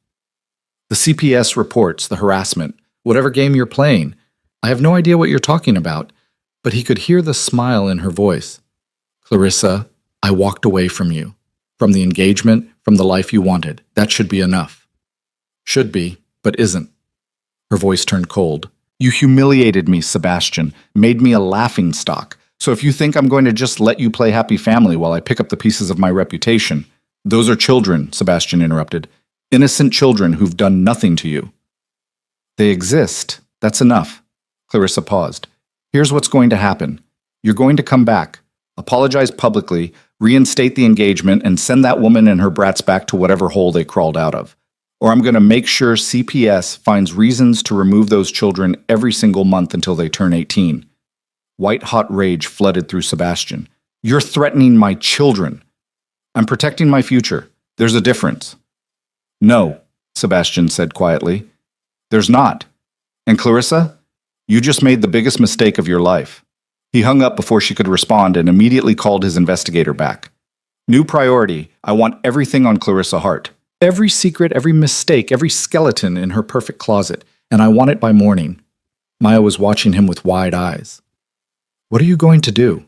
The CPS reports, the harassment, whatever game you're playing. I have no idea what you're talking about, but he could hear the smile in her voice. Clarissa, I walked away from you. From the engagement, from the life you wanted. That should be enough. Should be, but isn't. Her voice turned cold. You humiliated me, Sebastian, made me a laughingstock. So if you think I'm going to just let you play happy family while I pick up the pieces of my reputation, those are children, Sebastian interrupted. Innocent children who've done nothing to you. They exist. That's enough. Clarissa paused. Here's what's going to happen. You're going to come back, apologize publicly, reinstate the engagement, and send that woman and her brats back to whatever hole they crawled out of. Or I'm going to make sure CPS finds reasons to remove those children every single month until they turn 18. White-hot rage flooded through Sebastian. You're threatening my children. I'm protecting my future. There's a difference. No, Sebastian said quietly. There's not. And Clarissa, you just made the biggest mistake of your life. He hung up before she could respond and immediately called his investigator back. New priority. I want everything on Clarissa Hart. Every secret, every mistake, every skeleton in her perfect closet, and I want it by morning. Maya was watching him with wide eyes. What are you going to do?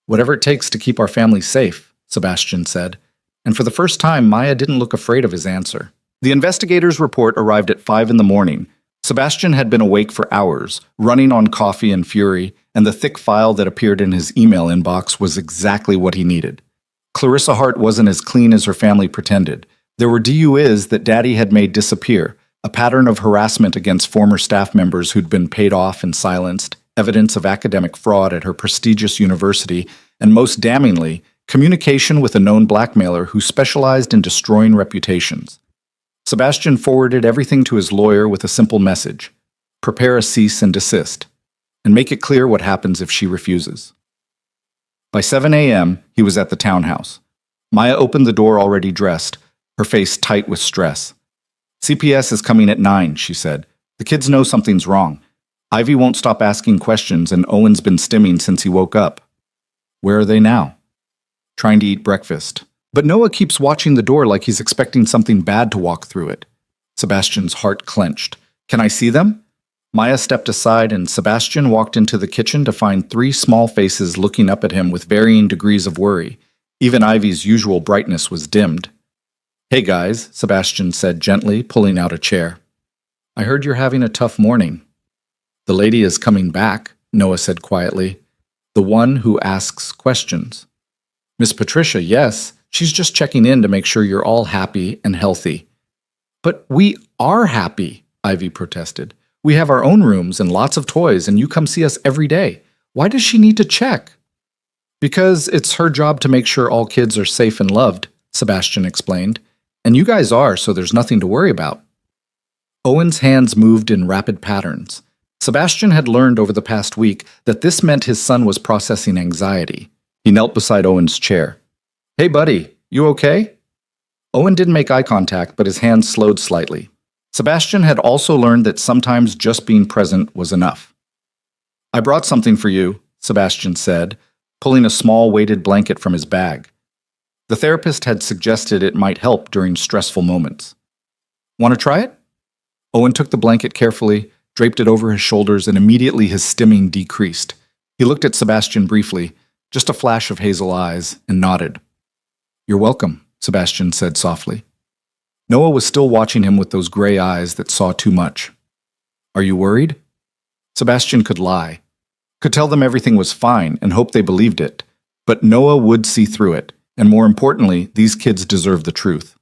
Whatever it takes to keep our family safe, Sebastian said. And for the first time, Maya didn't look afraid of his answer. The investigators' report arrived at 5 in the morning. Sebastian had been awake for hours, running on coffee and fury, and the thick file that appeared in his email inbox was exactly what he needed. Clarissa Hart wasn't as clean as her family pretended. There were DUIs that Daddy had made disappear, a pattern of harassment against former staff members who'd been paid off and silenced, evidence of academic fraud at her prestigious university, and most damningly, communication with a known blackmailer who specialized in destroying reputations. Sebastian forwarded everything to his lawyer with a simple message: prepare a cease and desist, and make it clear what happens if she refuses. By 7 a.m., he was at the townhouse. Maya opened the door already dressed, her face tight with stress. CPS is coming at 9, she said. The kids know something's wrong. Ivy won't stop asking questions, and Owen's been stimming since he woke up. Where are they now? Trying to eat breakfast. But Noah keeps watching the door like he's expecting something bad to walk through it. Sebastian's heart clenched. Can I see them? Maya stepped aside, and Sebastian walked into the kitchen to find 3 small faces looking up at him with varying degrees of worry. Even Ivy's usual brightness was dimmed. Hey guys, Sebastian said gently, pulling out a chair. I heard you're having a tough morning. The lady is coming back, Noah said quietly. The one who asks questions. Miss Patricia, yes. She's just checking in to make sure you're all happy and healthy. But we are happy, Ivy protested. We have our own rooms and lots of toys, and you come see us every day. Why does she need to check? Because it's her job to make sure all kids are safe and loved, Sebastian explained. And you guys are, so there's nothing to worry about. Owen's hands moved in rapid patterns. Sebastian had learned over the past week that this meant his son was processing anxiety. He knelt beside Owen's chair. Hey, buddy, you okay? Owen didn't make eye contact, but his hands slowed slightly. Sebastian had also learned that sometimes just being present was enough. I brought something for you, Sebastian said, pulling a small weighted blanket from his bag. The therapist had suggested it might help during stressful moments. Want to try it? Owen took the blanket carefully, draped it over his shoulders, and immediately his stimming decreased. He looked at Sebastian briefly, just a flash of hazel eyes, and nodded. You're welcome, Sebastian said softly. Noah was still watching him with those gray eyes that saw too much. Are you worried? Sebastian could lie, could tell them everything was fine and hope they believed it. But Noah would see through it, and more importantly, these kids deserve the truth.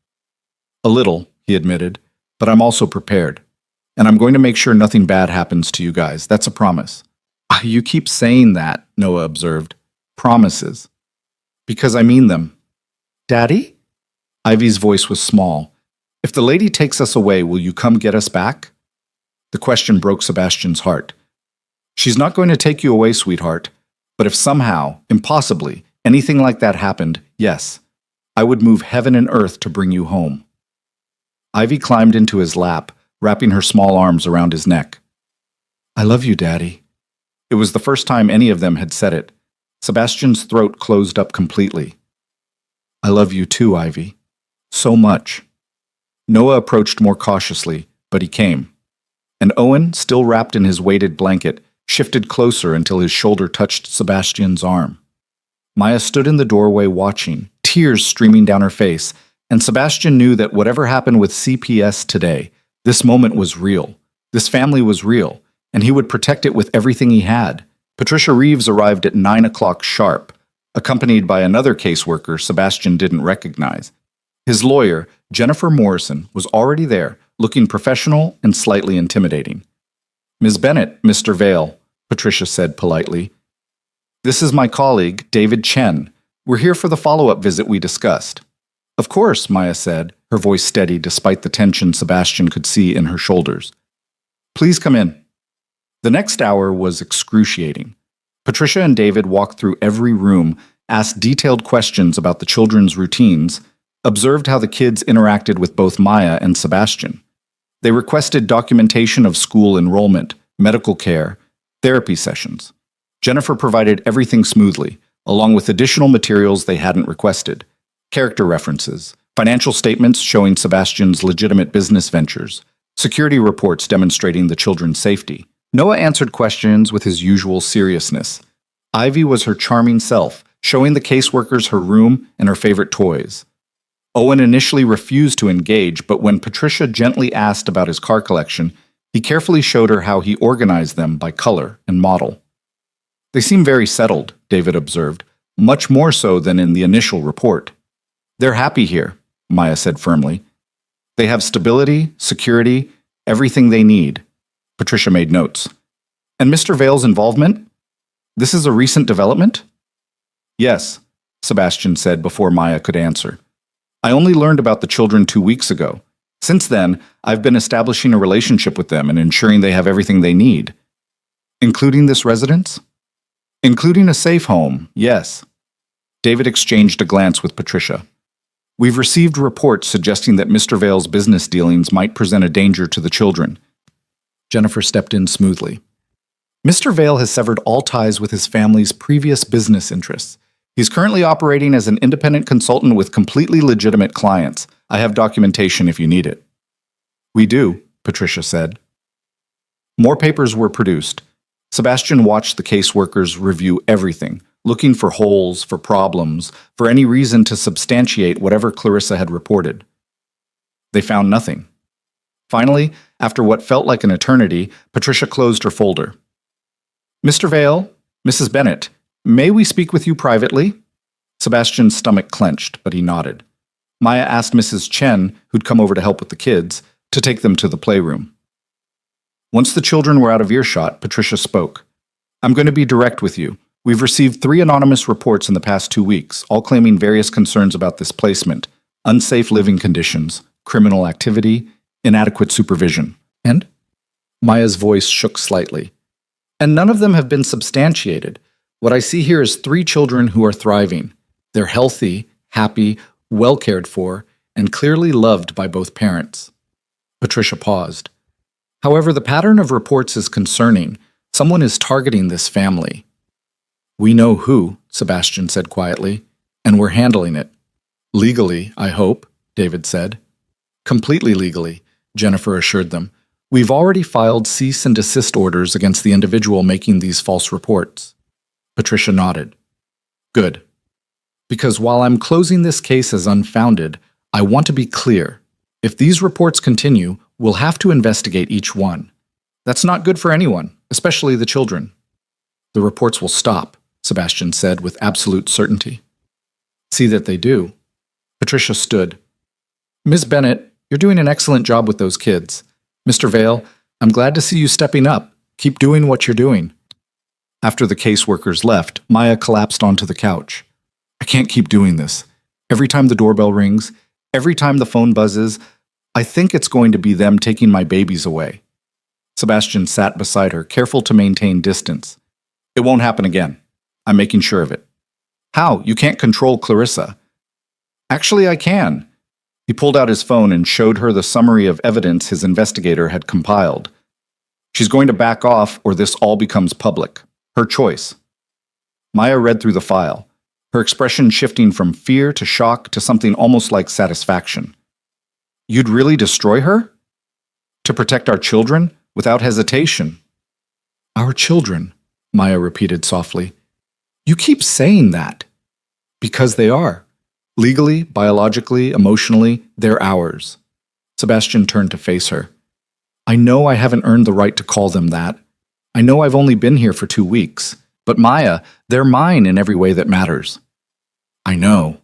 A little, he admitted, but I'm also prepared. And I'm going to make sure nothing bad happens to you guys. That's a promise. You keep saying that, Noah observed. Promises. Because I mean them. Daddy? Ivy's voice was small. If the lady takes us away, will you come get us back? The question broke Sebastian's heart. She's not going to take you away, sweetheart. But if somehow, impossibly, anything like that happened, yes, I would move heaven and earth to bring you home. Ivy climbed into his lap, wrapping her small arms around his neck. I love you, Daddy. It was the first time any of them had said it. Sebastian's throat closed up completely. I love you too, Ivy. So much. Noah approached more cautiously, but he came. And Owen, still wrapped in his weighted blanket, shifted closer until his shoulder touched Sebastian's arm. Maya stood in the doorway watching, tears streaming down her face, and Sebastian knew that whatever happened with CPS today, this moment was real. This family was real, and he would protect it with everything he had. Patricia Reeves arrived at 9 o'clock sharp, accompanied by another caseworker Sebastian didn't recognize. His lawyer, Jennifer Morrison, was already there, looking professional and slightly intimidating. Ms. Bennett, Mr. Vale, Patricia said politely. This is my colleague, David Chen. We're here for the follow-up visit we discussed. Of course, Maya said, her voice steady despite the tension Sebastian could see in her shoulders. Please come in. The next hour was excruciating. Patricia and David walked through every room, asked detailed questions about the children's routines, observed how the kids interacted with both Maya and Sebastian. They requested documentation of school enrollment, medical care, therapy sessions. Jennifer provided everything smoothly, along with additional materials they hadn't requested. Character references, financial statements showing Sebastian's legitimate business ventures, security reports demonstrating the children's safety. Noah answered questions with his usual seriousness. Ivy was her charming self, showing the caseworkers her room and her favorite toys. Owen initially refused to engage, but when Patricia gently asked about his car collection, he carefully showed her how he organized them by color and model. They seem very settled, David observed, much more so than in the initial report. They're happy here, Maya said firmly. They have stability, security, everything they need. Patricia made notes. And Mr. Vale's involvement? This is a recent development? Yes, Sebastian said before Maya could answer. I only learned about the children 2 weeks ago. Since then, I've been establishing a relationship with them and ensuring they have everything they need. Including this residence? Including a safe home, yes. David exchanged a glance with Patricia. We've received reports suggesting that Mr. Vale's business dealings might present a danger to the children. Jennifer stepped in smoothly. Mr. Vale has severed all ties with his family's previous business interests. He's currently operating as an independent consultant with completely legitimate clients. I have documentation if you need it. We do, Patricia said. More papers were produced. Sebastian watched the caseworkers review everything, looking for holes, for problems, for any reason to substantiate whatever Clarissa had reported. They found nothing. Finally, after what felt like an eternity, Patricia closed her folder. Mr. Vale, Mrs. Bennett, may we speak with you privately? Sebastian's stomach clenched, but he nodded. Maya asked Mrs. Chen, who'd come over to help with the kids, to take them to the playroom. Once the children were out of earshot, Patricia spoke. I'm going to be direct with you. We've received 3 anonymous reports in the past 2 weeks, all claiming various concerns about this placement, unsafe living conditions, criminal activity, inadequate supervision. And? Maya's voice shook slightly. And none of them have been substantiated. What I see here is 3 children who are thriving. They're healthy, happy, well cared for, and clearly loved by both parents. Patricia paused. However, the pattern of reports is concerning. Someone is targeting this family. We know who, Sebastian said quietly, and we're handling it. Legally, I hope, David said. Completely legally, Jennifer assured them. We've already filed cease and desist orders against the individual making these false reports. Patricia nodded. Good. Because while I'm closing this case as unfounded, I want to be clear. If these reports continue, we'll have to investigate each one. That's not good for anyone, especially the children. The reports will stop, Sebastian said with absolute certainty. See that they do. Patricia stood. Ms. Bennett, you're doing an excellent job with those kids. Mr. Vale, I'm glad to see you stepping up. Keep doing what you're doing. After the caseworkers left, Maya collapsed onto the couch. I can't keep doing this. Every time the doorbell rings, every time the phone buzzes, I think it's going to be them taking my babies away. Sebastian sat beside her, careful to maintain distance. It won't happen again. I'm making sure of it. How? You can't control Clarissa. Actually, I can. He pulled out his phone and showed her the summary of evidence his investigator had compiled. She's going to back off or this all becomes public. Her choice. Maya read through the file, her expression shifting from fear to shock to something almost like satisfaction. You'd really destroy her? To protect our children? Without hesitation. Our children, Maya repeated softly. You keep saying that. Because they are. Legally, biologically, emotionally, they're ours. Sebastian turned to face her. I know I haven't earned the right to call them that. I know I've only been here for 2 weeks. But Maya, they're mine in every way that matters. I know.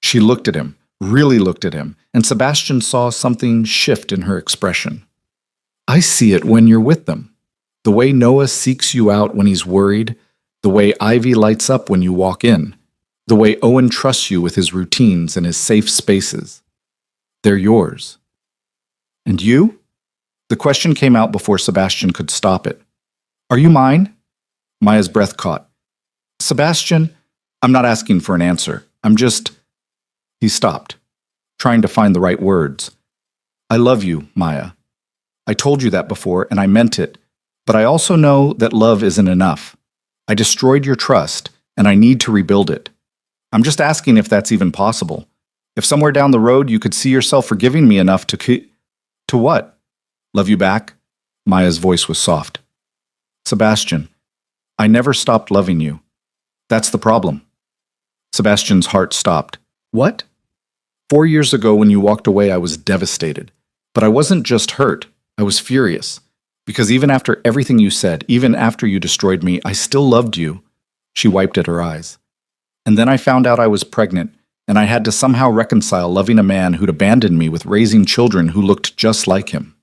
She looked at him, really looked at him, and Sebastian saw something shift in her expression. I see it when you're with them. The way Noah seeks you out when he's worried, the way Ivy lights up when you walk in, the way Owen trusts you with his routines and his safe spaces. They're yours. And you? The question came out before Sebastian could stop it. Are you mine? Maya's breath caught. Sebastian, I'm not asking for an answer. I'm just... He stopped, trying to find the right words. I love you, Maya. I told you that before, and I meant it, but I also know that love isn't enough. I destroyed your trust, and I need to rebuild it. I'm just asking if that's even possible. If somewhere down the road you could see yourself forgiving me enough to what? Love you back? Maya's voice was soft. Sebastian, I never stopped loving you. That's the problem. Sebastian's heart stopped. What? 4 years ago when you walked away, I was devastated. But I wasn't just hurt, I was furious. Because even after everything you said, even after you destroyed me, I still loved you. She wiped at her eyes. And then I found out I was pregnant, and I had to somehow reconcile loving a man who'd abandoned me with raising children who looked just like him.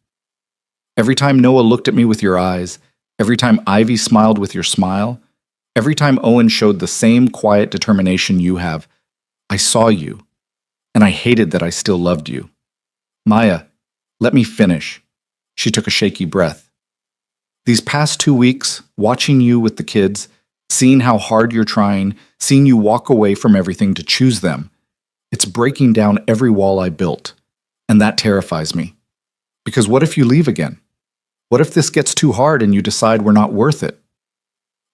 Every time Noah looked at me with your eyes, every time Ivy smiled with your smile, every time Owen showed the same quiet determination you have, I saw you, and I hated that I still loved you. Maya, let me finish. She took a shaky breath. These past 2 weeks, watching you with the kids, seeing how hard you're trying, seeing you walk away from everything to choose them, it's breaking down every wall I built, and that terrifies me. Because what if you leave again? What if this gets too hard and you decide we're not worth it?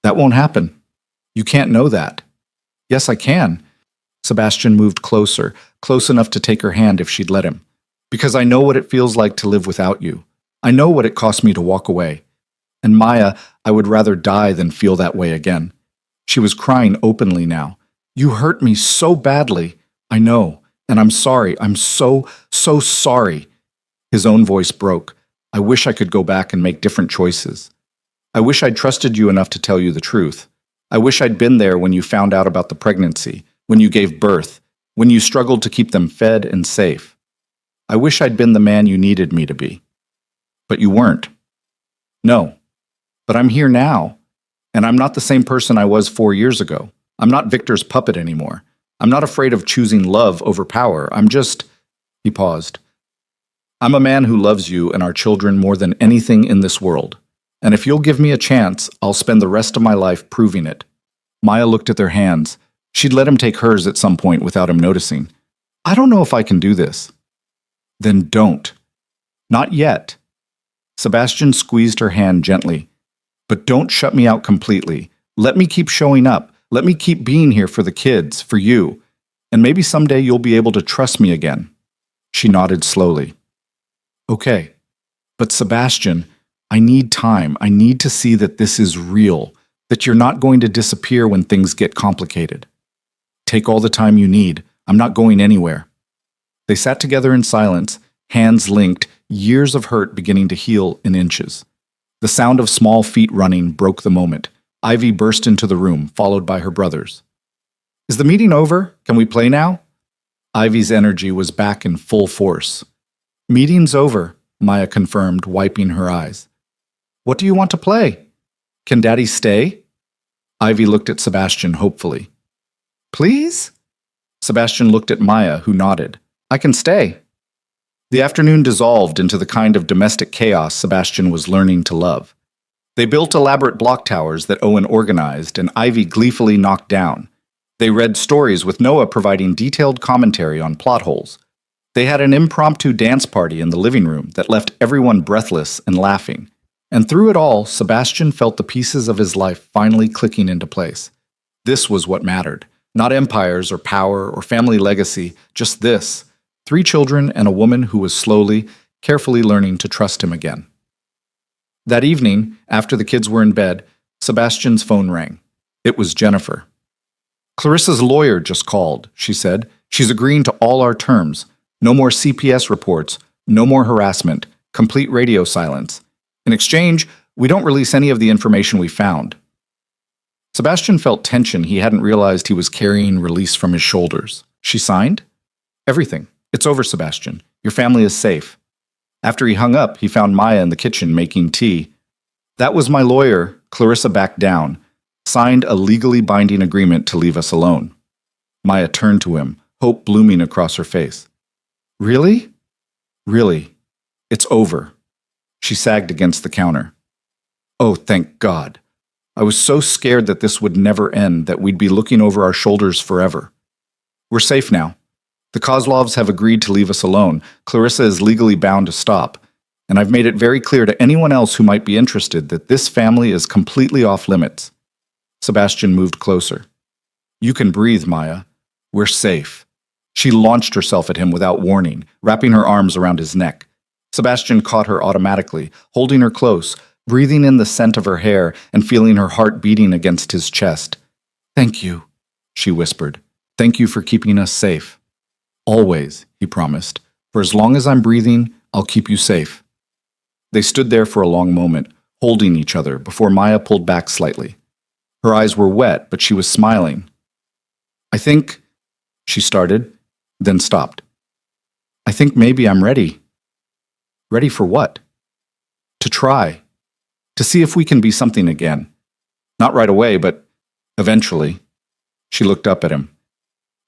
That won't happen. You can't know that. Yes, I can. Sebastian moved closer, close enough to take her hand if she'd let him. Because I know what it feels like to live without you. I know what it cost me to walk away. And Maya, I would rather die than feel that way again. She was crying openly now. You hurt me so badly. I know, and I'm sorry. I'm so sorry. His own voice broke. I wish I could go back and make different choices. I wish I'd trusted you enough to tell you the truth. I wish I'd been there when you found out about the pregnancy, when you gave birth, when you struggled to keep them fed and safe. I wish I'd been the man you needed me to be. But you weren't. No. But I'm here now, and I'm not the same person I was 4 years ago. I'm not Victor's puppet anymore. I'm not afraid of choosing love over power. I'm just... He paused. I'm a man who loves you and our children more than anything in this world. And if you'll give me a chance, I'll spend the rest of my life proving it. Maya looked at their hands. She'd let him take hers at some point without him noticing. I don't know if I can do this. Then don't. Not yet. Sebastian squeezed her hand gently. But don't shut me out completely. Let me keep showing up. Let me keep being here for the kids, for you. And maybe someday you'll be able to trust me again. She nodded slowly. Okay. But Sebastian, I need time. I need to see that this is real, that you're not going to disappear when things get complicated. Take all the time you need. I'm not going anywhere. They sat together in silence, hands linked, years of hurt beginning to heal in inches. The sound of small feet running broke the moment. Ivy burst into the room, followed by her brothers. Is the meeting over? Can we play now? Ivy's energy was back in full force. Meeting's over, Maya confirmed, wiping her eyes. What do you want to play? Can Daddy stay? Ivy looked at Sebastian hopefully. Please? Sebastian looked at Maya, who nodded. I can stay. The afternoon dissolved into the kind of domestic chaos Sebastian was learning to love. They built elaborate block towers that Owen organized and Ivy gleefully knocked down. They read stories with Noah providing detailed commentary on plot holes. They had an impromptu dance party in the living room that left everyone breathless and laughing. And through it all, Sebastian felt the pieces of his life finally clicking into place. This was what mattered. Not empires or power or family legacy, just this. 3 children and a woman who was slowly, carefully learning to trust him again. That evening, after the kids were in bed, Sebastian's phone rang. It was Jennifer. Clarissa's lawyer just called, she said. She's agreeing to all our terms. No more CPS reports, no more harassment, complete radio silence. In exchange, we don't release any of the information we found. Sebastian felt tension he hadn't realized he was carrying release from his shoulders. She signed? Everything. It's over, Sebastian. Your family is safe. After he hung up, he found Maya in the kitchen making tea. That was my lawyer. Clarissa backed down, signed a legally binding agreement to leave us alone. Maya turned to him, hope blooming across her face. Really? Really. It's over. She sagged against the counter. Oh, thank God. I was so scared that this would never end, that we'd be looking over our shoulders forever. We're safe now. The Kozlovs have agreed to leave us alone. Clarissa is legally bound to stop. And I've made it very clear to anyone else who might be interested that this family is completely off limits. Sebastian moved closer. You can breathe, Maya. We're safe. She launched herself at him without warning, wrapping her arms around his neck. Sebastian caught her automatically, holding her close, breathing in the scent of her hair and feeling her heart beating against his chest. Thank you, she whispered. Thank you for keeping us safe. Always, he promised. For as long as I'm breathing, I'll keep you safe. They stood there for a long moment, holding each other, before Maya pulled back slightly. Her eyes were wet, but she was smiling. I think, she started, then stopped. I think maybe I'm ready. Ready for what? To try. To see if we can be something again. Not right away, but eventually. She looked up at him.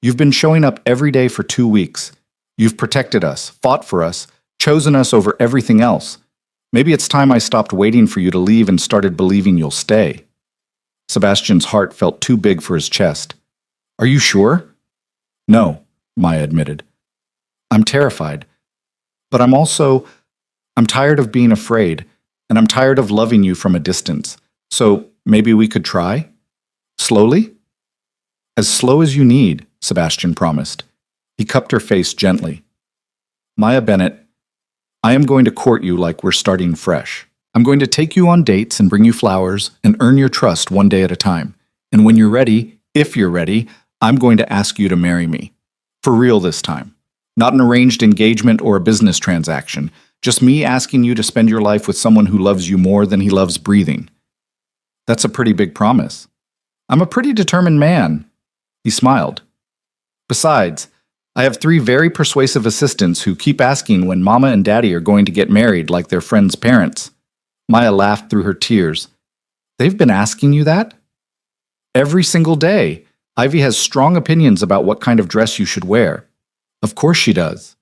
You've been showing up every day for 2 weeks. You've protected us, fought for us, chosen us over everything else. Maybe it's time I stopped waiting for you to leave and started believing you'll stay. Sebastian's heart felt too big for his chest. Are you sure? No, Maya admitted. I'm terrified. But I'm tired of being afraid, and I'm tired of loving you from a distance. So maybe we could try? Slowly? As slow as you need, Sebastian promised. He cupped her face gently. Maya Bennett, I am going to court you like we're starting fresh. I'm going to take you on dates and bring you flowers and earn your trust one day at a time. And when you're ready, if you're ready, I'm going to ask you to marry me. For real this time. Not an arranged engagement or a business transaction. Just me asking you to spend your life with someone who loves you more than he loves breathing. That's a pretty big promise. I'm a pretty determined man. He smiled. Besides, I have 3 very persuasive assistants who keep asking when Mama and Daddy are going to get married like their friends' parents. Maya laughed through her tears. They've been asking you that? Every single day. Ivy has strong opinions about what kind of dress you should wear. Of course she does.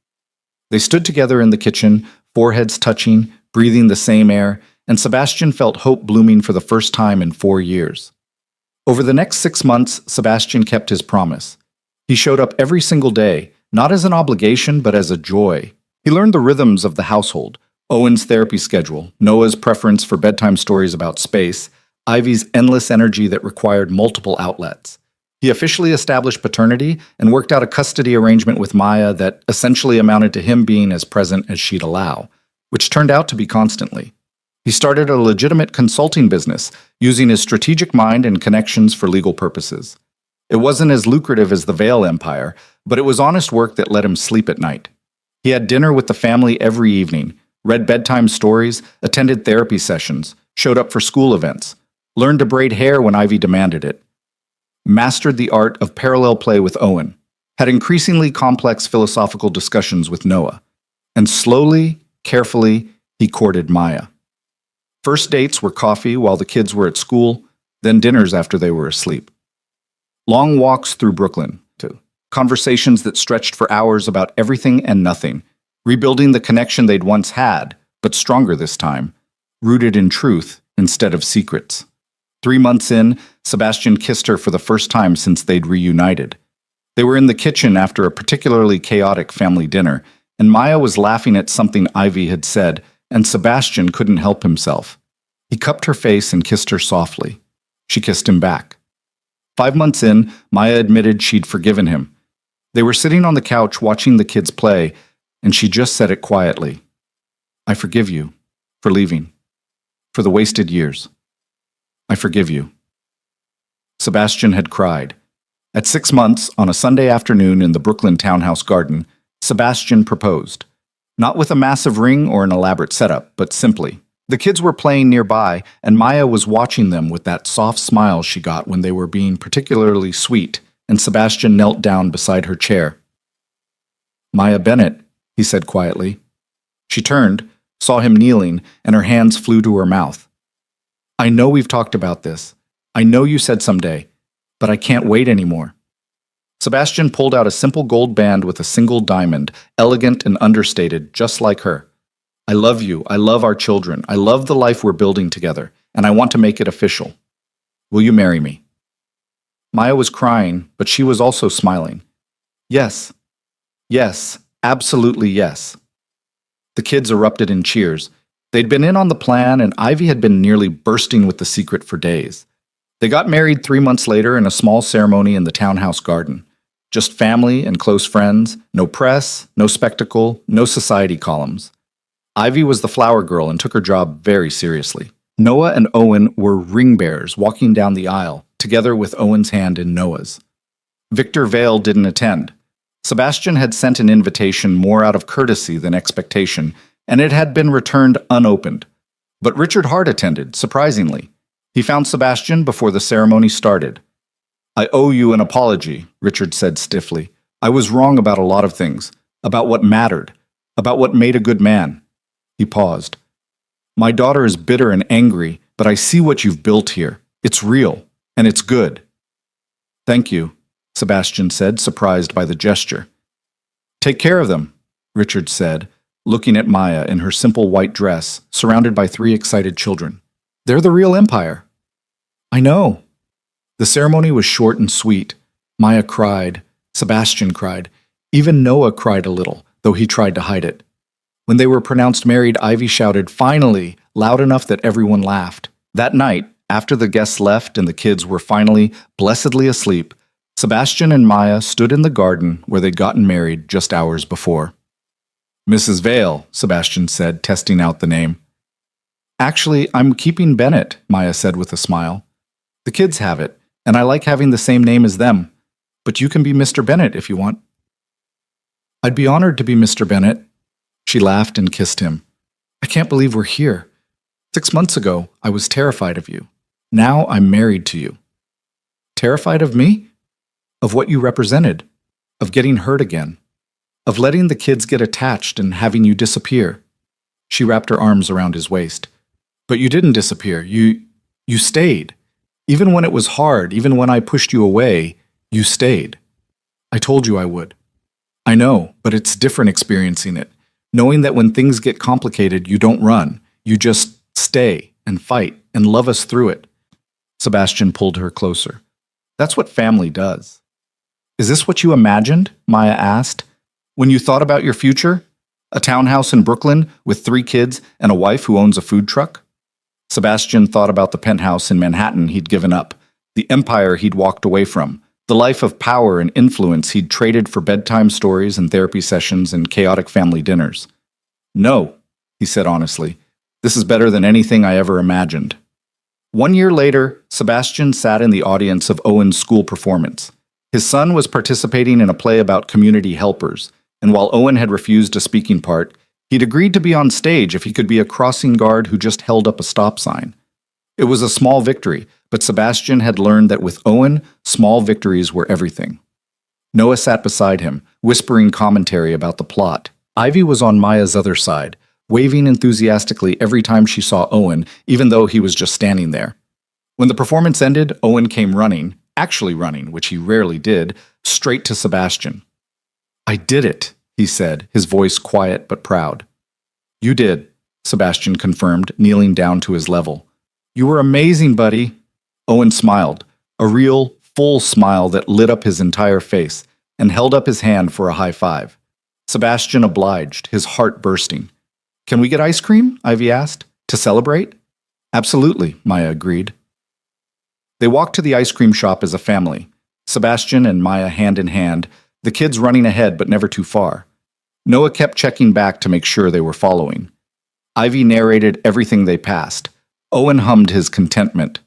They stood together in the kitchen, foreheads touching, breathing the same air, and Sebastian felt hope blooming for the first time in 4 years. Over the next 6 months, Sebastian kept his promise. He showed up every single day, not as an obligation, but as a joy. He learned the rhythms of the household, Owen's therapy schedule, Noah's preference for bedtime stories about space, Ivy's endless energy that required multiple outlets. He officially established paternity and worked out a custody arrangement with Maya that essentially amounted to him being as present as she'd allow, which turned out to be constantly. He started a legitimate consulting business, using his strategic mind and connections for legal purposes. It wasn't as lucrative as the Vale Empire, but it was honest work that let him sleep at night. He had dinner with the family every evening, read bedtime stories, attended therapy sessions, showed up for school events, learned to braid hair when Ivy demanded it, mastered the art of parallel play with Owen, had increasingly complex philosophical discussions with Noah, and slowly, carefully, he courted Maya. First dates were coffee while the kids were at school, then dinners after they were asleep. Long walks through Brooklyn, too. Conversations that stretched for hours about everything and nothing, rebuilding the connection they'd once had, but stronger this time, rooted in truth instead of secrets. 3 months in, Sebastian kissed her for the first time since they'd reunited. They were in the kitchen after a particularly chaotic family dinner, and Maya was laughing at something Ivy had said, and Sebastian couldn't help himself. He cupped her face and kissed her softly. She kissed him back. 5 months in, Maya admitted she'd forgiven him. They were sitting on the couch watching the kids play, and she just said it quietly. I forgive you for leaving, for the wasted years. I forgive you. Sebastian had cried. At 6 months, on a Sunday afternoon in the Brooklyn townhouse garden, Sebastian proposed. Not with a massive ring or an elaborate setup, but simply. The kids were playing nearby, and Maya was watching them with that soft smile she got when they were being particularly sweet, and Sebastian knelt down beside her chair. Maya Bennett, he said quietly. She turned, saw him kneeling, and her hands flew to her mouth. I know we've talked about this. I know you said someday, but I can't wait anymore. Sebastian pulled out a simple gold band with a single diamond, elegant and understated, just like her. I love you. I love our children. I love the life we're building together, and I want to make it official. Will you marry me? Maya was crying, but she was also smiling. Yes. Yes. Absolutely yes. The kids erupted in cheers. They'd been in on the plan, and Ivy had been nearly bursting with the secret for days. They got married 3 months later in a small ceremony in the townhouse garden. Just family and close friends, no press, no spectacle, no society columns. Ivy was the flower girl and took her job very seriously. Noah and Owen were ring bearers walking down the aisle, together with Owen's hand in Noah's. Victor Vale didn't attend. Sebastian had sent an invitation more out of courtesy than expectation, and it had been returned unopened. But Richard Hart attended, surprisingly. He found Sebastian before the ceremony started. "I owe you an apology," Richard said stiffly. "I was wrong about a lot of things, about what mattered, about what made a good man." He paused. "My daughter is bitter and angry, but I see what you've built here. It's real, and it's good." "Thank you," Sebastian said, surprised by the gesture. "Take care of them," Richard said, looking at Maya in her simple white dress, surrounded by 3 excited children. "They're the real empire." "I know." The ceremony was short and sweet. Maya cried. Sebastian cried. Even Noah cried a little, though he tried to hide it. When they were pronounced married, Ivy shouted, "Finally!" loud enough that everyone laughed. That night, after the guests left and the kids were finally blessedly asleep, Sebastian and Maya stood in the garden where they'd gotten married just hours before. "Mrs. Vale," Sebastian said, testing out the name. "Actually, I'm keeping Bennett," Maya said with a smile. "The kids have it, and I like having the same name as them. But you can be Mr. Bennett if you want." "I'd be honored to be Mr. Bennett." She laughed and kissed him. "I can't believe we're here. 6 months ago, I was terrified of you. Now I'm married to you." "Terrified of me?" "Of what you represented. Of getting hurt again. Of letting the kids get attached and having you disappear." She wrapped her arms around his waist. "But you didn't disappear. You stayed. Even when it was hard, even when I pushed you away, you stayed. I told you I would. I know, but it's different experiencing it. Knowing that when things get complicated, you don't run. You just stay and fight and love us through it." Sebastian pulled her closer. "That's what family does." "Is this what you imagined?" Maya asked. "When you thought about your future? A townhouse in Brooklyn with 3 kids and a wife who owns a food truck?" Sebastian thought about the penthouse in Manhattan he'd given up, the empire he'd walked away from, the life of power and influence he'd traded for bedtime stories and therapy sessions and chaotic family dinners. "No," he said honestly, "this is better than anything I ever imagined." 1 year later, Sebastian sat in the audience of Owen's school performance. His son was participating in a play about community helpers, and while Owen had refused a speaking part, he'd agreed to be on stage if he could be a crossing guard who just held up a stop sign. It was a small victory, but Sebastian had learned that with Owen, small victories were everything. Noah sat beside him, whispering commentary about the plot. Ivy was on Maya's other side, waving enthusiastically every time she saw Owen, even though he was just standing there. When the performance ended, Owen came running, actually running, which he rarely did, straight to Sebastian. "I did it," he said, his voice quiet but proud. "You did," Sebastian confirmed, kneeling down to his level. "You were amazing, buddy." Owen smiled, a real, full smile that lit up his entire face, and held up his hand for a high five. Sebastian obliged, his heart bursting. "Can we get ice cream?" Ivy asked. "To celebrate?" "Absolutely," Maya agreed. They walked to the ice cream shop as a family, Sebastian and Maya hand in hand, the kids running ahead but never too far. Noah kept checking back to make sure they were following. Ivy narrated everything they passed. Owen hummed his contentment.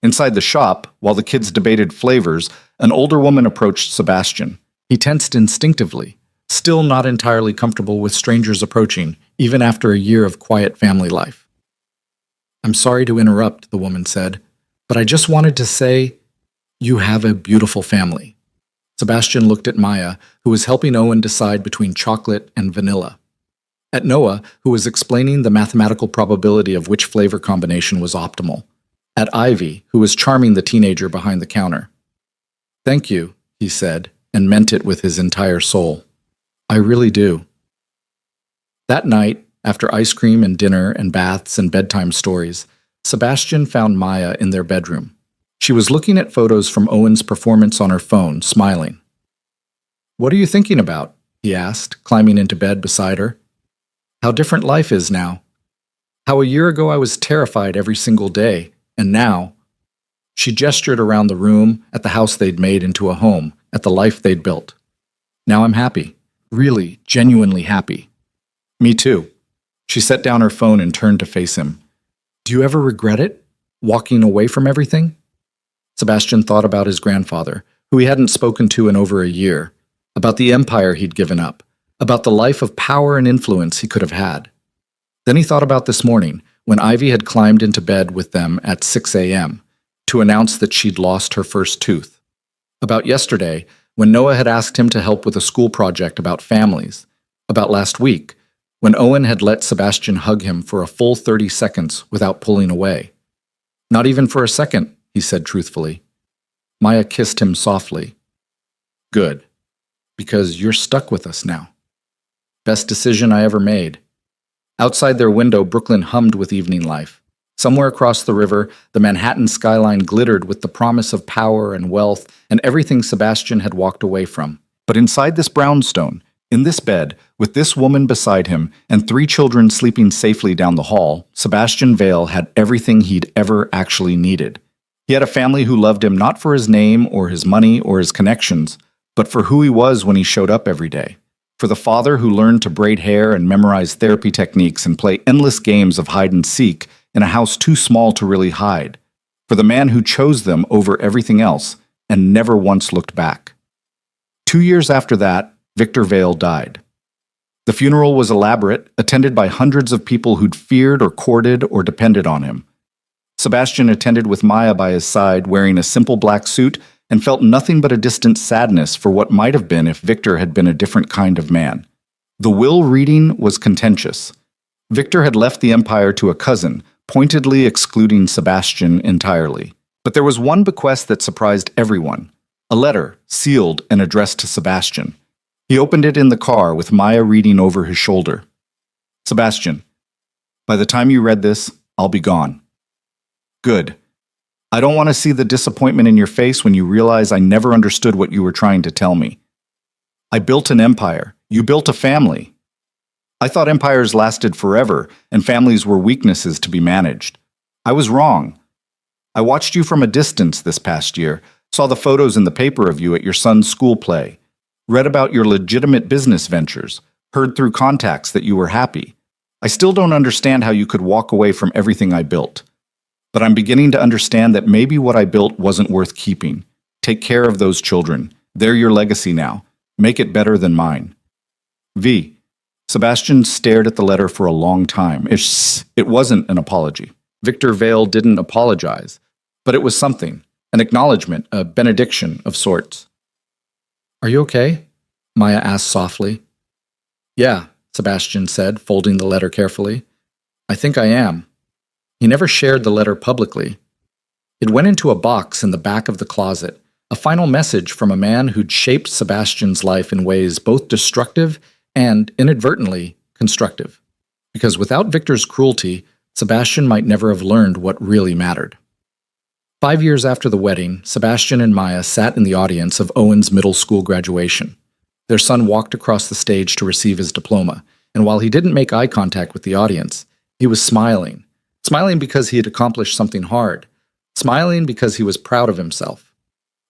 Inside the shop, while the kids debated flavors, an older woman approached Sebastian. He tensed instinctively, still not entirely comfortable with strangers approaching, even after a year of quiet family life. "I'm sorry to interrupt," the woman said, "but I just wanted to say, you have a beautiful family." Sebastian looked at Maya, who was helping Owen decide between chocolate and vanilla. At Noah, who was explaining the mathematical probability of which flavor combination was optimal. At Ivy, who was charming the teenager behind the counter. "Thank you," he said, and meant it with his entire soul. "I really do." That night, after ice cream and dinner and baths and bedtime stories, Sebastian found Maya in their bedroom. She was looking at photos from Owen's performance on her phone, smiling. "What are you thinking about?" he asked, climbing into bed beside her. "How different life is now. How a year ago I was terrified every single day, and now..." She gestured around the room, at the house they'd made into a home, at the life they'd built. "Now I'm happy. Really, genuinely happy." "Me too." She set down her phone and turned to face him. "Do you ever regret it? Walking away from everything?" Sebastian thought about his grandfather, who he hadn't spoken to in over a year, about the empire he'd given up, about the life of power and influence he could have had. Then he thought about this morning, when Ivy had climbed into bed with them at 6 a.m. to announce that she'd lost her first tooth. About yesterday, when Noah had asked him to help with a school project about families. About last week, when Owen had let Sebastian hug him for a full 30 seconds without pulling away. Not even for a second, he said truthfully. Maya kissed him softly. Good, because you're stuck with us now. Best decision I ever made. Outside their window, Brooklyn hummed with evening life. Somewhere across the river, the Manhattan skyline glittered with the promise of power and wealth and everything Sebastian had walked away from. But inside this brownstone, in this bed, with this woman beside him and 3 children sleeping safely down the hall, Sebastian Vale had everything he'd ever actually needed. He had a family who loved him not for his name or his money or his connections, but for who he was when he showed up every day. For the father who learned to braid hair and memorize therapy techniques and play endless games of hide and seek in a house too small to really hide. For the man who chose them over everything else and never once looked back. 2 years after that, Victor Vale died. The funeral was elaborate, attended by hundreds of people who'd feared or courted or depended on him. Sebastian attended with Maya by his side, wearing a simple black suit, and felt nothing but a distant sadness for what might have been if Victor had been a different kind of man. The will reading was contentious. Victor had left the empire to a cousin, pointedly excluding Sebastian entirely. But there was one bequest that surprised everyone, a letter, sealed and addressed to Sebastian. He opened it in the car with Maya reading over his shoulder. Sebastian, by the time you read this, I'll be gone. Good. I don't want to see the disappointment in your face when you realize I never understood what you were trying to tell me. I built an empire. You built a family. I thought empires lasted forever and families were weaknesses to be managed. I was wrong. I watched you from a distance this past year, saw the photos in the paper of you at your son's school play, read about your legitimate business ventures, heard through contacts that you were happy. I still don't understand how you could walk away from everything I built. But I'm beginning to understand that maybe what I built wasn't worth keeping. Take care of those children. They're your legacy now. Make it better than mine. V. Sebastian stared at the letter for a long time. It wasn't an apology. Victor Vale didn't apologize, but it was something, an acknowledgement, a benediction of sorts. Are you okay? Maya asked softly. Yeah, Sebastian said, folding the letter carefully. I think I am. He never shared the letter publicly. It went into a box in the back of the closet, a final message from a man who'd shaped Sebastian's life in ways both destructive and, inadvertently, constructive. Because without Victor's cruelty, Sebastian might never have learned what really mattered. 5 years after the wedding, Sebastian and Maya sat in the audience of Owen's middle school graduation. Their son walked across the stage to receive his diploma, and while he didn't make eye contact with the audience, he was smiling. Smiling because he had accomplished something hard. Smiling because he was proud of himself.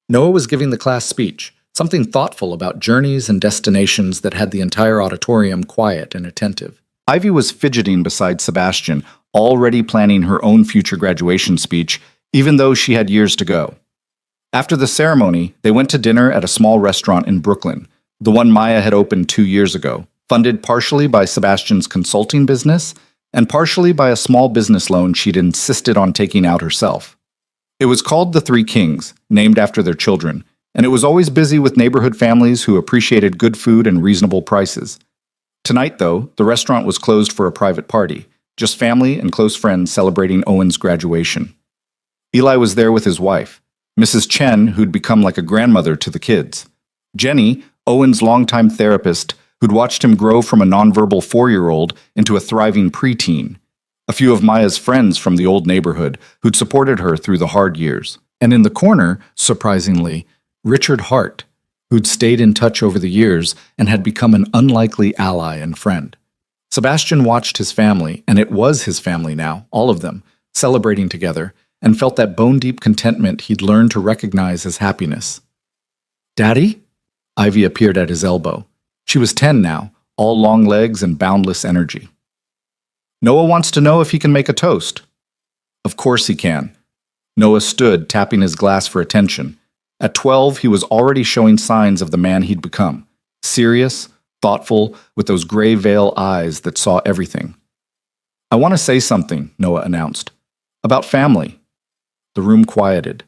Noah was giving the class speech, something thoughtful about journeys and destinations that had the entire auditorium quiet and attentive. Ivy was fidgeting beside Sebastian, already planning her own future graduation speech, even though she had years to go. After the ceremony, they went to dinner at a small restaurant in Brooklyn, the one Maya had opened 2 years ago, funded partially by Sebastian's consulting business and partially by a small business loan she'd insisted on taking out herself. It was called the Three Kings, named after their children, and it was always busy with neighborhood families who appreciated good food and reasonable prices. Tonight, though, the restaurant was closed for a private party, just family and close friends celebrating Owen's graduation. Eli was there with his wife, Mrs. Chen, who'd become like a grandmother to the kids. Jenny, Owen's longtime therapist, who'd watched him grow from a nonverbal 4-year-old into a thriving preteen. A few of Maya's friends from the old neighborhood who'd supported her through the hard years. And in the corner, surprisingly, Richard Hart, who'd stayed in touch over the years and had become an unlikely ally and friend. Sebastian watched his family, and it was his family now, all of them, celebrating together, and felt that bone-deep contentment he'd learned to recognize as happiness. Daddy? Ivy appeared at his elbow. She was 10 now, all long legs and boundless energy. Noah wants to know if he can make a toast. Of course he can. Noah stood, tapping his glass for attention. At 12, he was already showing signs of the man he'd become. Serious, thoughtful, with those gray veil eyes that saw everything. "I want to say something," Noah announced. "About family." The room quieted.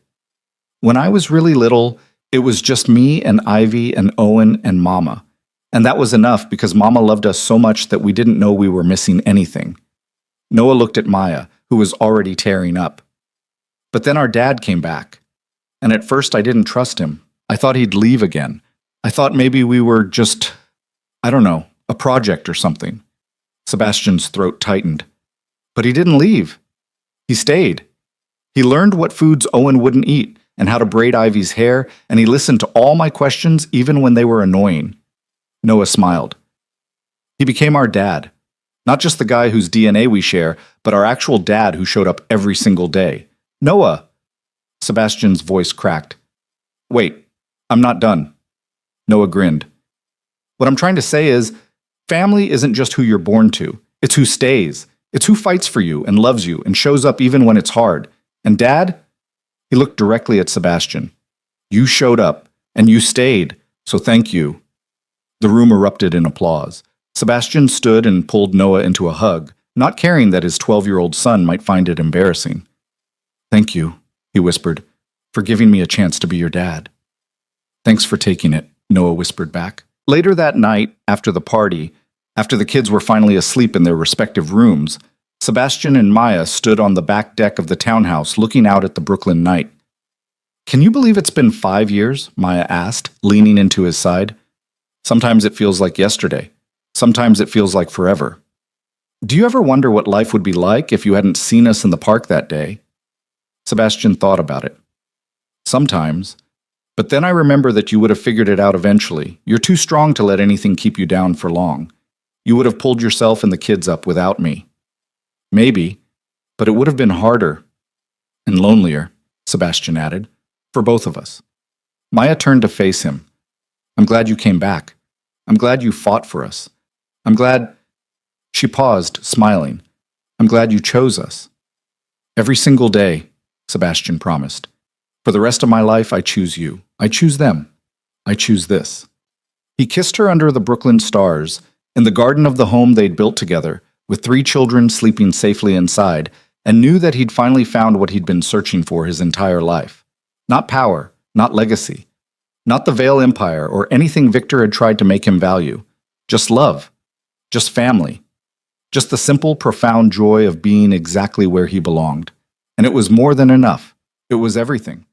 "When I was really little, it was just me and Ivy and Owen and Mama. And that was enough because Mama loved us so much that we didn't know we were missing anything." Noah looked at Maya, who was already tearing up. "But then our dad came back. And at first I didn't trust him. I thought he'd leave again. I thought maybe we were just, I don't know, a project or something." Sebastian's throat tightened. "But he didn't leave. He stayed. He learned what foods Owen wouldn't eat and how to braid Ivy's hair, and he listened to all my questions even when they were annoying." Noah smiled. "He became our dad. Not just the guy whose DNA we share, but our actual dad who showed up every single day." "Noah!" Sebastian's voice cracked. "Wait, I'm not done." Noah grinned. "What I'm trying to say is, family isn't just who you're born to. It's who stays. It's who fights for you and loves you and shows up even when it's hard. And Dad?" He looked directly at Sebastian. "You showed up, and you stayed, so thank you." The room erupted in applause. Sebastian stood and pulled Noah into a hug, not caring that his 12-year-old son might find it embarrassing. "Thank you," he whispered, "for giving me a chance to be your dad." "Thanks for taking it," Noah whispered back. Later that night, after the party, after the kids were finally asleep in their respective rooms, Sebastian and Maya stood on the back deck of the townhouse looking out at the Brooklyn night. "Can you believe it's been 5 years?" Maya asked, leaning into his side. "Sometimes it feels like yesterday. Sometimes it feels like forever. Do you ever wonder what life would be like if you hadn't seen us in the park that day?" Sebastian thought about it. "Sometimes. But then I remember that you would have figured it out eventually. You're too strong to let anything keep you down for long. You would have pulled yourself and the kids up without me." "Maybe, but it would have been harder. And lonelier," Sebastian added, "for both of us." Maya turned to face him. "I'm glad you came back. I'm glad you fought for us. I'm glad—" She paused, smiling. "I'm glad you chose us." "Every single day," Sebastian promised. "For the rest of my life, I choose you. I choose them. I choose this." He kissed her under the Brooklyn stars, in the garden of the home they'd built together, with 3 children sleeping safely inside, and knew that he'd finally found what he'd been searching for his entire life. Not power, not legacy, not the Vale Empire or anything Victor had tried to make him value. Just love. Just family. Just the simple, profound joy of being exactly where he belonged. And it was more than enough. It was everything.